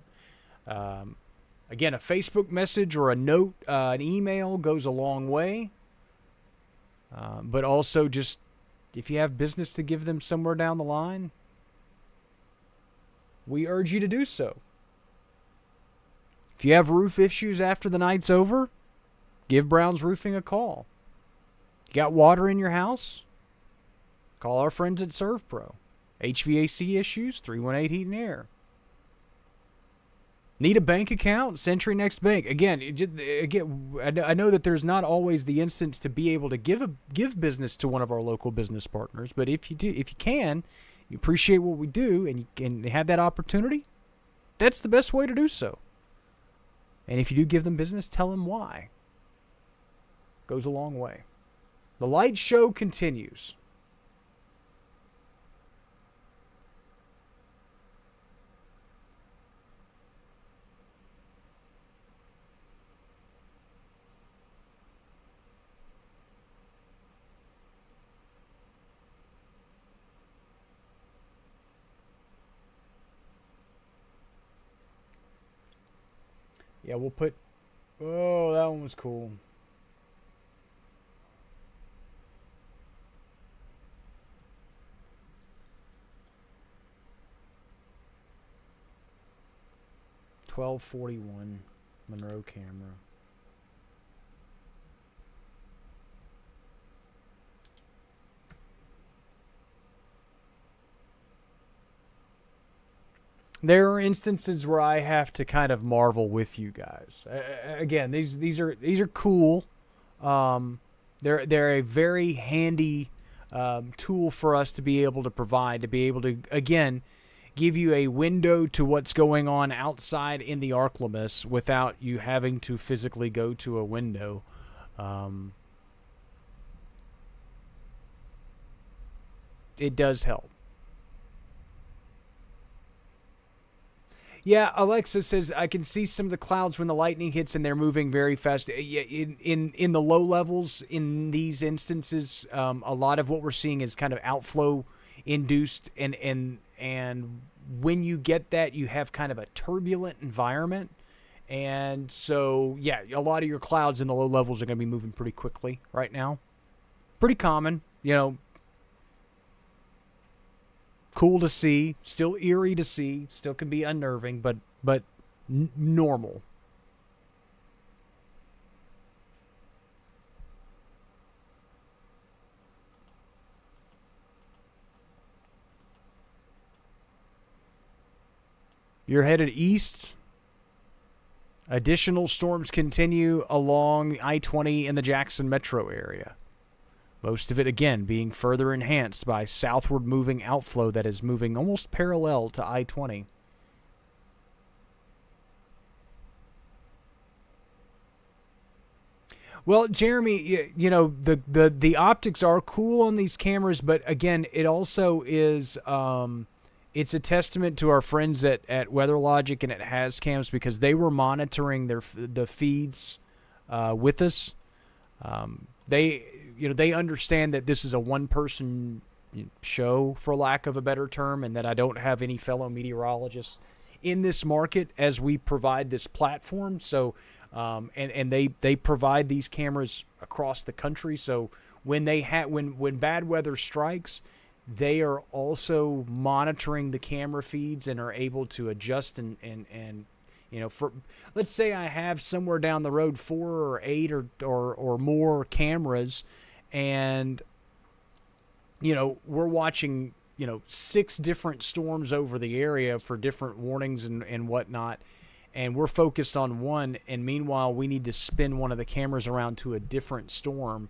Again, a Facebook message or a note, an email goes a long way. But also just if you have business to give them somewhere down the line, we urge you to do so. If you have roof issues after the night's over, give Brown's Roofing a call. You got water in your house? Call our friends at ServPro. HVAC issues, 318 Heat and Air. Need a bank account? Century Next Bank. Again, I know that there's not always the instance to be able to give business to one of our local business partners, but if you appreciate what we do, and you can have that opportunity, that's the best way to do so. And if you do give them business, tell them why. Goes a long way. The light show continues. Yeah, we'll put... Oh, that one was cool. $12.41 Monroe camera. There are instances where I have to kind of marvel with you guys. Again, these are cool. They're a very handy tool for us to be able to provide, to be able to, again, give you a window to what's going on outside in the ArkLaMiss without you having to physically go to a window. It does help. Yeah, Alexa says, I can see some of the clouds when the lightning hits and they're moving very fast. Yeah, in the low levels, in these instances, a lot of what we're seeing is kind of outflow induced. And when you get that, you have kind of a turbulent environment. And so, yeah, a lot of your clouds in the low levels are going to be moving pretty quickly right now. Pretty common, cool to see, still eerie to see, still can be unnerving, but normal. You're headed east. Additional storms continue along I-20 in the Jackson metro area. Most of it, again, being further enhanced by southward moving outflow that is moving almost parallel to I-20. Well, Jeremy, the optics are cool on these cameras, but again, it also is it's a testament to our friends at WeatherLogic and at HazCams, because they were monitoring the feeds with us. They understand that this is a one-person show, for lack of a better term, and that I don't have any fellow meteorologists in this market as we provide this platform. So, and they provide these cameras across the country. So when when bad weather strikes, they are also monitoring the camera feeds and are able to adjust and for, let's say I have somewhere down the road 4 or 8 or more cameras, and we're watching 6 different storms over the area for different warnings and whatnot, and we're focused on one, and meanwhile we need to spin one of the cameras around to a different storm.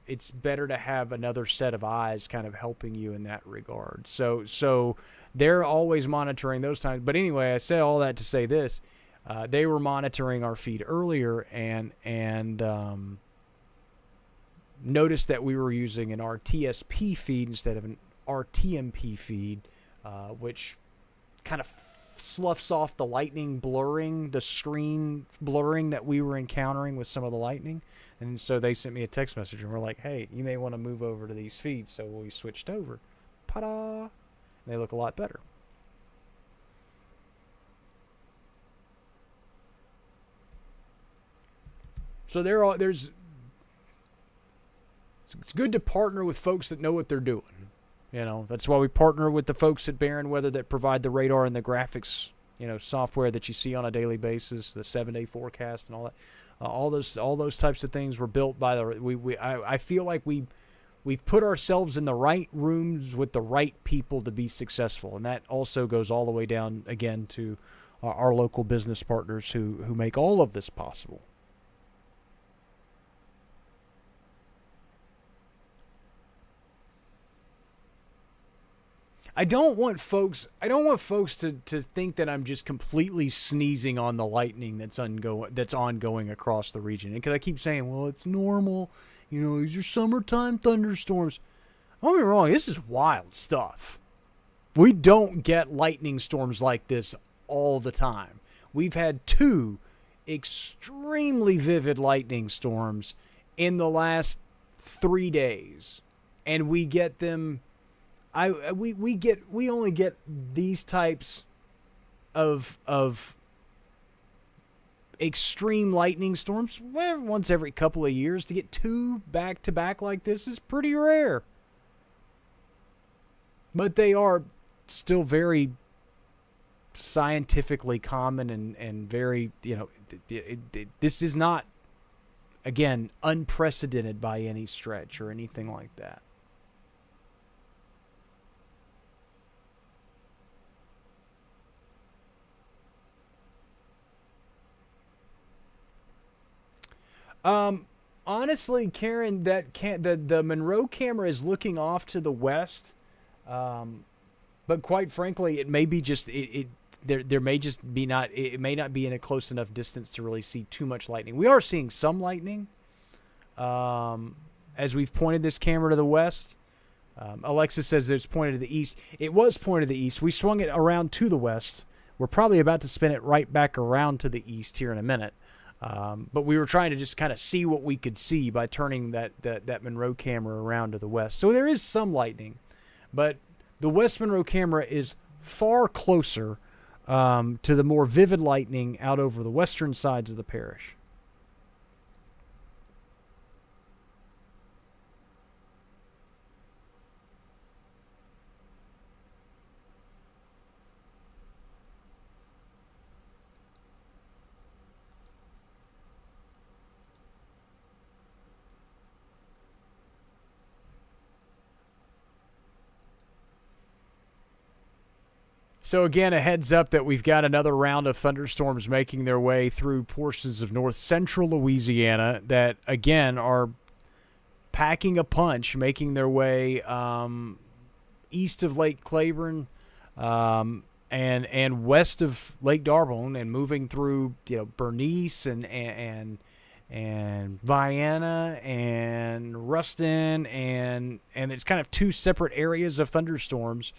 It's better to have another set of eyes kind of helping you in that regard. So they're always monitoring those times. But anyway, I say all that to say this. They were monitoring our feed earlier and noticed that we were using an RTSP feed instead of an RTMP feed, which kind of sloughs off the lightning blurring, the screen blurring that we were encountering with some of the lightning. And so they sent me a text message and we're like, hey, you may want to move over to these feeds. So we switched over. Ta-da! And they look a lot better. So it's good to partner with folks that know what they're doing. You know, that's why we partner with the folks at Barron Weather that provide the radar and the graphics, software that you see on a daily basis, the 7-day forecast and all that. All those types of things were built by I feel like we've put ourselves in the right rooms with the right people to be successful, and that also goes all the way down again to our local business partners who make all of this possible. I don't want folks to think that I'm just completely sneezing on the lightning that's ongoing across the region. And because I keep saying, well, it's normal, these are summertime thunderstorms. Don't get me wrong, this is wild stuff. We don't get lightning storms like this all the time. We've had 2 extremely vivid lightning storms in the last 3 days, and we get them. We only get these types of extreme lightning storms once every couple of years. To get 2 back to back like this is pretty rare. But they are still very scientifically common and very, this is not, again, unprecedented by any stretch or anything like that. Honestly, Karen, the Monroe camera is looking off to the west. But quite frankly, it may be just there may just be not it may not be in a close enough distance to really see too much lightning. We are seeing some lightning. As we've pointed this camera to the west. Alexis says it's pointed to the east. It was pointed to the east. We swung it around to the west. We're probably about to spin it right back around to the east here in a minute. But we were trying to just kind of see what we could see by turning that Monroe camera around to the west. So there is some lightning, but the West Monroe camera is far closer to the more vivid lightning out over the western sides of the parish. So again, a heads up that we've got another round of thunderstorms making their way through portions of north central Louisiana that, again, are packing a punch, making their way east of Lake Claiborne and west of Lake D'Arbonne and moving through Bernice and Vienna and Ruston and it's kind of 2 separate areas of thunderstorms.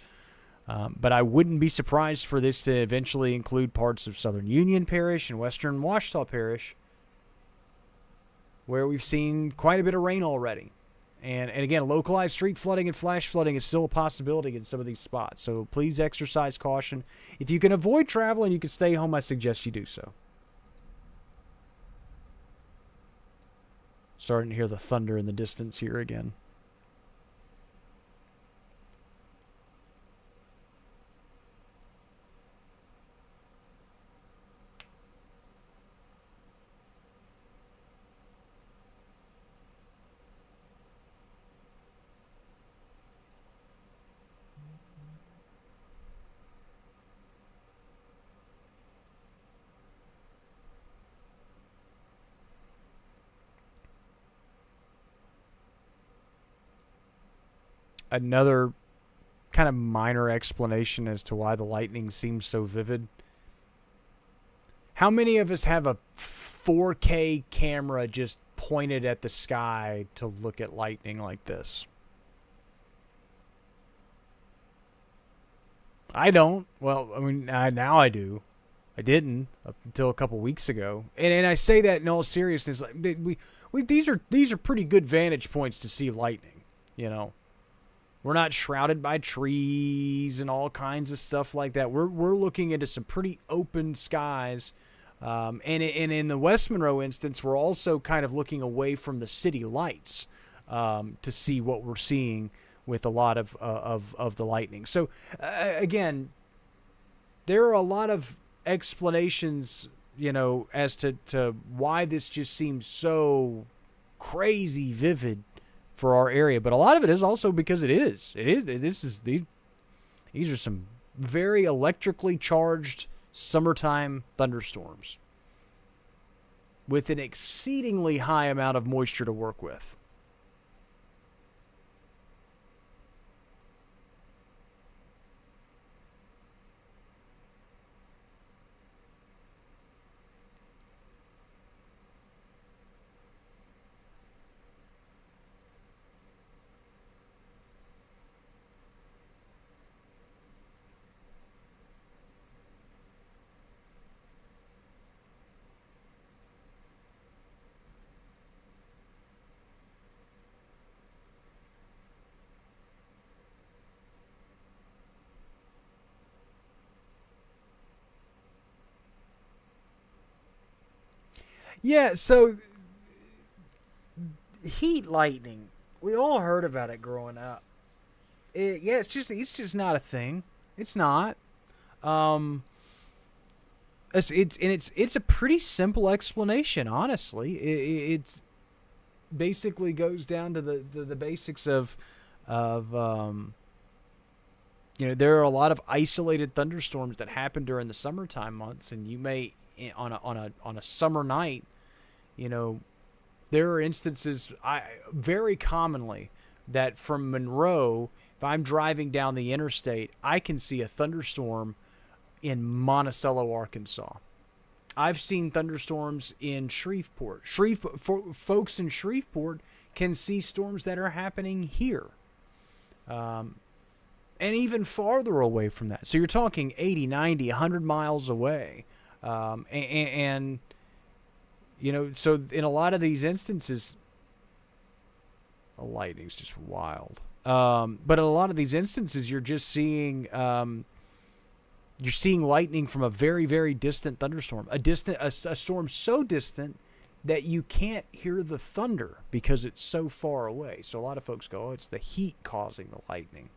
But I wouldn't be surprised for this to eventually include parts of Southern Union Parish and Western Ouachita Parish, where we've seen quite a bit of rain already. And again, localized street flooding and flash flooding is still a possibility in some of these spots. So please exercise caution. If you can avoid travel and you can stay home, I suggest you do so. Starting to hear the thunder in the distance here again. Another kind of minor explanation as to why the lightning seems so vivid. How many of us have a 4K camera just pointed at the sky to look at lightning like this? I don't. Well, I mean, now I do. I didn't up until a couple weeks ago, and I say that in all seriousness. Like these are pretty good vantage points to see lightning. You know, we're not shrouded by trees and all kinds of stuff like that. We're looking into some pretty open skies, and in the West Monroe instance, we're also kind of looking away from the city lights to see what we're seeing with a lot of the lightning. So again, there are a lot of explanations, you know, as to why this just seems so crazy vivid for our area, but a lot of it is also because these are some very electrically charged summertime thunderstorms with an exceedingly high amount of moisture to work with. Yeah, so heat lightning. We all heard about it growing up. It's just not a thing. It's not. Um, it's a pretty simple explanation, honestly. It's basically goes down to the basics of there are a lot of isolated thunderstorms that happen during the summertime months, and you may on a summer night, you know, there are instances very commonly that from Monroe, if I'm driving down the interstate, I can see a thunderstorm in Monticello, Arkansas. I've seen thunderstorms in Shreveport. Folks in Shreveport can see storms that are happening here. And even farther away from that. So you're talking 80, 90, 100 miles away. And you know, so in a lot of these instances, the lightning's just wild. But in a lot of these instances, you're just seeing lightning from a very, very distant thunderstorm. A storm so distant that you can't hear the thunder because it's so far away. So a lot of folks go, "Oh, it's the heat causing the lightning."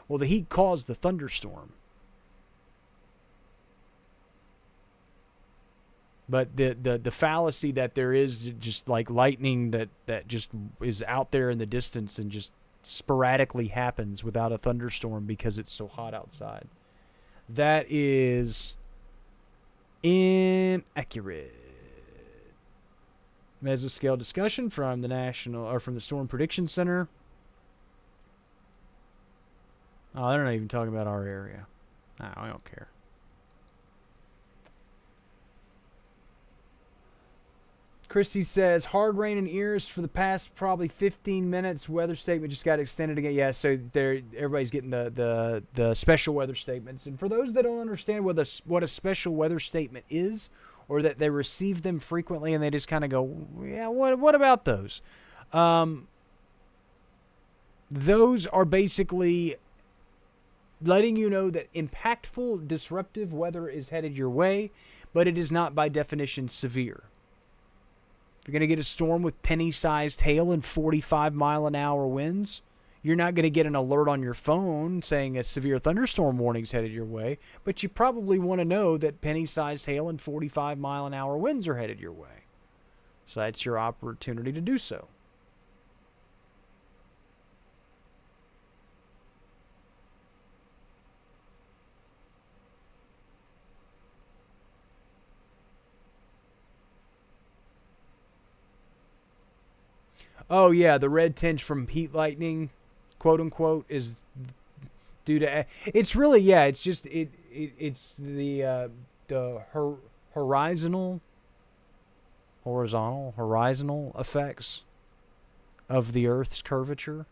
Well, the heat caused the thunderstorm. But the fallacy that there is just like lightning that just is out there in the distance and just sporadically happens without a thunderstorm because it's so hot outside. That is inaccurate. Mesoscale discussion from the Storm Prediction Center. Oh, they're not even talking about our area. No, I don't care. Christy says, hard rain in ears for the past probably 15 minutes. Weather statement just got extended again. Yeah, so everybody's getting the special weather statements. And for those that don't understand what a special weather statement is, or that they receive them frequently and they just kind of go, yeah, what about those? Those are basically letting you know that impactful, disruptive weather is headed your way, but it is not by definition severe. If you're going to get a storm with penny-sized hail and 45-mile-an-hour winds, you're not going to get an alert on your phone saying a severe thunderstorm warning is headed your way, but you probably want to know that penny-sized hail and 45-mile-an-hour winds are headed your way. So that's your opportunity to do so. Oh, yeah, the red tinge from heat lightning, quote unquote, is due to. It's really, yeah, it's just it's the horizontal effects of the Earth's curvature.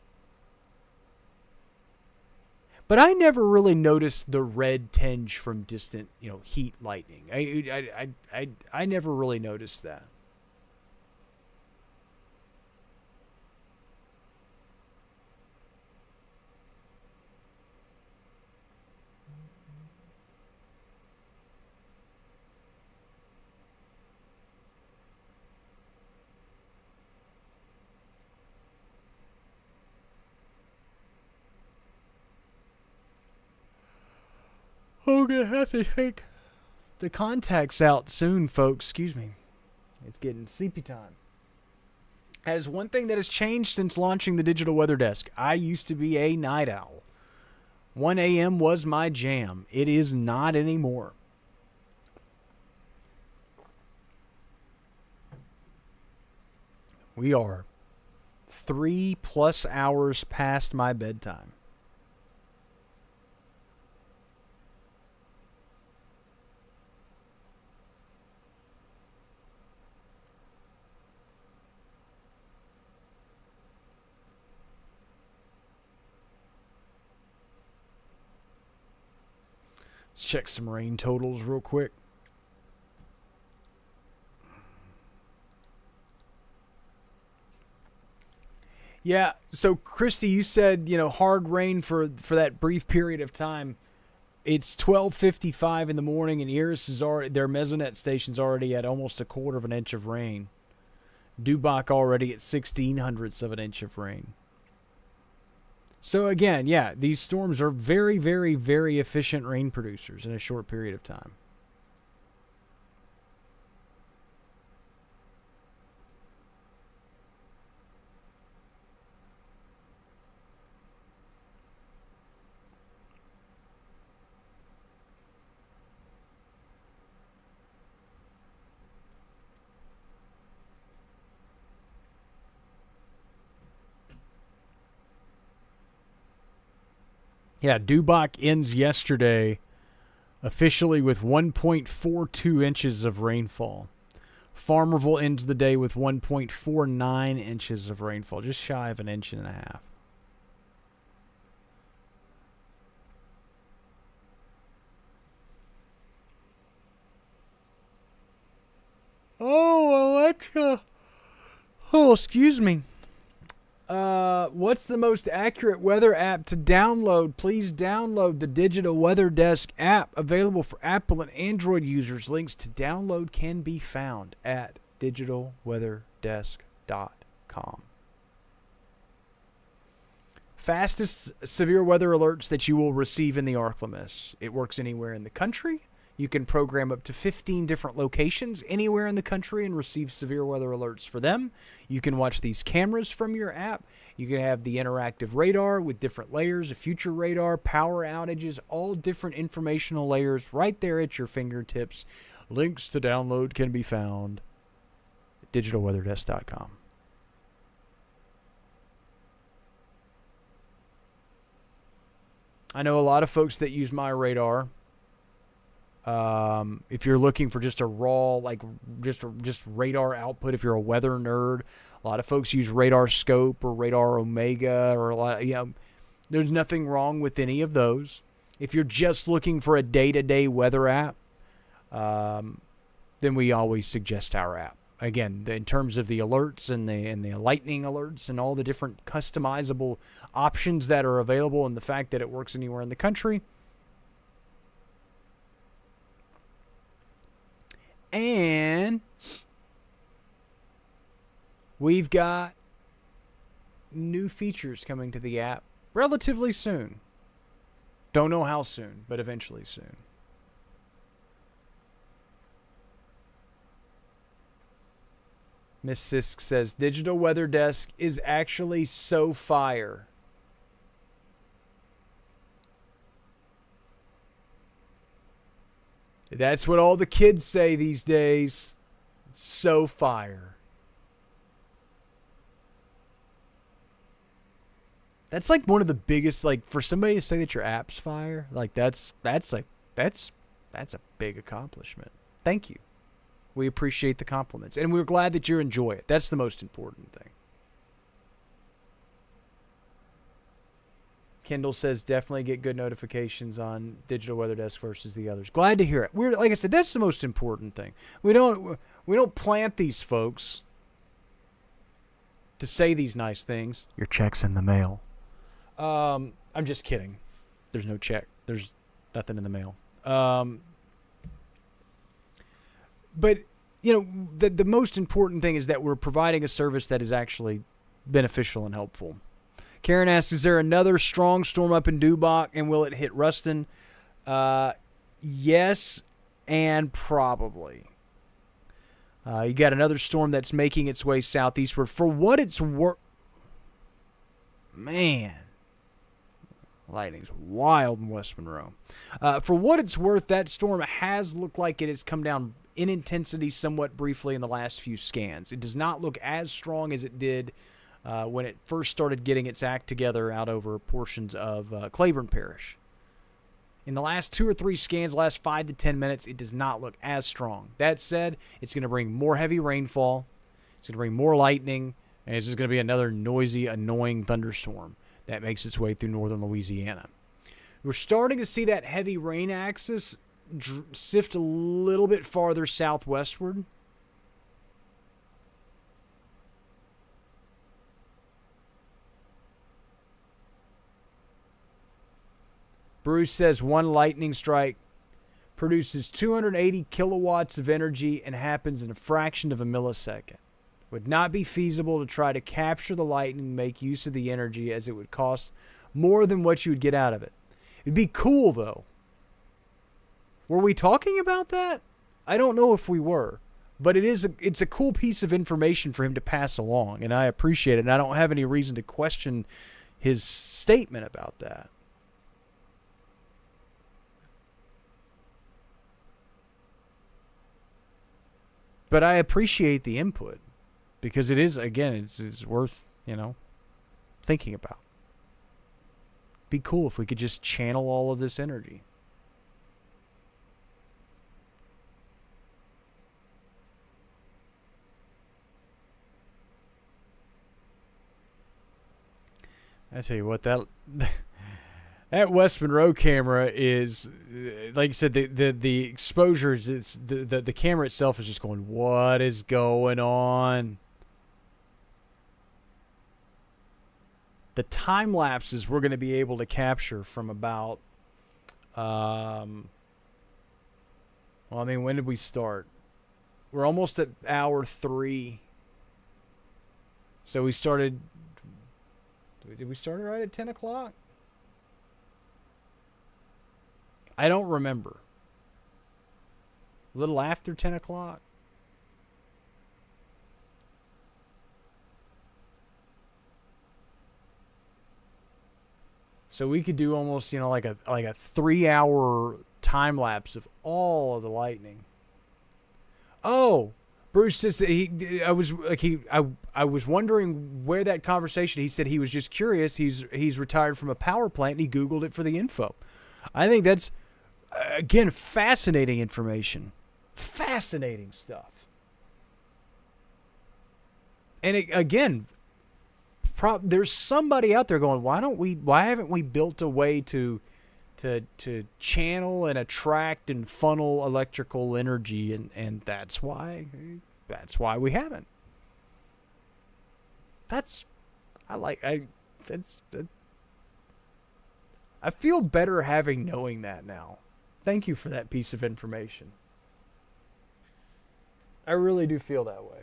But I never really noticed the red tinge from distant, heat lightning. I never really noticed that. Oh, gonna have to take the contacts out soon, folks. Excuse me. It's getting sleepy time. That is one thing that has changed since launching the Digital Weather Desk. I used to be a night owl. 1 a.m. was my jam. It is not anymore. We are 3+ hours past my bedtime. Let's check some rain totals real quick. Yeah, so Christy, you said, hard rain for that brief period of time. It's 12:55 in the morning, and Iris is already, their Mesonet station's already at almost 1/4 of an inch of rain. Dubach already at 1/1600ths of an inch of rain. So again, yeah, these storms are very, very, very efficient rain producers in a short period of time. Yeah, Dubach ends yesterday officially with 1.42 inches of rainfall. Farmerville ends the day with 1.49 inches of rainfall, just shy of an inch and a half. Oh, Alexa. Oh, excuse me. What's the most accurate weather app to download? Please download the Digital Weather Desk app, available for Apple and Android users. Links to download can be found at digitalweatherdesk.com. Fastest severe weather alerts that you will receive in the ArkLaMiss. It works anywhere in the country. You can program up to 15 different locations anywhere in the country and receive severe weather alerts for them. You can watch these cameras from your app. You can have the interactive radar with different layers of future radar, power outages, all different informational layers right there at your fingertips. Links to download can be found at digitalweatherdesk.com. I know a lot of folks that use my radar. If you're looking for just a raw, just radar output, if you're a weather nerd, a lot of folks use Radar Scope or Radar Omega, or there's nothing wrong with any of those. If you're just looking for a day-to-day weather app, then we always suggest our app. Again, in terms of the alerts and the lightning alerts and all the different customizable options that are available, and the fact that it works anywhere in the country. And we've got new features coming to the app relatively soon. Don't know how soon, but eventually soon. Miss Sisk says, Digital Weather Desk is actually so fire. That's what all the kids say these days. It's so fire. That's like one of the biggest, for somebody to say that your app's fire, that's a big accomplishment. Thank you. We appreciate the compliments, and we're glad that you enjoy it. That's the most important thing. Kendall says definitely get good notifications on Digital Weather Desk versus the others. Glad to hear it. We're, like I said, that's the most important thing. We don't plant these folks to say these nice things. Your check's in the mail. I'm just kidding. There's no check. There's nothing in the mail. But the most important thing is that we're providing a service that is actually beneficial and helpful. Karen asks, is there another strong storm up in Dubach, and will it hit Ruston? Yes, and probably. You got another storm that's making its way southeastward. For what it's worth, man, lightning's wild in West Monroe. For what it's worth, that storm has looked like it has come down in intensity somewhat briefly in the last few scans. It does not look as strong as it did when it first started getting its act together out over portions of Claiborne Parish. In the last 2 or 3 scans, last 5 to 10 minutes, it does not look as strong. That said, it's going to bring more heavy rainfall. It's going to bring more lightning. And it's just going to be another noisy, annoying thunderstorm that makes its way through northern Louisiana. We're starting to see that heavy rain axis sift a little bit farther southwestward. Bruce says one lightning strike produces 280 kilowatts of energy and happens in a fraction of a millisecond. Would not be feasible to try to capture the lightning and make use of the energy, as it would cost more than what you would get out of it. It'd be cool, though. Were we talking about that? I don't know if we were, but it's a cool piece of information for him to pass along, and I appreciate it, and I don't have any reason to question his statement about that. But I appreciate the input, because it is, again, it's worth, thinking about. Be cool if we could just channel all of this energy. I tell you what, that West Monroe camera is, like you said, the exposures, the camera itself is just going, what is going on? The time lapses we're going to be able to capture from about, when did we start? We're almost at hour 3. So we started, did we start it right at 10 o'clock? I don't remember. A little after 10 o'clock. So we could do almost, like a 3-hour time lapse of all of the lightning. Oh, Bruce says I was wondering where that conversation. He said he was just curious. He's retired from a power plant and he Googled it for the info. I think that's, again, fascinating information. Fascinating stuff. And again, there's somebody out there going, why haven't we built a way to channel and attract and funnel electrical energy, and that's why we haven't. I feel better having knowing that now. Thank you for that piece of information. I really do feel that way.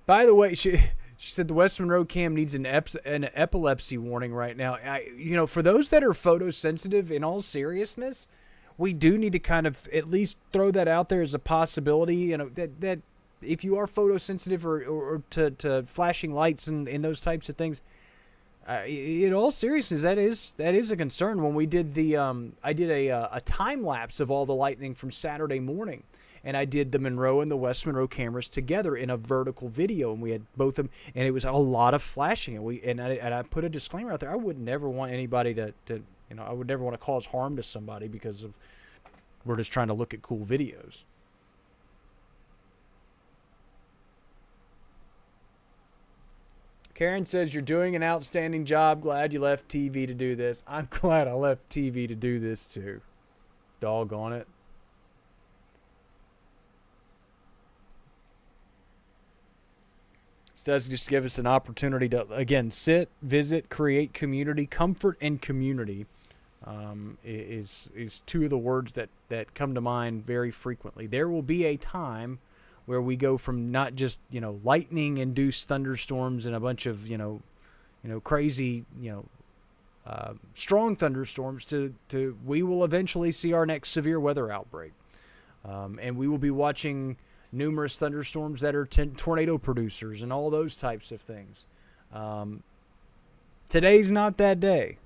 By the way, she said the West Monroe cam needs an epilepsy warning right now. For those that are photosensitive, in all seriousness, we do need to kind of at least throw that out there as a possibility. That if you are photosensitive or to flashing lights and those types of things, in all seriousness, that is a concern. When we did I did a time lapse of all the lightning from Saturday morning. And I did the Monroe and the West Monroe cameras together in a vertical video, and we had both of them, and it was a lot of flashing. And I put a disclaimer out there. I would never want anybody to I would never want to cause harm to somebody because of We're just trying to look at cool videos. Karen says, you're doing an outstanding job. Glad you left TV to do this. I'm glad I left TV to do this too. Doggone it. This does just give us an opportunity to, again, sit, visit, create community. Comfort and community is two of the words that come to mind very frequently. There will be a time where we go from not just, lightning-induced thunderstorms and a bunch of, crazy, strong thunderstorms to we will eventually see our next severe weather outbreak. And we will be watching numerous thunderstorms that are tornado producers and all those types of things. Today's not that day.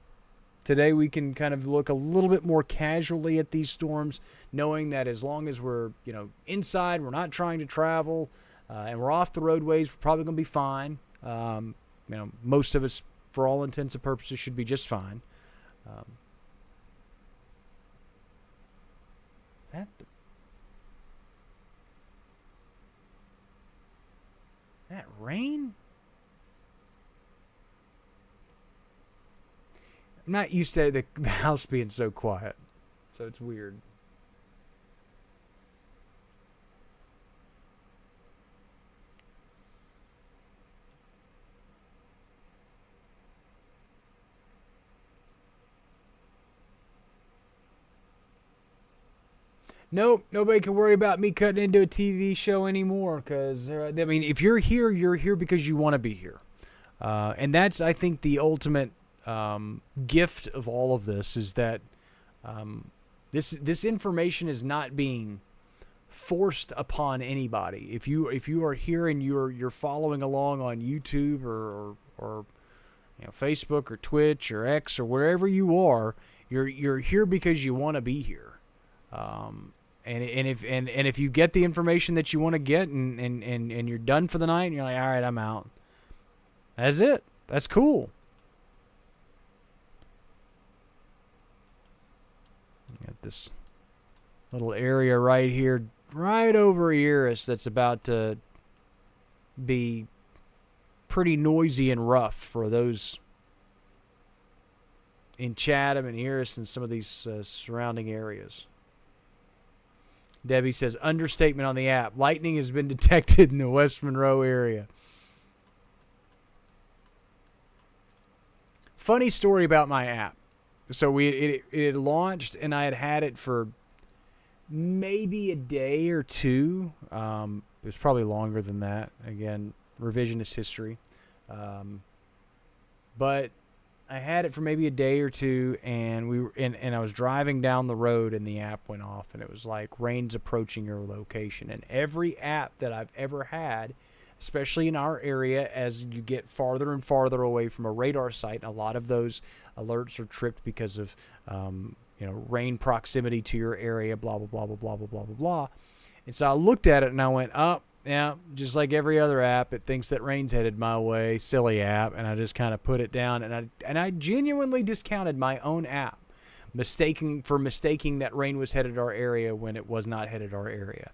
Today we can kind of look a little bit more casually at these storms, knowing that as long as we're, inside, we're not trying to travel, and we're off the roadways, we're probably going to be fine. Most of us, for all intents and purposes, should be just fine. That rain? I'm not used to the house being so quiet, so it's weird. Nope, nobody can worry about me cutting into a TV show anymore, because, if you're here because you want to be here. And that's, I think, the ultimate gift of all of this, is that this information is not being forced upon anybody. If you are here and you're following along on YouTube or Facebook or Twitch or X or wherever you are, you're here because you want to be here. And if you get the information that you want to get and you're done for the night and you're like, all right, I'm out. That's it. That's cool. Got this little area right here, right over Eris, that's about to be pretty noisy and rough for those in Chatham and Eris and some of these surrounding areas. Debbie says, understatement on the app. Lightning has been detected in the West Monroe area. Funny story about my app. So it had launched, and I had it for maybe a day or two. It was probably longer than that. Again, revisionist history. But I had it for maybe a day or two, and I was driving down the road, and the app went off, and it was like, rain's approaching your location. And every app that I've ever had, especially in our area, as you get farther and farther away from a radar site, and a lot of those alerts are tripped because of rain proximity to your area, blah blah blah blah blah blah blah blah blah. And so I looked at it and I went, oh yeah, just like every other app, it thinks that rain's headed my way. Silly app. And I just kind of put it down, and I genuinely discounted my own app, mistaking that rain was headed our area when it was not headed our area.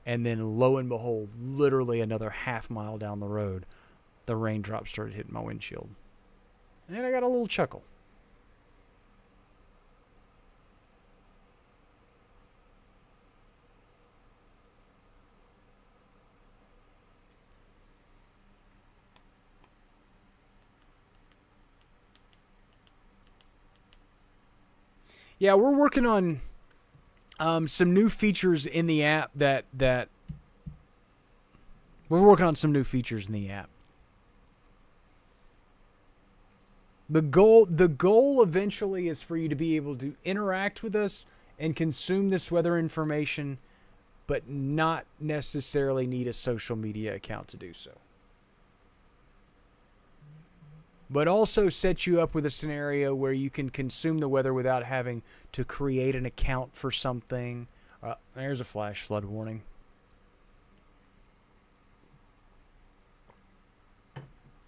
And then lo and behold, literally another half mile down the road, the raindrops started hitting my windshield. And I got a little chuckle. Yeah, we're working on some new features in the app that we're working on some new features in the app. The goal eventually is for you to be able to interact with us and consume this weather information, but not necessarily need a social media account to do so. But also set you up with a scenario where you can consume the weather without having to create an account for something. There's a flash flood warning.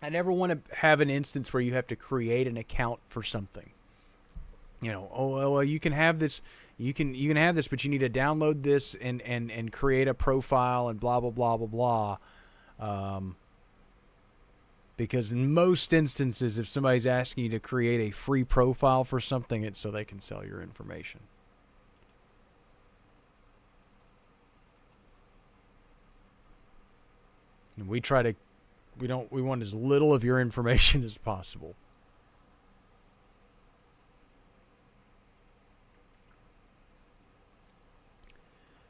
I never want to have an instance where you have to create an account for something. well, you can have this, you can have this, but you need to download this and create a profile and blah blah blah blah blah. Because in most instances, if somebody's asking you to create a free profile for something, it's so they can sell your information. And we want as little of your information as possible.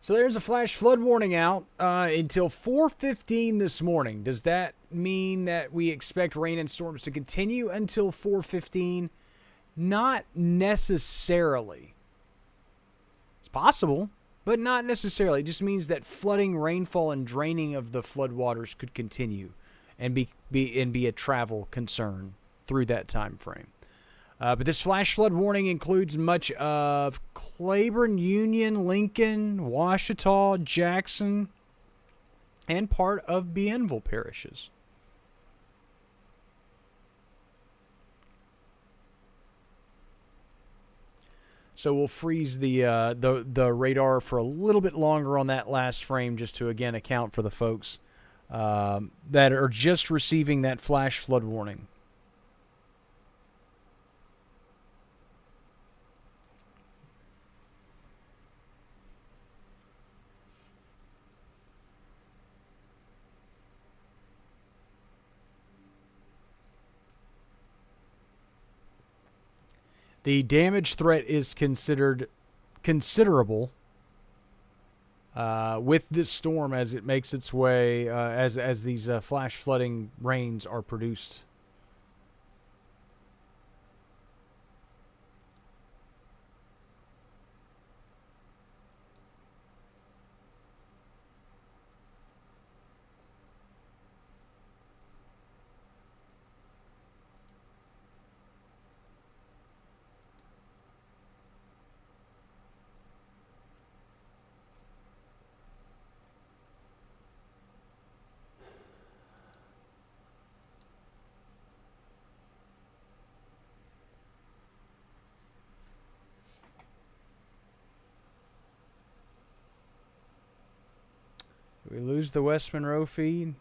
So there's a flash flood warning out until 4:15 this morning. Does that mean that we expect rain and storms to continue until 4:15? Not necessarily. It's possible, but not necessarily. It just means that flooding, rainfall, and draining of the floodwaters could continue and be a travel concern through that time frame. But this flash flood warning includes much of Claiborne, Union, Lincoln, Washita, Jackson, and part of Bienville parishes. So we'll freeze the radar for a little bit longer on that last frame, just to again account for the folks that are just receiving that flash flood warning. The damage threat is considered considerable with this storm as it makes its way, as these flash flooding rains are produced. We lose the West Monroe feed.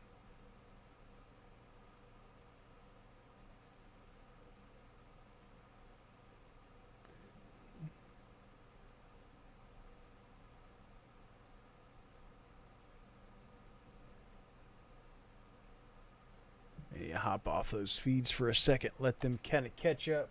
Maybe hop off those feeds for a second, let them kind of catch up.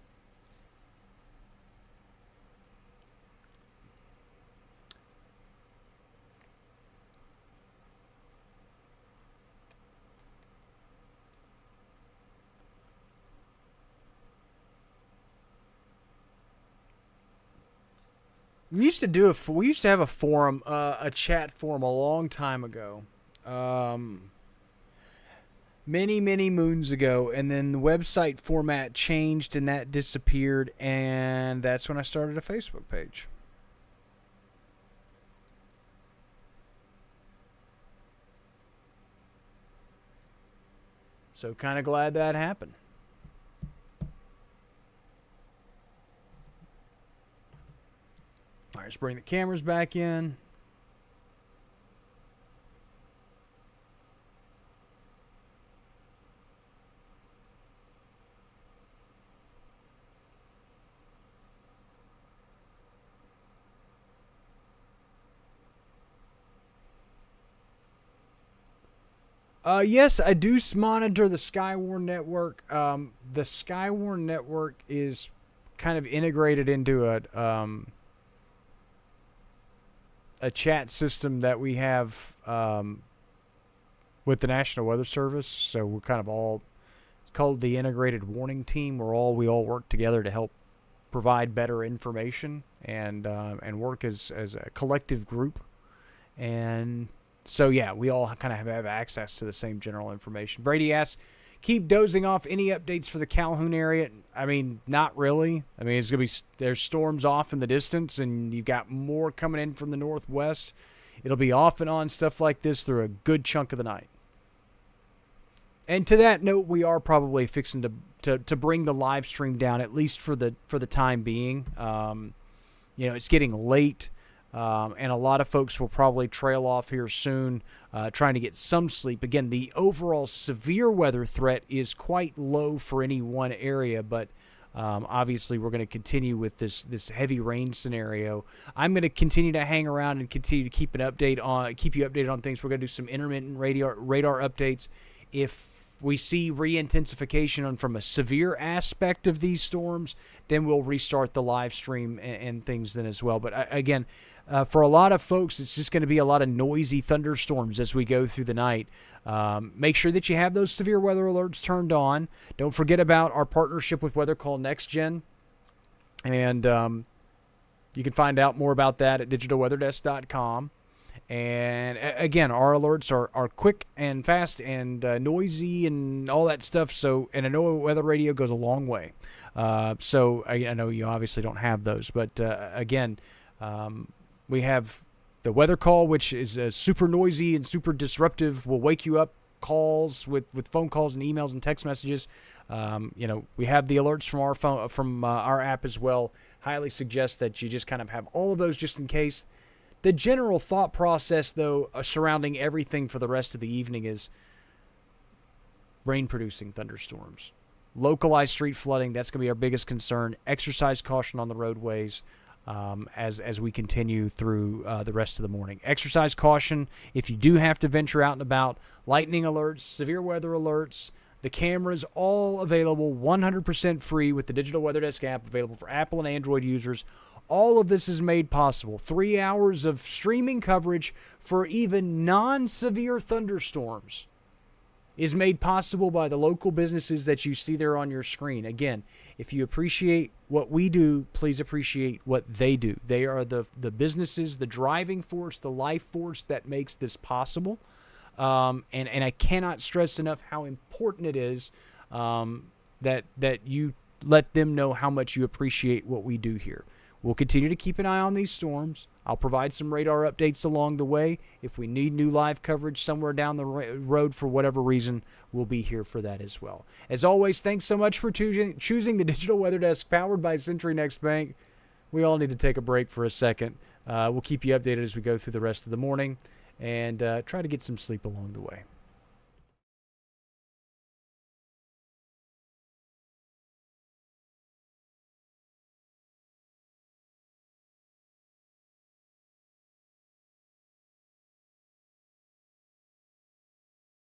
We used to have a forum, a chat forum a long time ago, many moons ago, and then the website format changed and that disappeared, and that's when I started a Facebook page. So kind of glad that happened. All right, let's bring the cameras back in. Yes, I do monitor the Skywarn network. The Skywarn network is kind of integrated into a chat system that we have with the National Weather Service. So we're kind of all, it's called the Integrated Warning Team. We all work together to help provide better information and work as a collective group. And so, yeah, we all kind of have access to the same general information. Brady asks, keep dozing off. Any updates for the Calhoun area? I mean, not really. I mean, there's storms off in the distance, and you've got more coming in from the northwest. It'll be off and on stuff like this through a good chunk of the night. And to that note, we are probably fixing to bring the live stream down, at least for the time being. It's getting late, and a lot of folks will probably trail off here soon, trying to get some sleep. Again, the overall severe weather threat is quite low for any one area, but obviously we're going to continue with this heavy rain scenario. I'm going to continue to hang around and continue to keep you updated on things. We're going to do some intermittent radar updates. If we see re-intensification from a severe aspect of these storms, then we'll restart the live stream and things then as well. But again, for a lot of folks, it's just going to be a lot of noisy thunderstorms as we go through the night. Make sure that you have those severe weather alerts turned on. Don't forget about our partnership with Weather Call Next Gen. And you can find out more about that at digitalweatherdesk.com. And again, our alerts are quick and fast and noisy and all that stuff. So, and I know weather radio goes a long way. So I know you obviously don't have those, but again, we have the weather call, which is super noisy and super disruptive. Will wake you up. Calls with phone calls and emails and text messages. We have the alerts from our phone from our app as well. Highly suggest that you just kind of have all of those just in case. The general thought process, though, surrounding everything for the rest of the evening is rain-producing thunderstorms. Localized street flooding, that's going to be our biggest concern. Exercise caution on the roadways as we continue through the rest of the morning. Exercise caution if you do have to venture out and about. Lightning alerts, severe weather alerts, the cameras, all available 100% free with the Digital Weather Desk app, available for Apple and Android users. All of this is made possible. 3 hours of streaming coverage for even non-severe thunderstorms is made possible by the local businesses that you see there on your screen. Again, if you appreciate what we do, please appreciate what they do. They are the businesses, the driving force, the life force that makes this possible. And I cannot stress enough how important it is that you let them know how much you appreciate what we do here. We'll continue to keep an eye on these storms. I'll provide some radar updates along the way. If we need new live coverage somewhere down the road for whatever reason, we'll be here for that as well. As always, thanks so much for choosing the Digital Weather Desk powered by Century Next Bank. We all need to take a break for a second. We'll keep you updated as we go through the rest of the morning and try to get some sleep along the way.